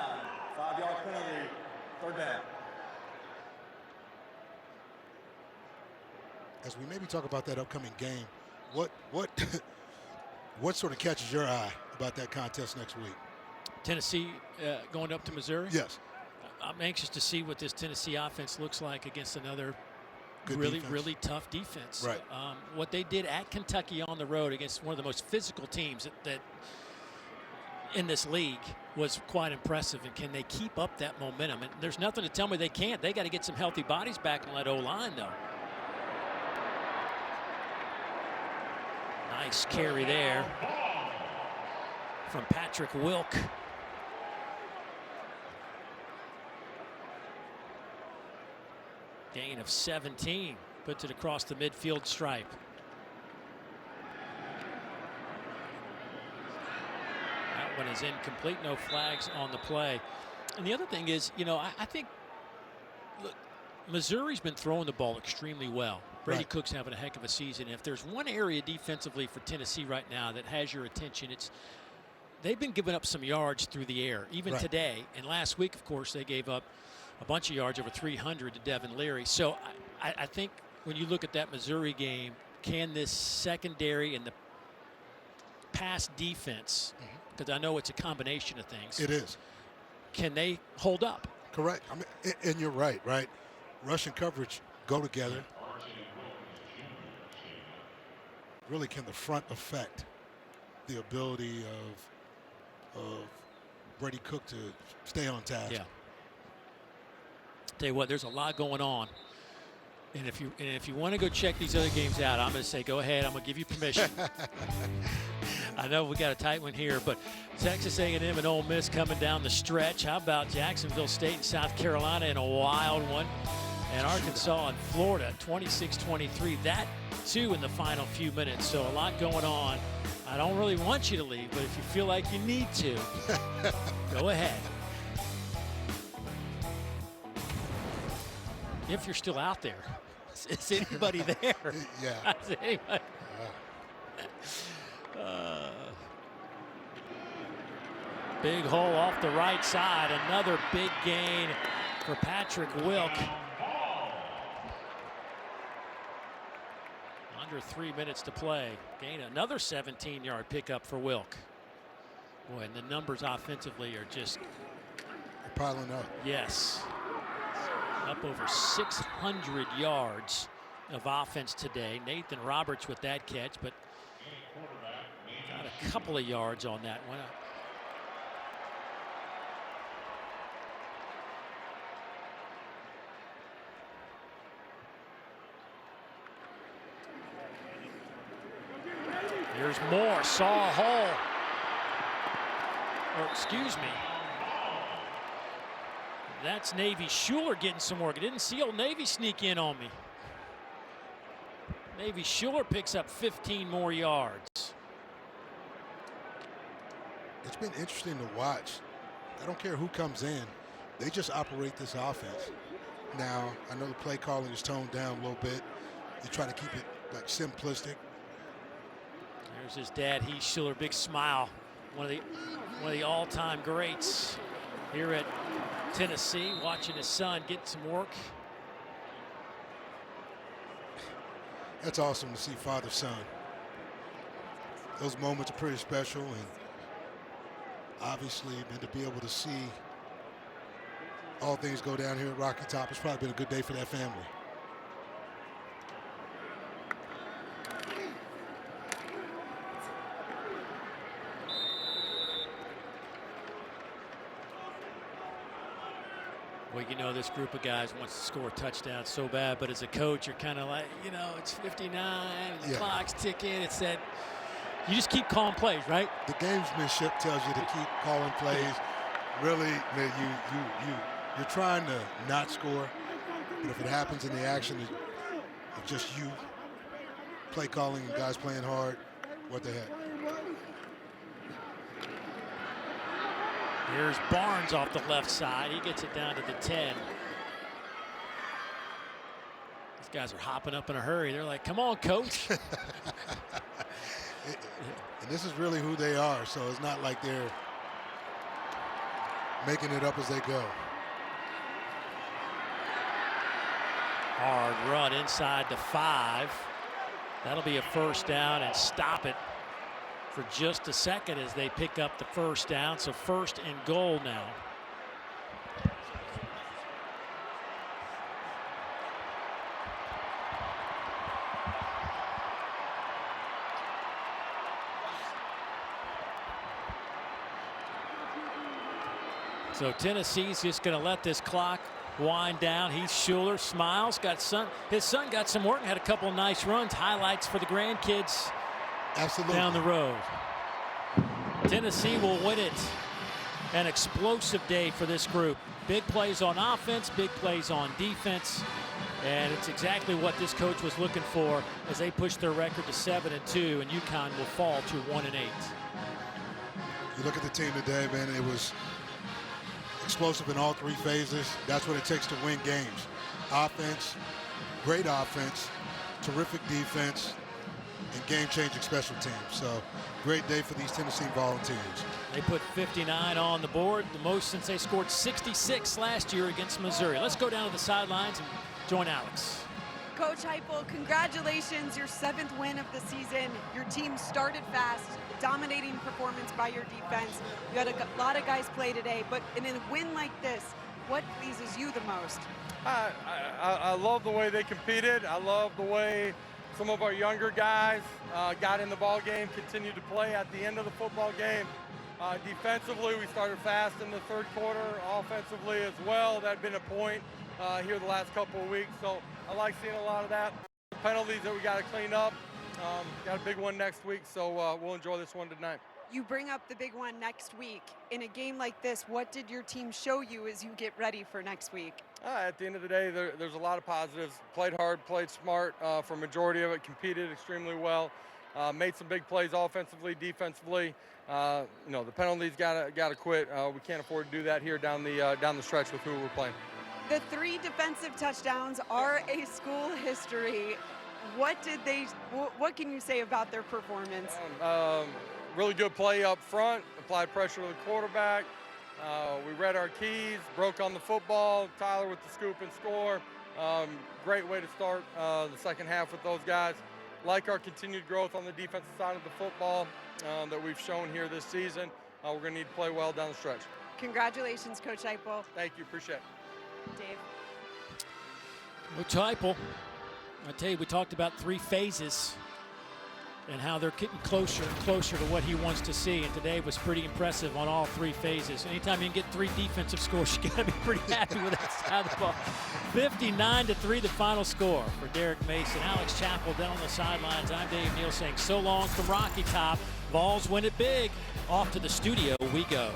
5-yard penalty. Third down. As we maybe talk about that upcoming game, what sort of catches your eye about that contest next week? Tennessee going up to Missouri? Yes. I'm anxious to see what this Tennessee offense looks like against another good really tough defense. Right. What they did at Kentucky on the road against one of the most physical teams that in this league was quite impressive. And can they keep up that momentum? And there's nothing to tell me they can't. They got to get some healthy bodies back on that O-line, though. Nice carry there from Patrick Wilk. Gain of 17, puts it across the midfield stripe. That one is incomplete, no flags on the play. And the other thing is, I think, look, Missouri's been throwing the ball extremely well. Brady Cook's having a heck of a season. If there's one area defensively for Tennessee right now that has your attention, they've been giving up some yards through the air, even today. And last week, of course, they gave up a bunch of yards, over 300 to Devin Leary. So I think when you look at that Missouri game, can this secondary and the pass defense, because I know it's a combination of things. It is. Can they hold up? Correct. I mean, and you're right. Rush and coverage go together. Really, can the front affect the ability of Brady Cook to stay on task? Yeah. Tell you what, there's a lot going on, and if you want to go check these other games out, I'm going to say go ahead. I'm going to give you permission. I know we got a tight one here, but Texas A&M and Ole Miss coming down the stretch. How about Jacksonville State and South Carolina in a wild one? And Arkansas and Florida, 26-23. That, too, in the final few minutes. So a lot going on. I don't really want you to leave, but if you feel like you need to, go ahead. If you're still out there. Is anybody there? Yeah. Is anybody? Big hole off the right side. Another big gain for Patrick Wilk. Under 3 minutes to play. Gain another 17-yard pickup for Wilk. Boy, and the numbers offensively are just piling up. Yes. Up over 600 yards of offense today. Nathan Roberts with that catch, but got a couple of yards on that one. Here's Moore, saw a hole. or excuse me. That's Navy Schuler getting some work. I didn't see Old Navy sneak in on me. Navy Schuler picks up 15 more yards. It's been interesting to watch. I don't care who comes in. They just operate this offense. Now, I know the play calling is toned down a little bit. They try to keep it like simplistic. There's his dad, Heath Schuler, big smile. One of the all-time greats here at Tennessee, watching his son get some work. That's awesome to see father-son. Those moments are pretty special, and obviously, and to be able to see all things go down here at Rocky Top, it's probably been a good day for that family. Well, you know, this group of guys wants to score a touchdown so bad, but as a coach, you're kind of like, you know, it's 59, the clock's ticking. It's that you just keep calling plays, right? The gamesmanship tells you to keep calling plays. Really, you're trying to not score, but if it happens in the action of just you play calling and guys playing hard, what the heck? Here's Barnes off the left side. He gets it down to the 10. These guys are hopping up in a hurry. They're like, come on, coach. And this is really who they are, so it's not like they're making it up as they go. Hard run inside the 5. That'll be a first down and stop it for just a second as they pick up the first down. So 1st and goal now. So Tennessee's just going to let this clock wind down. Heath Schuler smiles. His son got some work and had a couple of nice runs. Highlights for the grandkids. Absolutely. Down the road. Tennessee will win it. An explosive day for this group. Big plays on offense, big plays on defense. And it's exactly what this coach was looking for as they push their record to 7-2, and UConn will fall to 1-8. You look at the team today, man, it was explosive in all 3 phases. That's what it takes to win games. Offense, great offense, terrific defense, and game-changing special teams. So great day for these Tennessee Volunteers. They put 59 on the board, the most since they scored 66 last year against Missouri. Let's go down to the sidelines and join Alex. Coach Heupel, congratulations, your 7th win of the season. Your team started fast, dominating performance by your defense. You had a lot of guys play today, but in a win like this, what pleases you the most? I love the way they competed. I love the way some of our younger guys got in the ball game, continued to play at the end of the football game. Defensively, we started fast in the 3rd quarter. Offensively as well, that had been a point here the last couple of weeks. So I like seeing a lot of that. Penalties that we got to clean up. Got a big one next week, so we'll enjoy this one tonight. You bring up the big one next week. In a game like this, what did your team show you as you get ready for next week? At the end of the day, there's a lot of positives. Played hard, played smart for a majority of it, competed extremely well, made some big plays offensively, defensively. You know, the penalties gotta quit. We can't afford to do that here down the stretch with who we're playing. The 3 defensive touchdowns are a school history. What can you say about their performance? Really good play up front, applied pressure to the quarterback. We read our keys, broke on the football. Tyler with the scoop and score. Great way to start the second half with those guys. Like our continued growth on the defensive side of the football that we've shown here this season. We're going to need to play well down the stretch. Congratulations, Coach Heupel. Thank you, appreciate it. Dave. Coach Heupel, I tell you, we talked about 3 phases. and how they're getting closer and closer to what he wants to see. And today was pretty impressive on all three phases. Anytime you can get 3 defensive scores, you got to be pretty happy with that side of the ball. 59-3 the final score for Derek Mason. Alex Chappell down on the sidelines. I'm Dave Neal saying so long from Rocky Top. Vols win it big. Off to the studio we go.